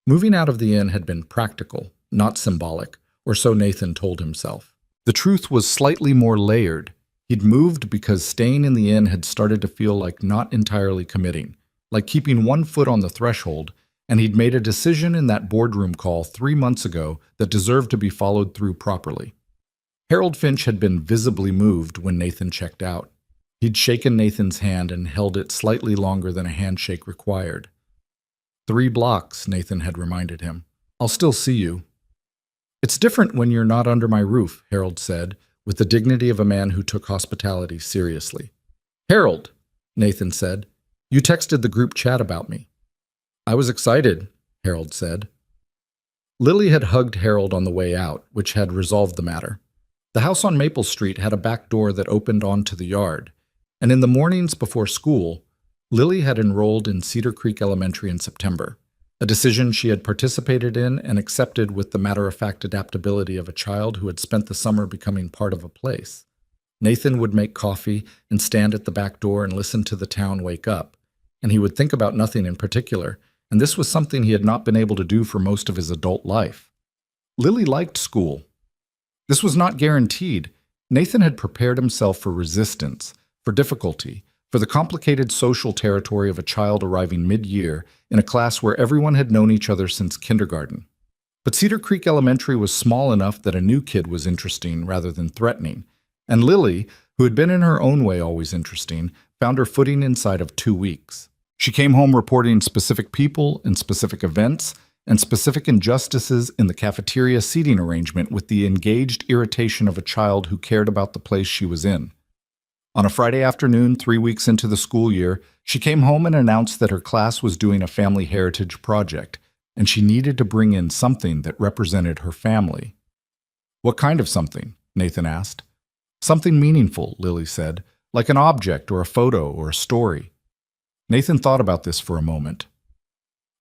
Moving out of the inn had been practical, not symbolic, or so Nathan told himself. The truth was slightly more layered. He'd moved because staying in the inn had started to feel like not entirely committing, like keeping one foot on the threshold, and he'd made a decision in that boardroom call 3 months ago that deserved to be followed through properly. Harold Finch had been visibly moved when Nathan checked out. He'd shaken Nathan's hand and held it slightly longer than a handshake required. 3 blocks, Nathan had reminded him. "I'll still see you." "It's different when you're not under my roof," Harold said, with the dignity of a man who took hospitality seriously. "Harold," Nathan said, "you texted the group chat about me." "I was excited," Harold said. Lily had hugged Harold on the way out, which had resolved the matter. The house on Maple Street had a back door that opened onto the yard, and in the mornings before school, Lily had enrolled in Cedar Creek Elementary in September, a decision she had participated in and accepted with the matter-of-fact adaptability of a child who had spent the summer becoming part of a place. Nathan would make coffee and stand at the back door and listen to the town wake up, and he would think about nothing in particular, and this was something he had not been able to do for most of his adult life. Lily liked school. This was not guaranteed. Nathan had prepared himself for resistance, for difficulty, for the complicated social territory of a child arriving mid-year in a class where everyone had known each other since kindergarten. But Cedar Creek Elementary was small enough that a new kid was interesting rather than threatening, and Lily, who had been in her own way always interesting, found her footing inside of 2 weeks. She came home reporting specific people and specific events and specific injustices in the cafeteria seating arrangement with the engaged irritation of a child who cared about the place she was in. On a Friday afternoon, 3 weeks into the school year, she came home and announced that her class was doing a family heritage project, and she needed to bring in something that represented her family. "What kind of something?" Nathan asked. "Something meaningful," Lily said, "like an object or a photo or a story." Nathan thought about this for a moment.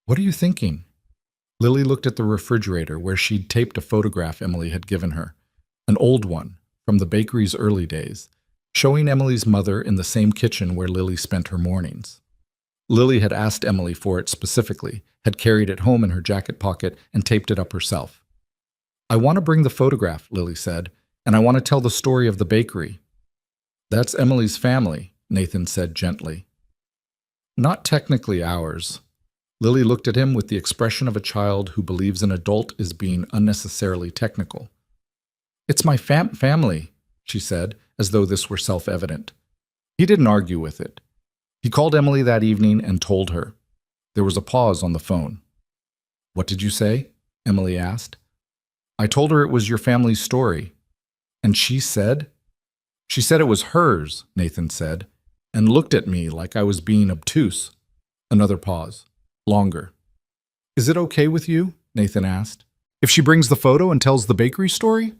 "What are you thinking?" Lily looked at the refrigerator where she'd taped a photograph Emily had given her, an old one from the bakery's early days, showing Emily's mother in the same kitchen where Lily spent her mornings. Lily had asked Emily for it specifically, had carried it home in her jacket pocket, and taped it up herself. "I want to bring the photograph," Lily said, "and I want to tell the story of the bakery." "That's Emily's family," Nathan said gently. "Not technically ours." Lily looked at him with the expression of a child who believes an adult is being unnecessarily technical. "It's my family," she said, as though this were self-evident. He didn't argue with it. He called Emily that evening and told her. There was a pause on the phone. "What did you say?" Emily asked. "I told her it was your family's story." "And she said?" "She said it was hers," Nathan said, and looked at me like I was being obtuse. Another pause. Longer. "Is it okay with you?" Nathan asked. "If she brings the photo and tells the bakery story?"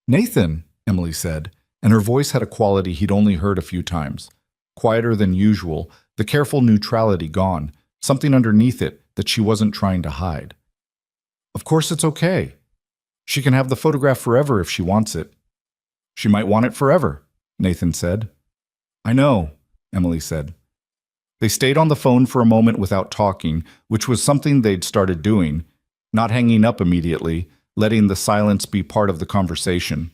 "Nathan," Emily said, and her voice had a quality he'd only heard a few times. Quieter than usual, the careful neutrality gone, something underneath it that she wasn't trying to hide. "Of course it's okay. She can have the photograph forever if she wants it." "She might want it forever," Nathan said. "I know," Emily said. They stayed on the phone for a moment without talking, which was something they'd started doing, not hanging up immediately, letting the silence be part of the conversation.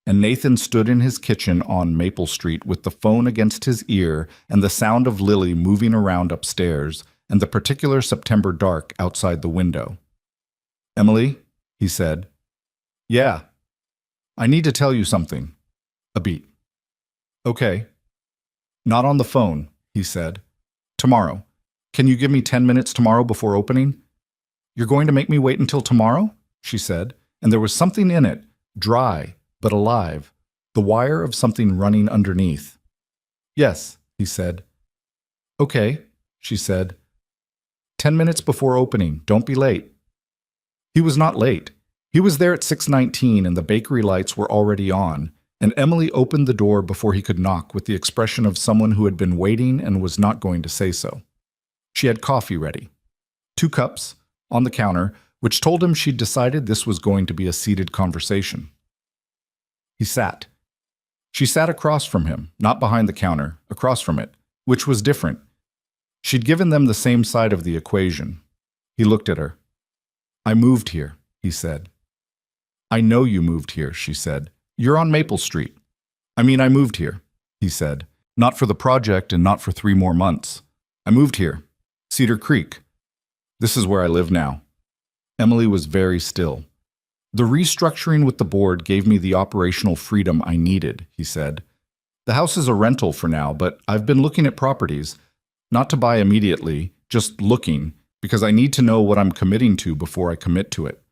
And Nathan stood in his kitchen on Maple Street with the phone against his ear and the sound of Lily moving around upstairs and the particular September dark outside the window. Emily, he said. Yeah. I need to tell you something. A beat. Okay. Not on the phone, he said. Tomorrow. Can you give me 10 minutes tomorrow before opening? You're going to make me wait until tomorrow? She said, and there was something in it, dry but alive, the wire of something running underneath. Yes, he said. Okay, she said. 10 minutes before opening, don't be late. He was not late. He was there at 6:19 and the bakery lights were already on, and Emily opened the door before he could knock with the expression of someone who had been waiting and was not going to say so. She had coffee ready. 2 cups, on the counter, which told him she'd decided this was going to be a seated conversation. He sat. She sat across from him, not behind the counter, across from it, which was different. She'd given them the same side of the equation. He looked at her. I moved here, he said. I know you moved here, she said. You're on Maple Street. I moved here, he said. Not for the project and not for 3 more months. I moved here. Cedar Creek. This is where I live now. Emily was very still. The restructuring with the board gave me the operational freedom I needed, he said. The house is a rental for now, but I've been looking at properties, not to buy immediately, just looking, because I need to know what I'm committing to before I commit to it.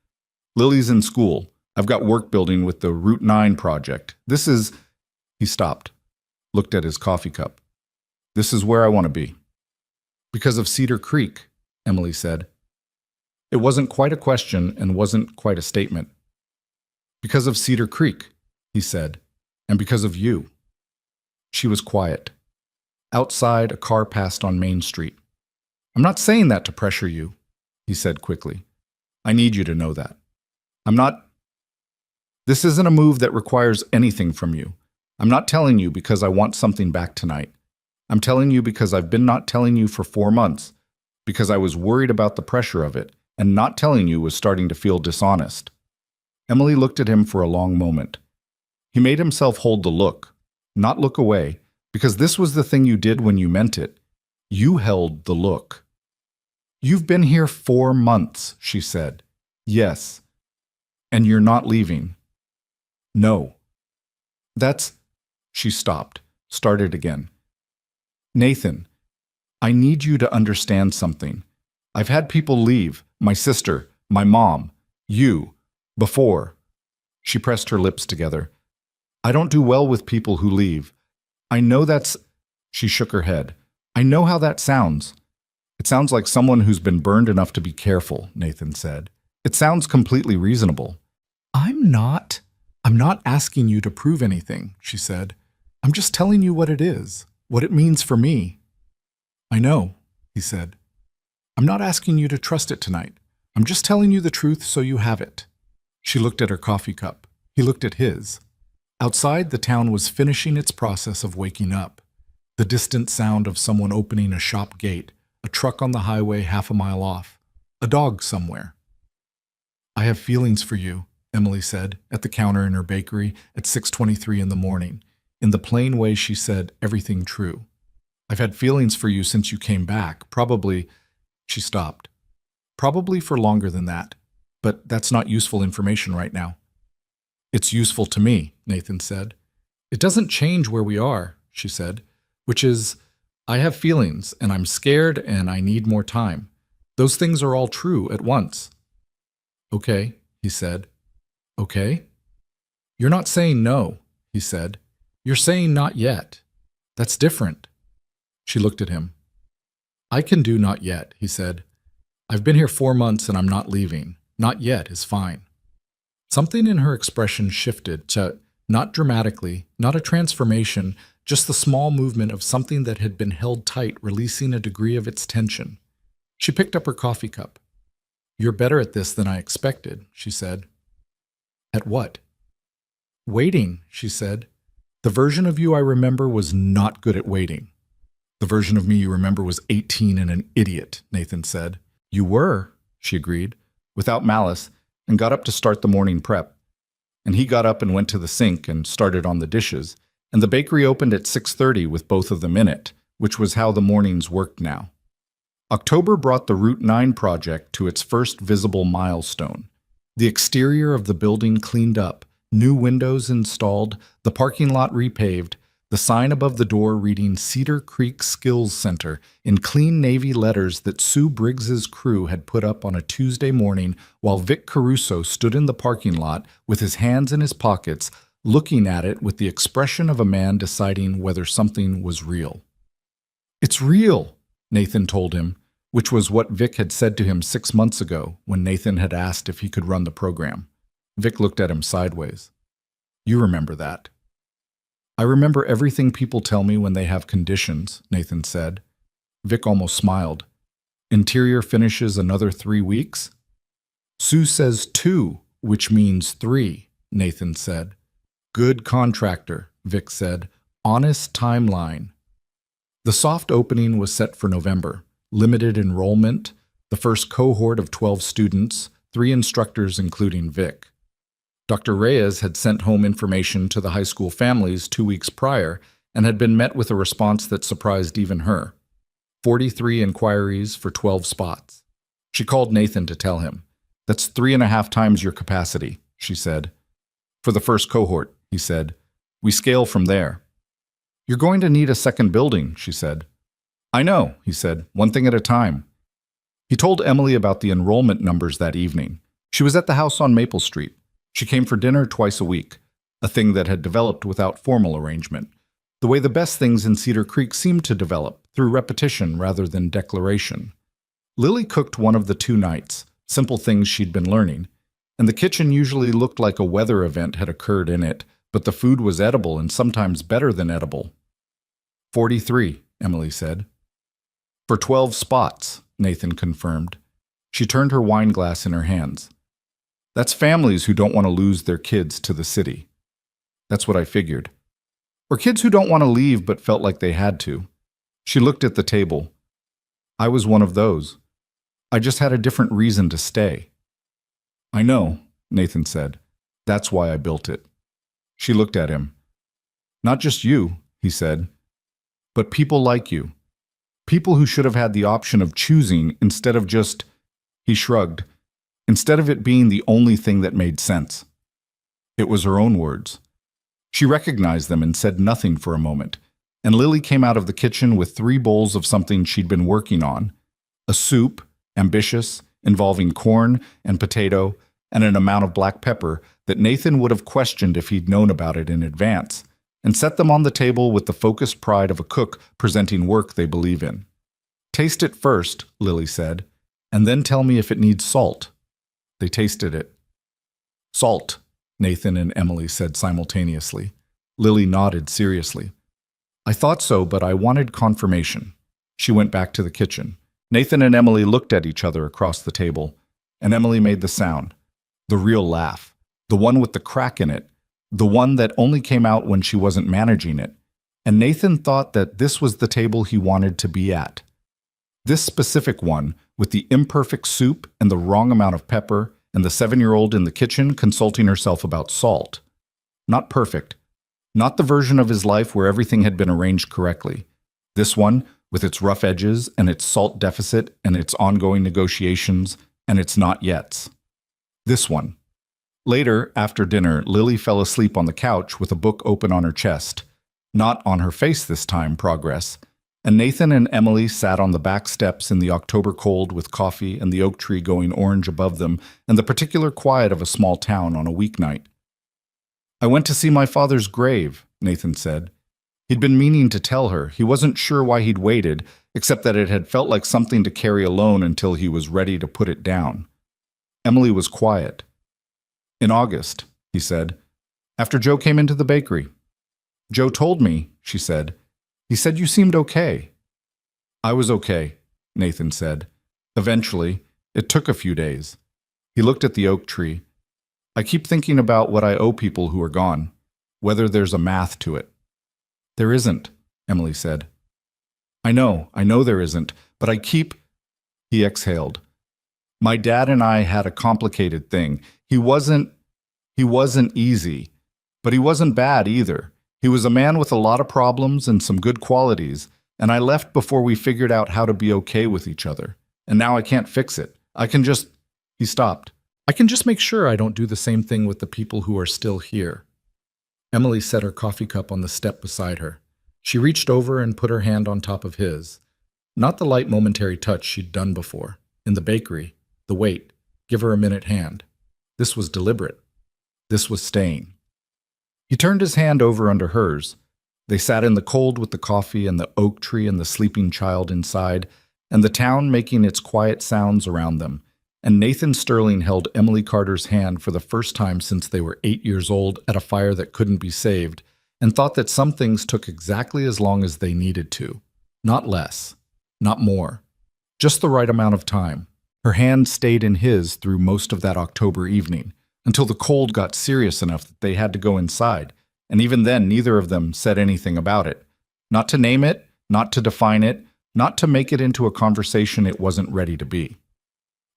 Lily's in school. I've got work building with the Route 9 project. This is... He stopped, looked at his coffee cup. This is where I want to be. Because of Cedar Creek, Emily said. It wasn't quite a question and wasn't quite a statement. Because of Cedar Creek, he said, and because of you. She was quiet. Outside, a car passed on Main Street. I'm not saying that to pressure you, he said quickly. I need you to know that. I'm not... This isn't a move that requires anything from you. I'm not telling you because I want something back tonight. I'm telling you because I've been not telling you for 4 months, because I was worried about the pressure of it, and not telling you was starting to feel dishonest. Emily looked at him for a long moment. He made himself hold the look, not look away, because this was the thing you did when you meant it. You held the look. You've been here 4 months, she said. Yes. And you're not leaving. No. That's... She stopped, started again. Nathan, I need you to understand something. I've had people leave, my sister, my mom, you, before. She pressed her lips together. I don't do well with people who leave. I know that's... She shook her head. I know how that sounds. It sounds like someone who's been burned enough to be careful, Nathan said. It sounds completely reasonable. I'm not asking you to prove anything, she said. I'm just telling you what it is, what it means for me. I know, he said. I'm not asking you to trust it tonight. I'm just telling you the truth so you have it. She looked at her coffee cup. He looked at his. Outside, the town was finishing its process of waking up. The distant sound of someone opening a shop gate, a truck on the highway half a mile off, a dog somewhere. I have feelings for you, Emily said, at the counter in her bakery at 6:23 in the morning. In the plain way she said everything true. I've had feelings for you since you came back, probably... She stopped. Probably for longer than that, but that's not useful information right now. It's useful to me, Nathan said. It doesn't change where we are, she said, which is, I have feelings, and I'm scared, and I need more time. Those things are all true at once. Okay, he said. Okay? You're not saying no, he said. You're saying not yet. That's different. She looked at him. I can do not yet, he said. I've been here 4 months and I'm not leaving. Not yet is fine. Something in her expression shifted to, not dramatically, not a transformation, just the small movement of something that had been held tight, releasing a degree of its tension. She picked up her coffee cup. You're better at this than I expected, she said. At what? Waiting, she said. The version of you I remember was not good at waiting. The version of me you remember was 18 and an idiot, Nathan said. You were, she agreed, without malice, and got up to start the morning prep. And he got up and went to the sink and started on the dishes, and the bakery opened at 6:30 with both of them in it, which was how the mornings worked now. October brought the Route 9 project to its first visible milestone. The exterior of the building cleaned up, new windows installed, the parking lot repaved, the sign above the door reading Cedar Creek Skills Center in clean navy letters that Sue Briggs's crew had put up on a Tuesday morning while Vic Caruso stood in the parking lot with his hands in his pockets, looking at it with the expression of a man deciding whether something was real. "It's real," Nathan told him, which was what Vic had said to him 6 months ago when Nathan had asked if he could run the program. Vic looked at him sideways. "You remember that." "I remember everything people tell me when they have conditions," Nathan said. Vic almost smiled. "Interior finishes another 3 weeks?" "Sue says 2, which means 3, Nathan said. "Good contractor," Vic said. "Honest timeline." The soft opening was set for November. Limited enrollment, the first cohort of 12 students, 3 instructors including Vic. Dr. Reyes had sent home information to the high school families 2 weeks prior and had been met with a response that surprised even her. 43 inquiries for 12 spots. She called Nathan to tell him. "That's 3.5 times your capacity," she said. "For the first cohort," he said. "We scale from there." "You're going to need a second building," she said. "I know," he said, "one thing at a time." He told Emily about the enrollment numbers that evening. She was at the house on Maple Street. She came for dinner twice a week, a thing that had developed without formal arrangement, the way the best things in Cedar Creek seemed to develop, through repetition rather than declaration. Lily cooked one of the 2 nights, simple things she'd been learning, and the kitchen usually looked like a weather event had occurred in it, but the food was edible and sometimes better than edible. 43, Emily said. "For 12 spots," Nathan confirmed. She turned her wine glass in her hands. "That's families who don't want to lose their kids to the city." "That's what I figured." "Or kids who don't want to leave but felt like they had to." She looked at the table. "I was one of those. I just had a different reason to stay." "I know," Nathan said. "That's why I built it." She looked at him. "Not just you," he said, "but people like you. People who should have had the option of choosing instead of just," he shrugged, "instead of it being the only thing that made sense." It was her own words. She recognized them and said nothing for a moment, and Lily came out of the kitchen with 3 bowls of something she'd been working on. A soup, ambitious, involving corn and potato, and an amount of black pepper that Nathan would have questioned if he'd known about it in advance, and set them on the table with the focused pride of a cook presenting work they believe in. "Taste it first," Lily said, "and then tell me if it needs salt." They tasted it. "Salt," Nathan and Emily said simultaneously. Lily nodded seriously. "I thought so, but I wanted confirmation." She went back to the kitchen. Nathan and Emily looked at each other across the table, and Emily made the sound. The real laugh. The one with the crack in it. The one that only came out when she wasn't managing it. And Nathan thought that this was the table he wanted to be at. This specific one, with the imperfect soup and the wrong amount of pepper, and the 7-year-old in the kitchen consulting herself about salt. Not perfect. Not the version of his life where everything had been arranged correctly. This one, with its rough edges and its salt deficit and its ongoing negotiations and its not yets. This one. Later, after dinner, Lily fell asleep on the couch with a book open on her chest. Not on her face this time, progress. And Nathan and Emily sat on the back steps in the October cold with coffee and the oak tree going orange above them and the particular quiet of a small town on a weeknight. "I went to see my father's grave," Nathan said. He'd been meaning to tell her. He wasn't sure why he'd waited, except that it had felt like something to carry alone until he was ready to put it down. Emily was quiet. "In August," he said, "after Joe came into the bakery. Joe told me," she said. "He said you seemed okay." "I was okay," Nathan said. "Eventually. It took a few days." He looked at the oak tree. "I keep thinking about what I owe people who are gone, whether there's a math to it." "There isn't," Emily said. I know there isn't, but I keep..." He exhaled. "My dad and I had a complicated thing. He wasn't easy, but he wasn't bad either. He was a man with a lot of problems and some good qualities, and I left before we figured out how to be okay with each other. And now I can't fix it. I can just..." He stopped. I can just make sure I don't do the same thing with the people who are still here. Emily set her coffee cup on the step beside her. She reached over and put her hand on top of his. Not the light momentary touch she'd done before. In the bakery, the wait, give her a minute hand. This was deliberate. This was staying. He turned his hand over under hers. They sat in the cold with the coffee and the oak tree and the sleeping child inside, and the town making its quiet sounds around them. And Nathan Sterling held Emily Carter's hand for the first time since they were 8 years old at a fire that couldn't be saved, and thought that some things took exactly as long as they needed to. Not less. Not more. Just the right amount of time. Her hand stayed in his through most of that October evening, until the cold got serious enough that they had to go inside, and even then neither of them said anything about it. Not to name it, not to define it, not to make it into a conversation it wasn't ready to be.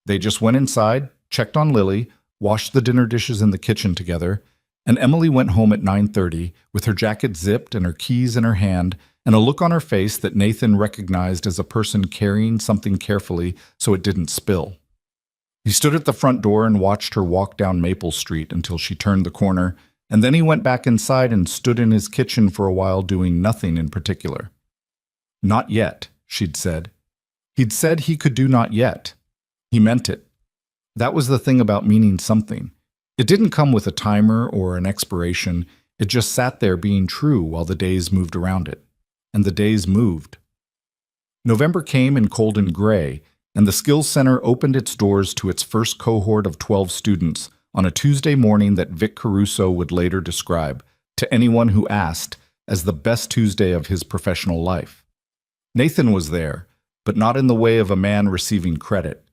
They just went inside, checked on Lily, washed the dinner dishes in the kitchen together, and Emily went home at 9:30 with her jacket zipped and her keys in her hand and a look on her face that Nathan recognized as a person carrying something carefully so it didn't spill. He stood at the front door and watched her walk down Maple Street until she turned the corner, and then he went back inside and stood in his kitchen for a while doing nothing in particular. Not yet, she'd said. He'd said he could do not yet. He meant it. That was the thing about meaning something. It didn't come with a timer or an expiration. It just sat there being true while the days moved around it. And the days moved. November came in cold and gray, and the Skills Center opened its doors to its first cohort of 12 students on a Tuesday morning that Vic Caruso would later describe, to anyone who asked, as the best Tuesday of his professional life. Nathan was there, but not in the way of a man receiving credit.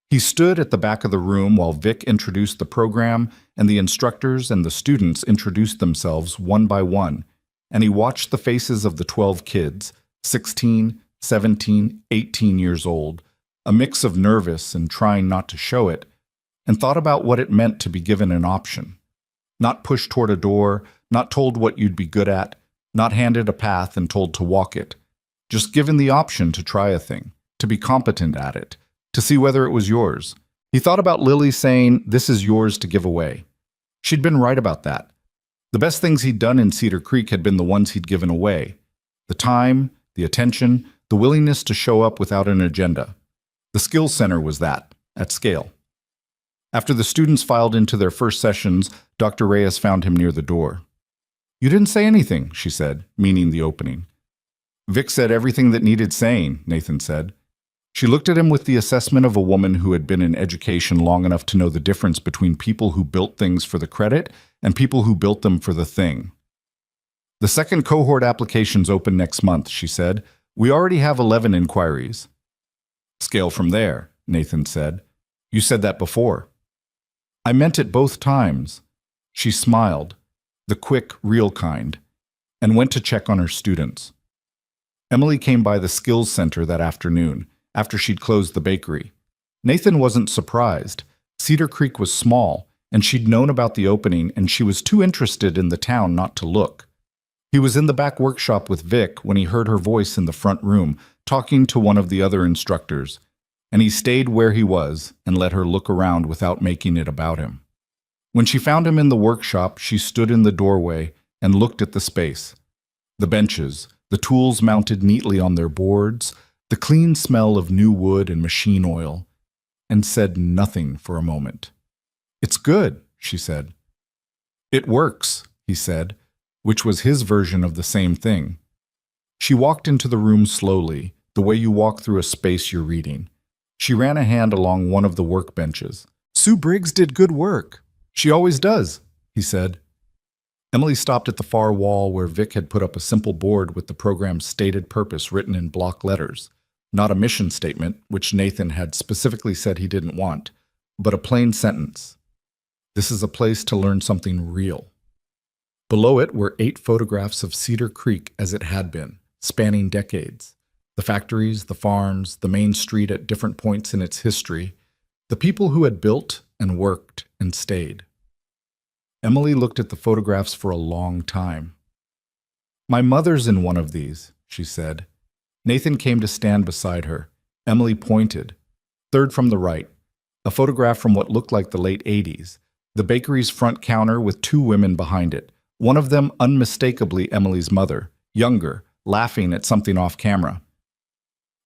He stood at the back of the room while Vic introduced the program, and the instructors and the students introduced themselves one by one, and he watched the faces of the 12 kids, 16, 17, 18 years old, a mix of nervous and trying not to show it, and thought about what it meant to be given an option. Not pushed toward a door, not told what you'd be good at, not handed a path and told to walk it, just given the option to try a thing, to be competent at it, to see whether it was yours. He thought about Lily saying, "This is yours to give away." She'd been right about that. The best things he'd done in Cedar Creek had been the ones he'd given away. The time, the attention, the willingness to show up without an agenda. The Skills Center was that, at scale. After the students filed into their first sessions, Dr. Reyes found him near the door. "You didn't say anything," she said, meaning the opening. "Vic said everything that needed saying," Nathan said. She looked at him with the assessment of a woman who had been in education long enough to know the difference between people who built things for the credit and people who built them for the thing. "The second cohort applications open next month," she said. "We already have 11 inquiries." "Scale from there," Nathan said. "You said that before." "I meant it both times." She smiled, the quick, real kind, and went to check on her students. Emily came by the Skills Center that afternoon, after she'd closed the bakery. Nathan wasn't surprised. Cedar Creek was small, and she'd known about the opening, and she was too interested in the town not to look. He was in the back workshop with Vic when he heard her voice in the front room, talking to one of the other instructors, and he stayed where he was and let her look around without making it about him. When she found him in the workshop, she stood in the doorway and looked at the space. The benches, the tools mounted neatly on their boards, the clean smell of new wood and machine oil, and said nothing for a moment. "It's good," she said. "It works," he said, which was his version of the same thing. She walked into the room slowly, the way you walk through a space you're reading. She ran a hand along one of the workbenches. "Sue Briggs did good work. She always does," he said. Emily stopped at the far wall where Vic had put up a simple board with the program's stated purpose written in block letters. Not a mission statement, which Nathan had specifically said he didn't want, but a plain sentence. "This is a place to learn something real." Below it were 8 photographs of Cedar Creek as it had been, spanning decades. The factories, the farms, the main street at different points in its history, the people who had built and worked and stayed. Emily looked at the photographs for a long time. "My mother's in one of these," she said. Nathan came to stand beside her. Emily pointed. "Third from the right. a photograph from what looked like the late 80s, the bakery's front counter with two women behind it, one of them unmistakably Emily's mother, younger, laughing at something off camera.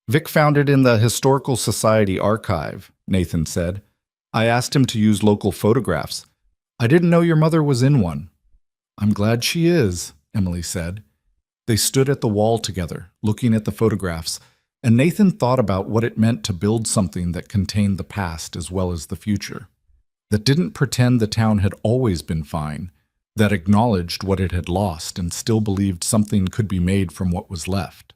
Vic found it in the Historical Society archive, Nathan said. I asked him to use local photographs. I didn't know your mother was in one. I'm glad she is, Emily said. They stood at the wall together, looking at the photographs, and Nathan thought about what it meant to build something that contained the past as well as the future, that didn't pretend the town had always been fine, that acknowledged what it had lost and still believed something could be made from what was left.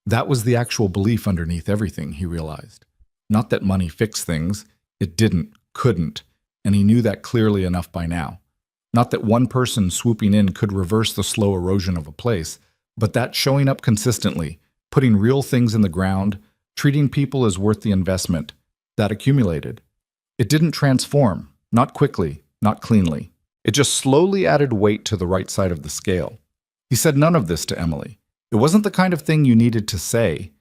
That was the actual belief underneath everything, he realized. Not that money fixed things, it didn't, couldn't, and he knew that clearly enough by now. Not that one person swooping in could reverse the slow erosion of a place, but that showing up consistently, putting real things in the ground, treating people as worth the investment, that accumulated. It didn't transform, not quickly, not cleanly. It just slowly added weight to the right side of the scale. He said none of this to Emily. It wasn't the kind of thing you needed to say.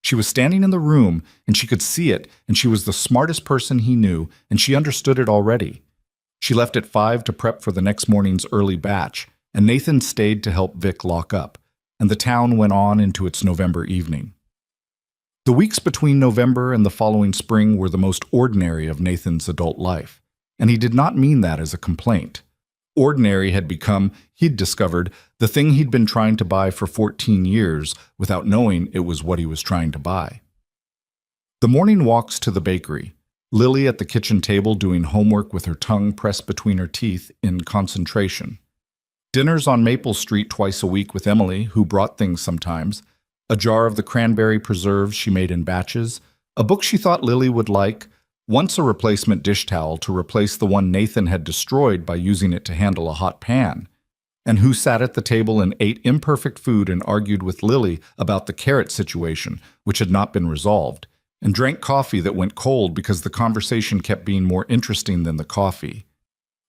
She was standing in the room, and she could see it, and she was the smartest person he knew, and she understood it already. She left at 5 to prep for the next morning's early batch, and Nathan stayed to help Vic lock up, and the town went on into its November evening. The weeks between November and the following spring were the most ordinary of Nathan's adult life, and he did not mean that as a complaint. Ordinary had become, he'd discovered, the thing he'd been trying to buy for 14 years without knowing it was what he was trying to buy. The morning walks to the bakery, Lily at the kitchen table doing homework with her tongue pressed between her teeth in concentration. Dinners on Maple Street twice a week with Emily, who brought things sometimes, a jar of the cranberry preserves she made in batches, a book she thought Lily would like, once a replacement dish towel to replace the one Nathan had destroyed by using it to handle a hot pan, and who sat at the table and ate imperfect food and argued with Lily about the carrot situation, which had not been resolved, and drank coffee that went cold because the conversation kept being more interesting than the coffee.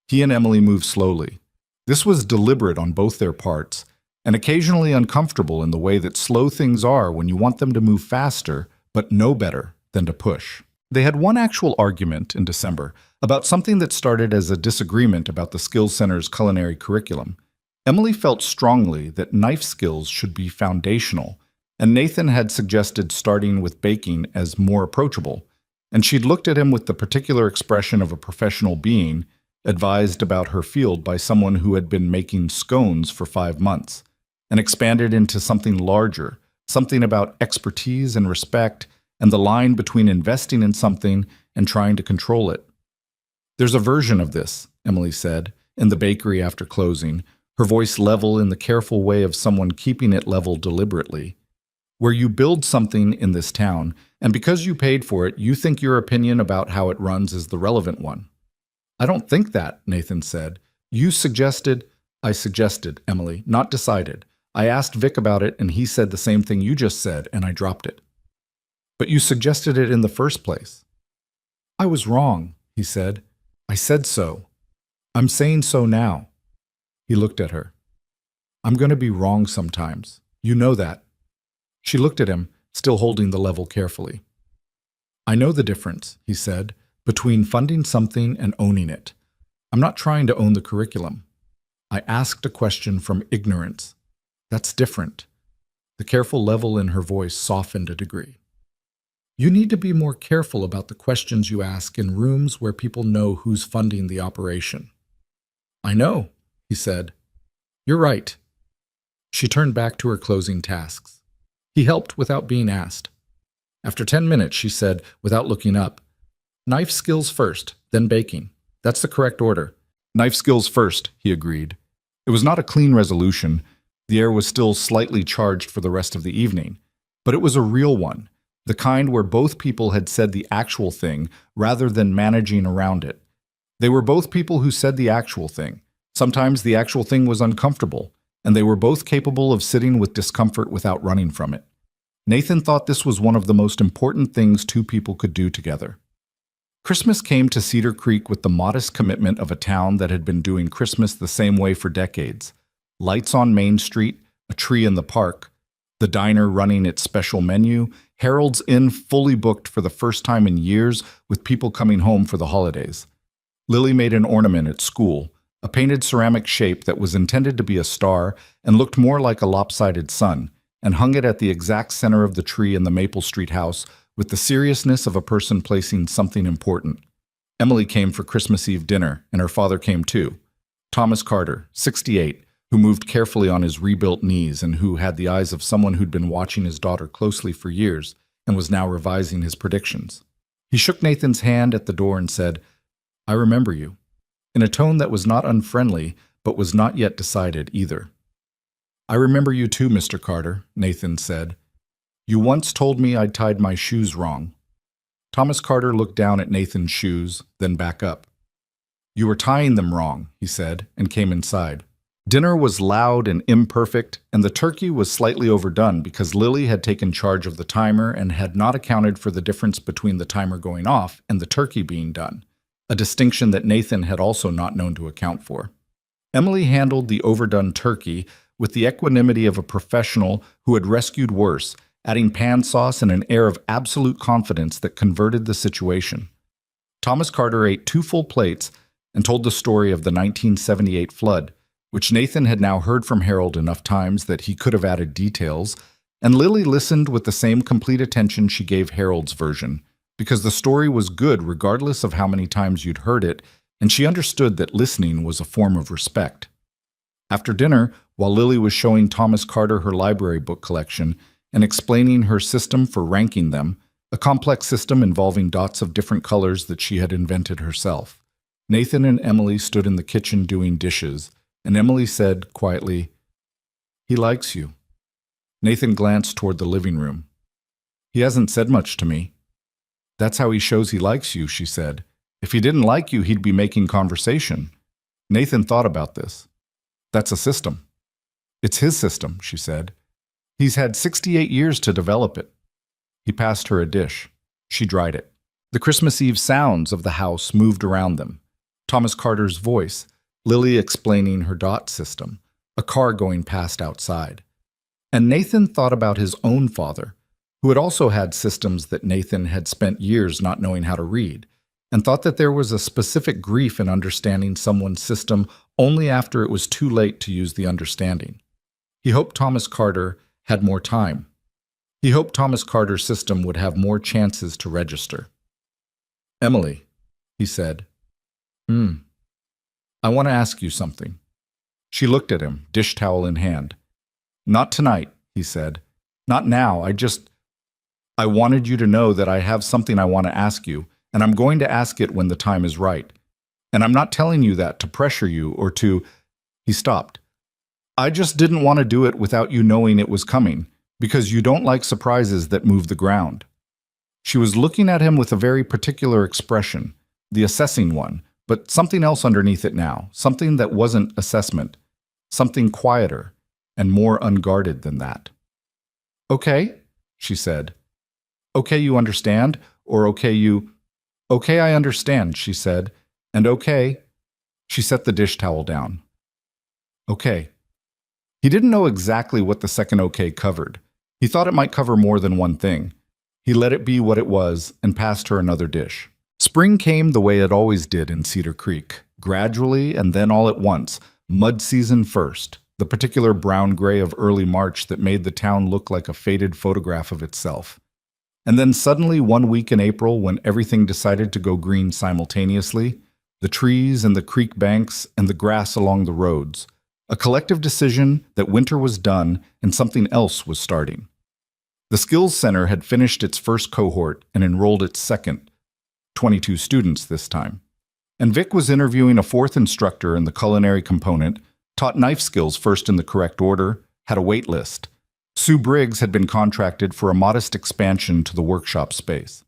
He and Emily moved slowly. This was deliberate on both their parts, and occasionally uncomfortable in the way that slow things are when you want them to move faster, but know better than to push. They had one actual argument in December about something that started as a disagreement about the Skills Center's culinary curriculum. Emily felt strongly that knife skills should be foundational, and Nathan had suggested starting with baking as more approachable, and she'd looked at him with the particular expression of a professional being, advised about her field by someone who had been making scones for 5 months, and expanded into something larger, something about expertise and respect, and the line between investing in something and trying to control it. There's a version of this, Emily said, in the bakery after closing, her voice level in the careful way of someone keeping it level deliberately, where you build something in this town, and because you paid for it, you think your opinion about how it runs is the relevant one. I don't think that, Nathan said. You suggested. I suggested, Emily, not decided. I asked Vic about it, and he said the same thing you just said, and I dropped it. But you suggested it in the first place. I was wrong, he said. I said so. I'm saying so now. He looked at her. I'm going to be wrong sometimes. You know that. She looked at him, still holding the level carefully. I know the difference, he said, between funding something and owning it. I'm not trying to own the curriculum. I asked a question from ignorance. That's different. The careful level in her voice softened a degree. You need to be more careful about the questions you ask in rooms where people know who's funding the operation. I know, he said. You're right. She turned back to her closing tasks. He helped without being asked. After 10 minutes, she said, without looking up, Knife skills first, then baking. That's the correct order. Knife skills first, he agreed. It was not a clean resolution. The air was still slightly charged for the rest of the evening. But it was a real one, the kind where both people had said the actual thing rather than managing around it. They were both people who said the actual thing. Sometimes the actual thing was uncomfortable, and they were both capable of sitting with discomfort without running from it. Nathan thought this was one of the most important things two people could do together. Christmas came to Cedar Creek with the modest commitment of a town that had been doing Christmas the same way for decades. Lights on Main Street, a tree in the park, the the diner running its special menu, Harold's Inn fully booked for the first time in years with people coming home for the holidays. Lily made an ornament at school, a painted ceramic shape that was intended to be a star and looked more like a lopsided sun, and hung it at the exact center of the tree in the Maple Street house with the seriousness of a person placing something important. Emily came for Christmas Eve dinner, and her father came too. Thomas Carter, 68, who moved carefully on his rebuilt knees and who had the eyes of someone who'd been watching his daughter closely for years and was now revising his predictions. He shook Nathan's hand at the door and said, "I remember you," in a tone that was not unfriendly, but was not yet decided either. "I remember you too, Mr. Carter," Nathan said. "You once told me I'd tied my shoes wrong." Thomas Carter looked down at Nathan's shoes, then back up. "You were tying them wrong," he said, and came inside. Dinner was loud and imperfect, and the turkey was slightly overdone because Lily had taken charge of the timer and had not accounted for the difference between the timer going off and the turkey being done, a distinction that Nathan had also not known to account for. Emily handled the overdone turkey with the equanimity of a professional who had rescued worse, adding pan sauce and an air of absolute confidence that converted the situation. Thomas Carter ate 2 full plates and told the story of the 1978 flood, which Nathan had now heard from Harold enough times that he could have added details, and Lily listened with the same complete attention she gave Harold's version, because the story was good regardless of how many times you'd heard it, and she understood that listening was a form of respect. After dinner, while Lily was showing Thomas Carter her library book collection and explaining her system for ranking them, a complex system involving dots of different colors that she had invented herself, Nathan and Emily stood in the kitchen doing dishes, and Emily said quietly, "He likes you." Nathan glanced toward the living room. "He hasn't said much to me." "That's how he shows he likes you," she said. "If he didn't like you, he'd be making conversation." Nathan thought about this. "That's a system." "It's his system," she said. "He's had 68 years to develop it." He passed her a dish. She dried it. The Christmas Eve sounds of the house moved around them. Thomas Carter's voice, Lily explaining her dot system, a car going past outside. And Nathan thought about his own father, who had also had systems that Nathan had spent years not knowing how to read, and thought that there was a specific grief in understanding someone's system only after it was too late to use the understanding. He hoped Thomas Carter had more time. He hoped Thomas Carter's system would have more chances to register. "Emily," he said. "I want to ask you something." She looked at him, dish towel in hand. "Not tonight," he said. "Not now. I wanted you to know that I have something I want to ask you, and I'm going to ask it when the time is right. And I'm not telling you that to pressure you or to—" He stopped. "I just didn't want to do it without you knowing it was coming, because you don't like surprises that move the ground." She was looking at him with a very particular expression, the assessing one, but something else underneath it now, something that wasn't assessment, something quieter and more unguarded than that. "Okay," she said. "Okay, you understand, or okay, you—" "Okay, I understand," she said, "and okay." She set the dish towel down. "Okay." He didn't know exactly what the second okay covered. He thought it might cover more than one thing. He let it be what it was and passed her another dish. Spring came the way it always did in Cedar Creek, gradually and then all at once, mud season first, the particular brown-gray of early March that made the town look like a faded photograph of itself. And then suddenly 1 week in April, when everything decided to go green simultaneously, the trees and the creek banks and the grass along the roads, a collective decision that winter was done and something else was starting. The Skills Center had finished its first cohort and enrolled its second, 22 students this time. And Vic was interviewing a 4th instructor in the culinary component, taught knife skills first in the correct order, had a wait list. Sue Briggs had been contracted for a modest expansion to the workshop space.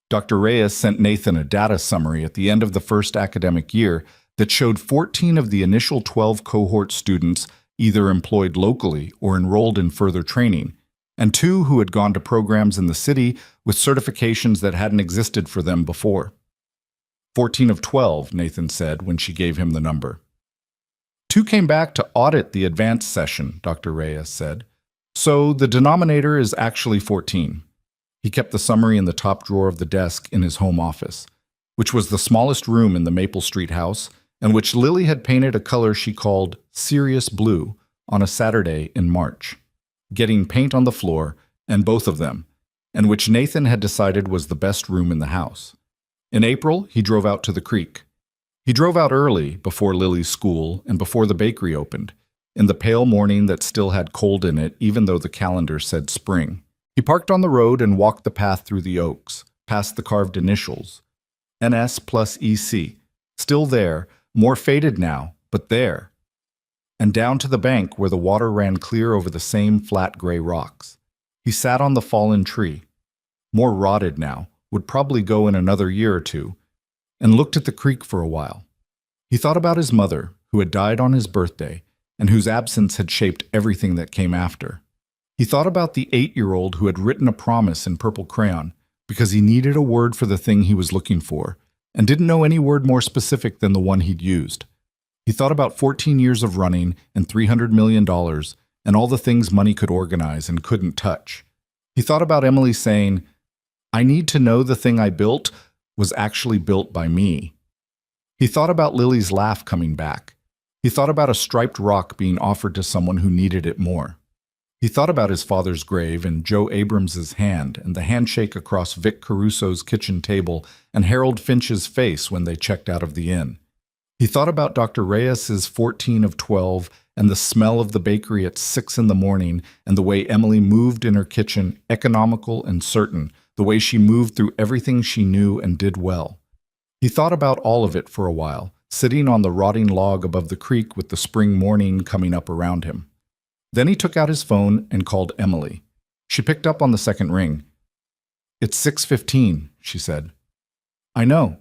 Dr. Reyes sent Nathan a data summary at the end of the first academic year that showed 14 of the initial 12 cohort students either employed locally or enrolled in further training, and 2 who had gone to programs in the city with certifications that hadn't existed for them before. 14 of 12, Nathan said when she gave him the number. 2 came back to audit the advanced session, Dr. Reyes said. So the denominator is actually 14. He kept the summary in the top drawer of the desk in his home office, which was the smallest room in the Maple Street house, and which Lily had painted a color she called Serious Blue on a Saturday in March, getting paint on the floor, and both of them, and which Nathan had decided was the best room in the house. In April, he drove out to the creek. He drove out early, before Lily's school and before the bakery opened, in the pale morning that still had cold in it even though the calendar said spring. He parked on the road and walked the path through the oaks, past the carved initials. NS plus EC, still there, more faded now, but there. And down to the bank where the water ran clear over the same flat gray rocks. He sat on the fallen tree, more rotted now, would probably go in another year or two, and looked at the creek for a while. He thought about his mother, who had died on his birthday, and whose absence had shaped everything that came after. He thought about the 8-year-old who had written a promise in purple crayon because he needed a word for the thing he was looking for, and didn't know any word more specific than the one he'd used. He thought about 14 years of running and $300 million and all the things money could organize and couldn't touch. He thought about Emily saying, "I need to know the thing I built was actually built by me." He thought about Lily's laugh coming back. He thought about a striped rock being offered to someone who needed it more. He thought about his father's grave and Joe Abrams's hand and the handshake across Vic Caruso's kitchen table and Harold Finch's face when they checked out of the inn. He thought about Dr. Reyes's 14 of 12 and the smell of the bakery at 6 in the morning and the way Emily moved in her kitchen, economical and certain, the way she moved through everything she knew and did well. He thought about all of it for a while, sitting on the rotting log above the creek with the spring morning coming up around him. Then he took out his phone and called Emily. She picked up on the second ring. "It's 6:15, she said. "I know.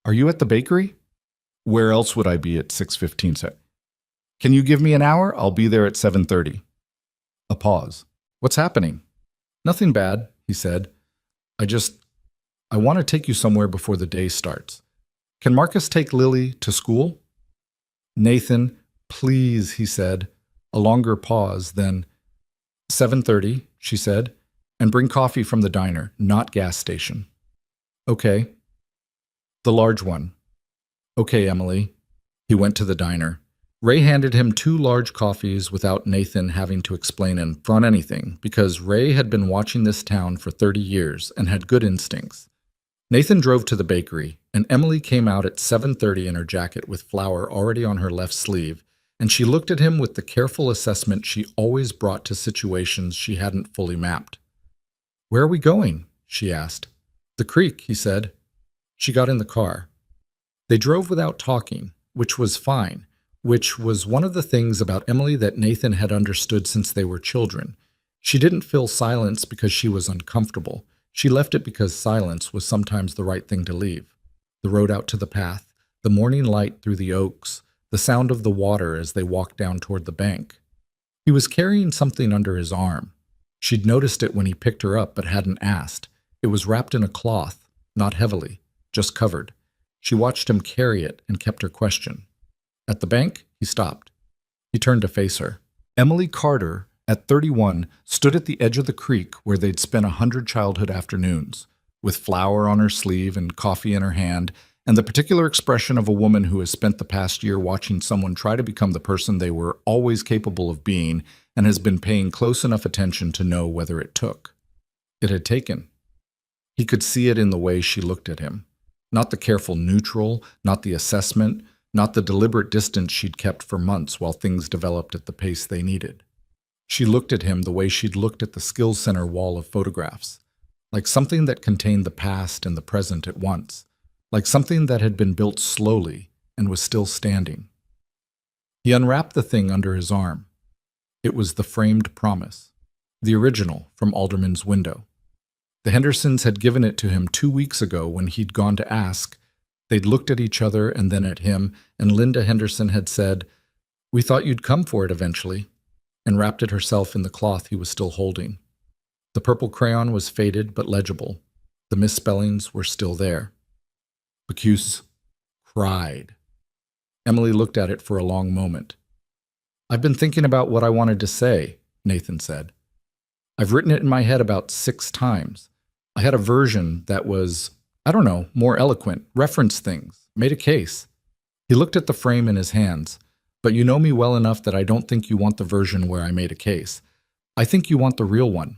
Are you at the bakery?" "Where else would I be at 6:15, sir?" "Can you give me an hour? I'll be there at 7:30. A pause. "What's happening?" "Nothing bad," he said. I want to take you somewhere before the day starts. Can Marcus take Lily to school?" "Nathan, please," he said. A longer pause, then, 7:30, she said, "and bring coffee from the diner, not gas station." "Okay." "The large one." "Okay, Emily." He went to the diner. Ray handed him 2 large coffees without Nathan having to explain in front anything, because Ray had been watching this town for 30 years and had good instincts. Nathan drove to the bakery, and Emily came out at 7:30 in her jacket with flour already on her left sleeve, and she looked at him with the careful assessment she always brought to situations she hadn't fully mapped. "Where are we going?" she asked. "The creek," he said. She got in the car. They drove without talking, which was fine, which was one of the things about Emily that Nathan had understood since they were children. She didn't fill silence because she was uncomfortable. She left it because silence was sometimes the right thing to leave. The road out to the path, the morning light through the oaks, the sound of the water as they walked down toward the bank. He was carrying something under his arm. She'd noticed it when he picked her up but hadn't asked. It was wrapped in a cloth, not heavily, just covered. She watched him carry it and kept her question. At the bank, he stopped. He turned to face her. Emily Carter, at 31, stood at the edge of the creek where they'd spent 100 childhood afternoons, with flour on her sleeve and coffee in her hand, and the particular expression of a woman who has spent the past year watching someone try to become the person they were always capable of being and has been paying close enough attention to know whether it took. It had taken. He could see it in the way she looked at him. Not the careful neutral, not the assessment, not the deliberate distance she'd kept for months while things developed at the pace they needed. She looked at him the way she'd looked at the skills center wall of photographs, like something that contained the past and the present at once, like something that had been built slowly and was still standing. He unwrapped the thing under his arm. It was the framed promise, the original from Alderman's window. The Hendersons had given it to him 2 weeks ago when he'd gone to ask. They'd looked at each other and then at him, and Linda Henderson had said, "We thought you'd come for it eventually," and wrapped it herself in the cloth he was still holding. The purple crayon was faded but legible. The misspellings were still there. Bacchus cried. Emily looked at it for a long moment. "I've been thinking about what I wanted to say," Nathan said. I've written it in my head about 6 times. I had a version that was, I don't know, more eloquent, referenced things, made a case. He looked at the frame in his hands. But you know me well enough that I don't think you want the version where I made a case. I think you want the real one.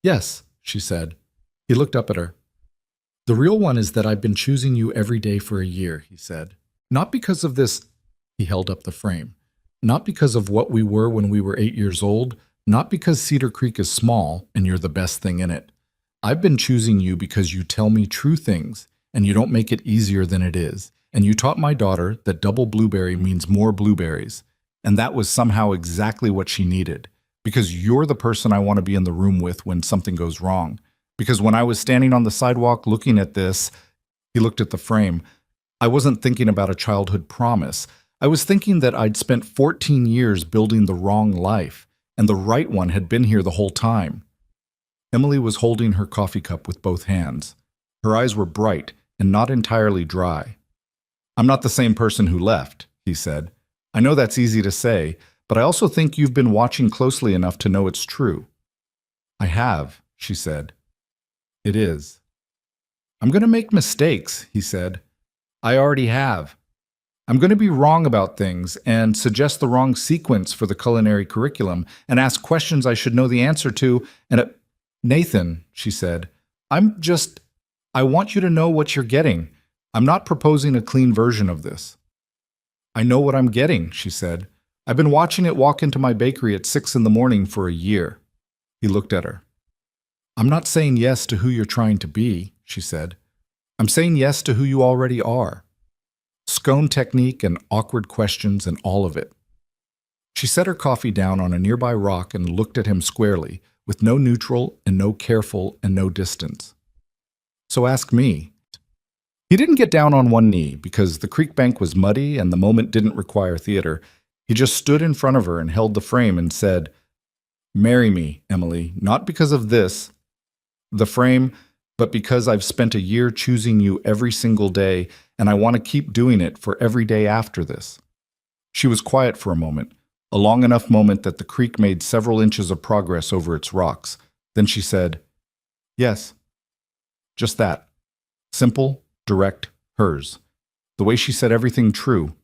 Yes, she said. He looked up at her. The real one is that I've been choosing you every day for a year, he said. Not because of this, he held up the frame. Not because of what we were when we were 8 years old, not because Cedar Creek is small and you're the best thing in it. I've been choosing you because you tell me true things and you don't make it easier than it is. And you taught my daughter that double blueberry means more blueberries. And that was somehow exactly what she needed. Because you're the person I want to be in the room with when something goes wrong. Because when I was standing on the sidewalk looking at this, he looked at the frame, I wasn't thinking about a childhood promise. I was thinking that I'd spent 14 years building the wrong life, and the right one had been here the whole time. Emily was holding her coffee cup with both hands. Her eyes were bright and not entirely dry. I'm not the same person who left, he said. I know that's easy to say, but I also think you've been watching closely enough to know it's true. I have, she said. It is. I'm going to make mistakes, he said. I already have. I'm going to be wrong about things and suggest the wrong sequence for the culinary curriculum and ask questions I should know the answer to. And Nathan, she said, I want you to know what you're getting. I'm not proposing a clean version of this. I know what I'm getting, she said. I've been watching it walk into my bakery at 6 in the morning for a year. He looked at her. I'm not saying yes to who you're trying to be, she said. I'm saying yes to who you already are. Scone technique and awkward questions and all of it. She set her coffee down on a nearby rock and looked at him squarely, with no neutral and no careful and no distance. So ask me. He didn't get down on one knee because the creek bank was muddy and the moment didn't require theater. He just stood in front of her and held the frame and said, Marry me, Emily, not because of this, the frame, but because I've spent a year choosing you every single day and I want to keep doing it for every day after this. She was quiet for a moment, a long enough moment that the creek made several inches of progress over its rocks. Then she said, Yes, just that. Simple, direct, hers. The way she said everything true.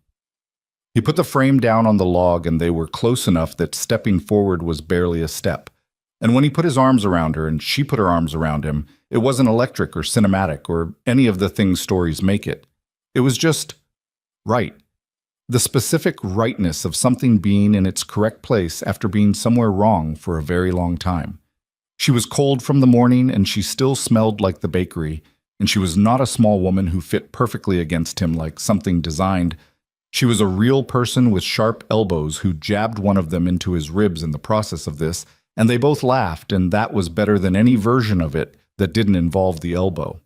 He put the frame down on the log and they were close enough that stepping forward was barely a step. And when he put his arms around her and she put her arms around him, it wasn't electric or cinematic or any of the things stories make it. It was just right. The specific rightness of something being in its correct place after being somewhere wrong for a very long time. She was cold from the morning and she still smelled like the bakery, and she was not a small woman who fit perfectly against him like something designed. She was a real person with sharp elbows who jabbed one of them into his ribs in the process of this, and they both laughed, and that was better than any version of it that didn't involve the elbow.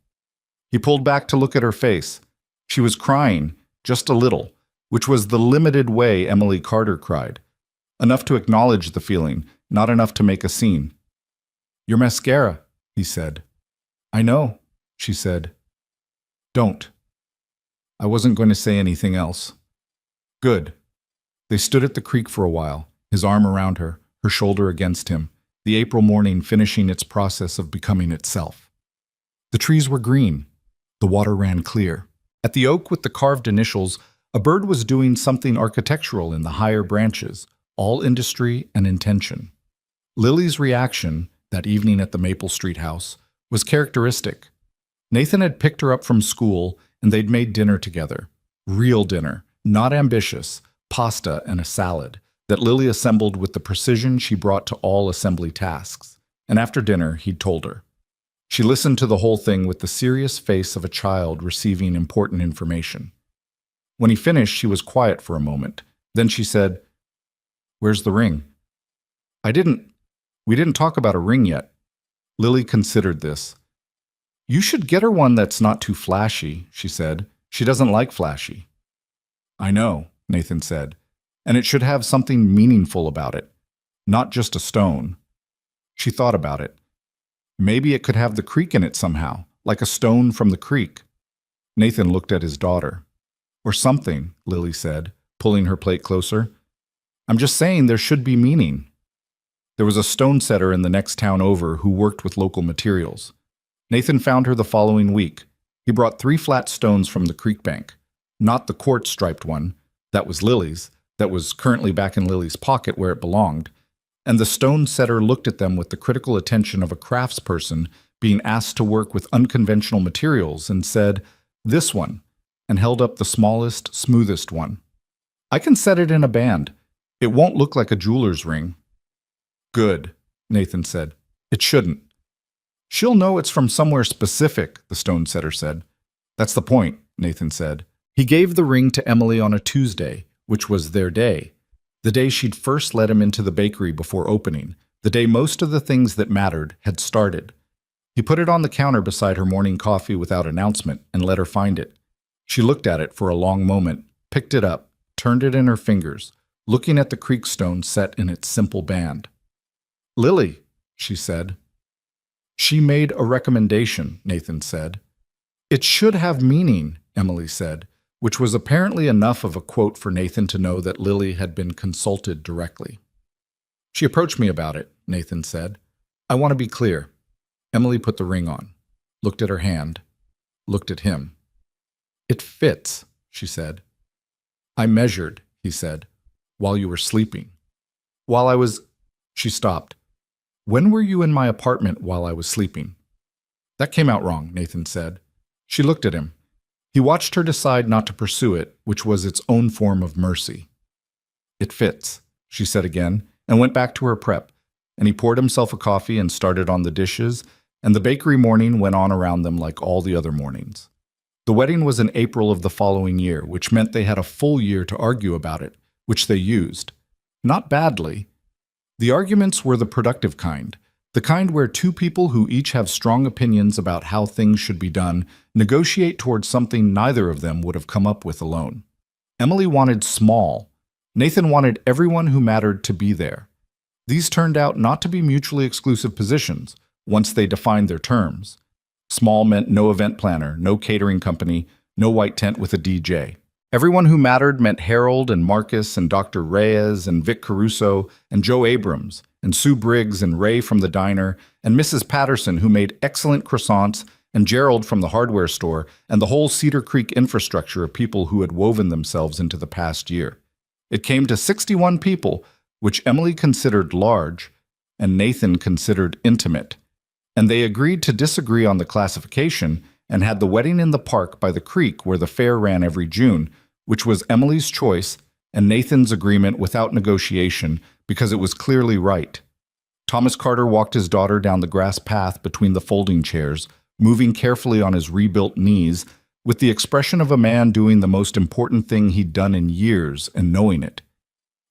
He pulled back to look at her face. She was crying, just a little, which was the limited way Emily Carter cried. Enough to acknowledge the feeling, not enough to make a scene. Your mascara, he said. I know, she said. Don't. I wasn't going to say anything else. Good. They stood at the creek for a while, his arm around her, her shoulder against him, the April morning finishing its process of becoming itself. The trees were green. The water ran clear. At the oak with the carved initials, a bird was doing something architectural in the higher branches, all industry and intention. Lily's reaction, that evening at the Maple Street house, was characteristic. Nathan had picked her up from school, and they'd made dinner together. Real dinner, not ambitious, pasta and a salad, that Lily assembled with the precision she brought to all assembly tasks. And after dinner, he'd told her. She listened to the whole thing with the serious face of a child receiving important information. When he finished, she was quiet for a moment. Then she said, Where's the ring? We didn't talk about a ring yet. Lily considered this. You should get her one that's not too flashy, she said. She doesn't like flashy. I know, Nathan said, and it should have something meaningful about it, not just a stone. She thought about it. Maybe it could have the creek in it somehow, like a stone from the creek. Nathan looked at his daughter. Or something, Lily said, pulling her plate closer. I'm just saying there should be meaning. There was a stone setter in the next town over who worked with local materials. Nathan found her the following week. He brought 3 flat stones from the creek bank. Not the quartz-striped one. That was Lily's. That was currently back in Lily's pocket where it belonged. And the stone setter looked at them with the critical attention of a craftsperson being asked to work with unconventional materials and said, "This one," and held up the smallest, smoothest one. "I can set it in a band. It won't look like a jeweler's ring." "Good," Nathan said. "It shouldn't." "She'll know it's from somewhere specific," the stone setter said. "That's the point," Nathan said. He gave the ring to Emily on a Tuesday, which was their day. The day she'd first let him into the bakery before opening, the day most of the things that mattered had started. He put it on the counter beside her morning coffee without announcement and let her find it. She looked at it for a long moment, picked it up, turned it in her fingers, looking at the creek stone set in its simple band. "Lily," she said. "She made a recommendation," Nathan said. "It should have meaning," Emily said, which was apparently enough of a quote for Nathan to know that Lily had been consulted directly. "She approached me about it," Nathan said. "I want to be clear." Emily put the ring on, looked at her hand, looked at him. "It fits," she said. "I measured," he said, "while you were sleeping." "While I was—" She stopped. "When were you in my apartment while I was sleeping?" "That came out wrong," Nathan said. She looked at him. He watched her decide not to pursue it, which was its own form of mercy. "It fits," she said again, and went back to her prep, and he poured himself a coffee and started on the dishes, and the bakery morning went on around them like all the other mornings. The wedding was in April of the following year, which meant they had a full year to argue about it, which they used. Not badly. The arguments were the productive kind, the kind where 2 people who each have strong opinions about how things should be done negotiate towards something neither of them would have come up with alone. Emily wanted small. Nathan wanted everyone who mattered to be there. These turned out not to be mutually exclusive positions, once they defined their terms. Small meant no event planner, no catering company, no white tent with a DJ. Everyone who mattered meant Harold and Marcus and Dr. Reyes and Vic Caruso and Joe Abrams and Sue Briggs and Ray from the diner and Mrs. Patterson, who made excellent croissants, and Gerald from the hardware store, and the whole Cedar Creek infrastructure of people who had woven themselves into the past year. It came to 61 people, which Emily considered large and Nathan considered intimate, and they agreed to disagree on the classification and had the wedding in the park by the creek where the fair ran every June, which was Emily's choice and Nathan's agreement without negotiation because it was clearly right. Thomas Carter walked his daughter down the grass path between the folding chairs, moving carefully on his rebuilt knees, with the expression of a man doing the most important thing he'd done in years and knowing it.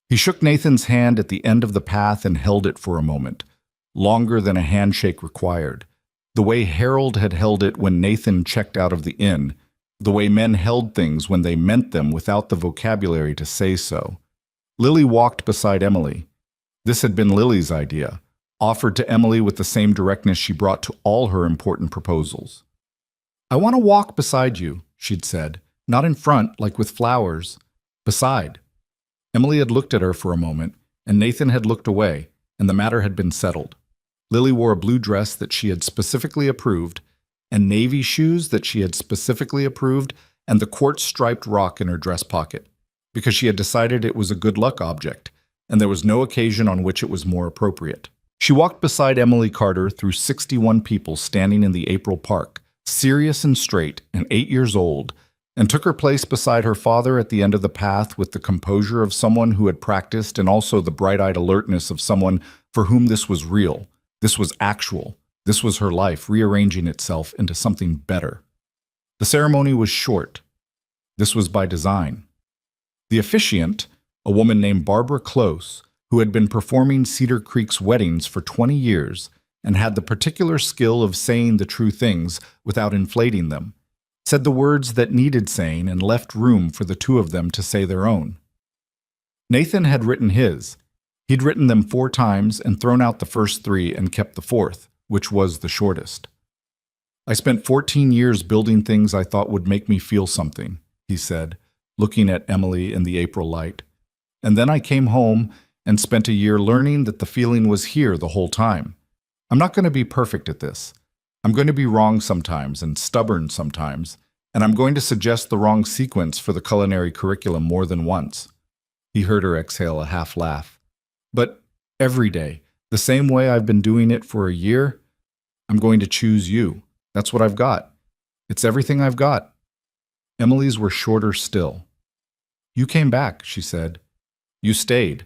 He shook Nathan's hand at the end of the path and held it for a moment, longer than a handshake required, the way Harold had held it when Nathan checked out of the inn, the way men held things when they meant them without the vocabulary to say so. Lily walked beside Emily. This had been Lily's idea, offered to Emily with the same directness she brought to all her important proposals. "I want to walk beside you," she'd said, "not in front, like with flowers. Beside." Emily had looked at her for a moment, and Nathan had looked away, and the matter had been settled. Lily wore a blue dress that she had specifically approved, and navy shoes that she had specifically approved, and the quartz-striped rock in her dress pocket, because she had decided it was a good luck object, and there was no occasion on which it was more appropriate. She walked beside Emily Carter through 61 people standing in the April park, serious and straight and 8 years old, and took her place beside her father at the end of the path with the composure of someone who had practiced and also the bright-eyed alertness of someone for whom this was real, this was actual, this was her life rearranging itself into something better. The ceremony was short. This was by design. The officiant, a woman named Barbara Close, who had been performing Cedar Creek's weddings for 20 years and had the particular skill of saying the true things without inflating them, said the words that needed saying and left room for the 2 of them to say their own. Nathan had written his. He'd written them 4 times and thrown out the first 3 and kept the 4th, which was the shortest. "I spent 14 years building things I thought would make me feel something," he said, looking at Emily in the April light. "And then I came home and spent a year learning that the feeling was here the whole time. I'm not going to be perfect at this. I'm going to be wrong sometimes and stubborn sometimes, and I'm going to suggest the wrong sequence for the culinary curriculum more than once. He heard her exhale a half laugh. But every day, the same way I've been doing it for a year, I'm going to choose you. That's what I've got. It's everything I've got. Emily's were shorter still. You came back, she said. You stayed.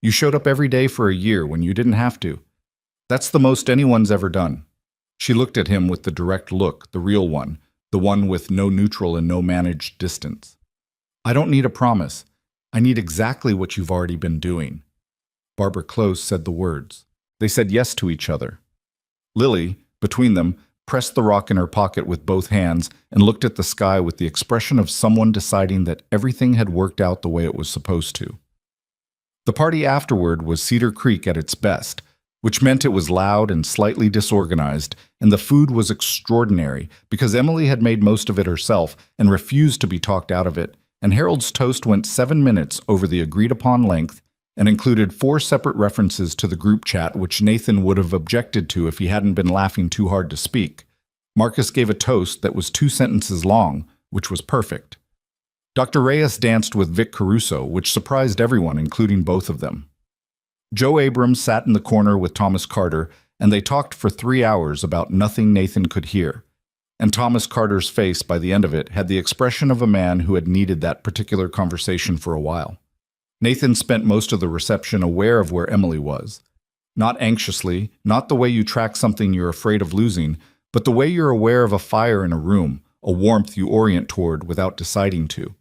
You showed up every day for a year when you didn't have to. That's the most anyone's ever done. She looked at him with the direct look, the real one, the one with no neutral and no managed distance. I don't need a promise. I need exactly what you've already been doing. Barbara Close said the words. They said yes to each other. Lily, between them, pressed the rock in her pocket with both hands and looked at the sky with the expression of someone deciding that everything had worked out the way it was supposed to. The party afterward was Cedar Creek at its best, which meant it was loud and slightly disorganized, and the food was extraordinary because Emily had made most of it herself and refused to be talked out of it, and Harold's toast went 7 minutes over the agreed-upon length and included 4 separate references to the group chat which Nathan would have objected to if he hadn't been laughing too hard to speak. Marcus gave a toast that was 2 sentences long, which was perfect. Dr. Reyes danced with Vic Caruso, which surprised everyone, including both of them. Joe Abrams sat in the corner with Thomas Carter, and they talked for 3 hours about nothing Nathan could hear. And Thomas Carter's face, by the end of it, had the expression of a man who had needed that particular conversation for a while. Nathan spent most of the reception aware of where Emily was. Not anxiously, not the way you track something you're afraid of losing, but the way you're aware of a fire in a room, a warmth you orient toward without deciding to.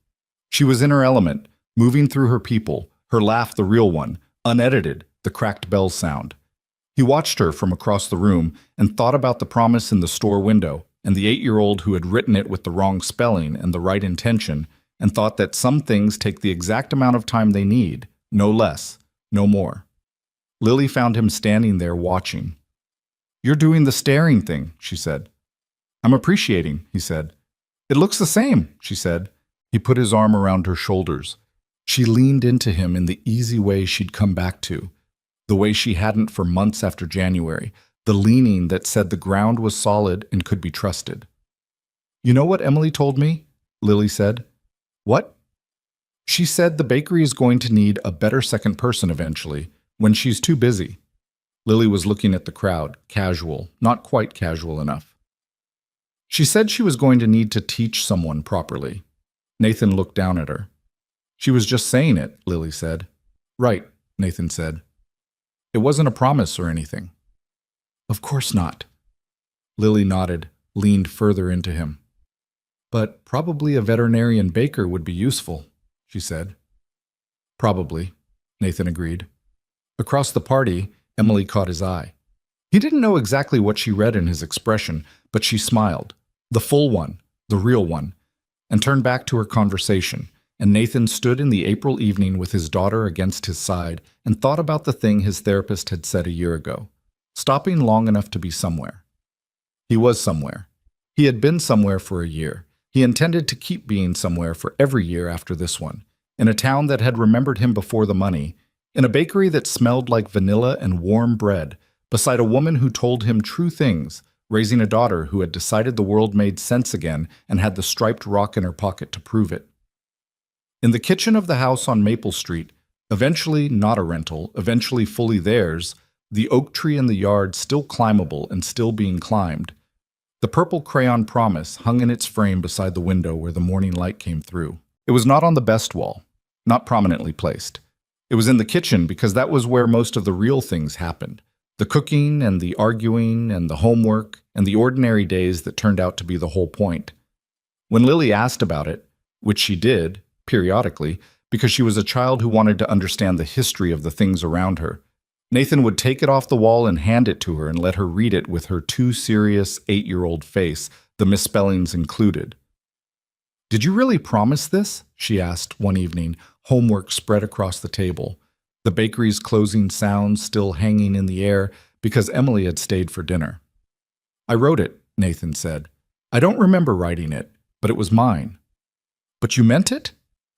She was in her element, moving through her people, her laugh the real one, unedited, the cracked bell sound. He watched her from across the room and thought about the promise in the store window and the 8-year-old who had written it with the wrong spelling and the right intention, and thought that some things take the exact amount of time they need, no less, no more. Lily found him standing there watching. You're doing the staring thing, she said. I'm appreciating, he said. It looks the same, she said. He put his arm around her shoulders. She leaned into him in the easy way she'd come back to, the way she hadn't for months after January, the leaning that said the ground was solid and could be trusted. You know what Emily told me? Lily said. What? She said the bakery is going to need a better second person eventually, when she's too busy. Lily was looking at the crowd, casual, not quite casual enough. She said she was going to need to teach someone properly. Nathan looked down at her. She was just saying it, Lily said. Right, Nathan said. It wasn't a promise or anything. Of course not. Lily nodded, leaned further into him. But probably a veterinarian baker would be useful, she said. Probably, Nathan agreed. Across the party, Emily caught his eye. He didn't know exactly what she read in his expression, but she smiled, the full one, the real one, and turned back to her conversation, and Nathan stood in the April evening with his daughter against his side and thought about the thing his therapist had said a year ago, stopping long enough to be somewhere. He was somewhere. He had been somewhere for a year. He intended to keep being somewhere for every year after this one, in a town that had remembered him before the money, in a bakery that smelled like vanilla and warm bread, beside a woman who told him true things, raising a daughter who had decided the world made sense again and had the striped rock in her pocket to prove it. In the kitchen of the house on Maple Street, eventually not a rental, eventually fully theirs, the oak tree in the yard still climbable and still being climbed, the purple crayon promise hung in its frame beside the window where the morning light came through. It was not on the best wall, not prominently placed. It was in the kitchen because that was where most of the real things happened. The cooking and the arguing and the homework and the ordinary days that turned out to be the whole point. When Lily asked about it, which she did, periodically, because she was a child who wanted to understand the history of the things around her, Nathan would take it off the wall and hand it to her and let her read it with her too serious 8-year-old face, the misspellings included. Did you really promise this? She asked one evening, homework spread across the table, the bakery's closing sounds still hanging in the air because Emily had stayed for dinner. I wrote it, Nathan said. I don't remember writing it, but it was mine. But you meant it?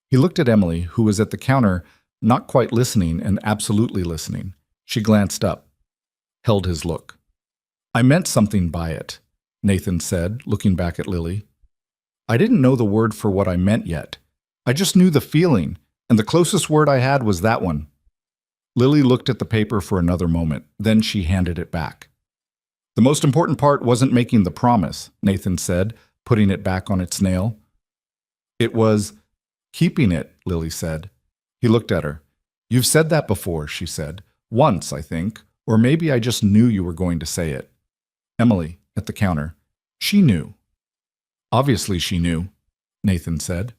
He looked at Emily, who was at the counter, not quite listening and absolutely listening. She glanced up, held his look. I meant something by it, Nathan said, looking back at Lily. I didn't know the word for what I meant yet. I just knew the feeling, and the closest word I had was that one. Lily looked at the paper for another moment, then she handed it back. The most important part wasn't making the promise, Nathan said, putting it back on its nail. It was keeping it, Lily said. He looked at her. You've said that before, she said. Once, I think, or maybe I just knew you were going to say it. Emily, at the counter. She knew. Obviously she knew, Nathan said.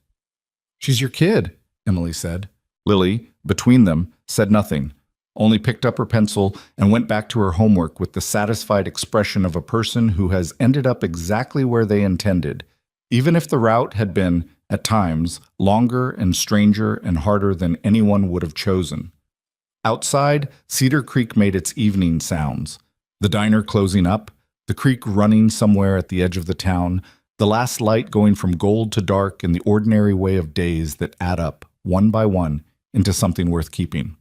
She's your kid, Emily said. Lily, between them, said nothing, only picked up her pencil and went back to her homework with the satisfied expression of a person who has ended up exactly where they intended, even if the route had been, at times, longer and stranger and harder than anyone would have chosen. Outside, Cedar Creek made its evening sounds, the diner closing up, the creek running somewhere at the edge of the town, the last light going from gold to dark in the ordinary way of days that add up, one by one, into something worth keeping.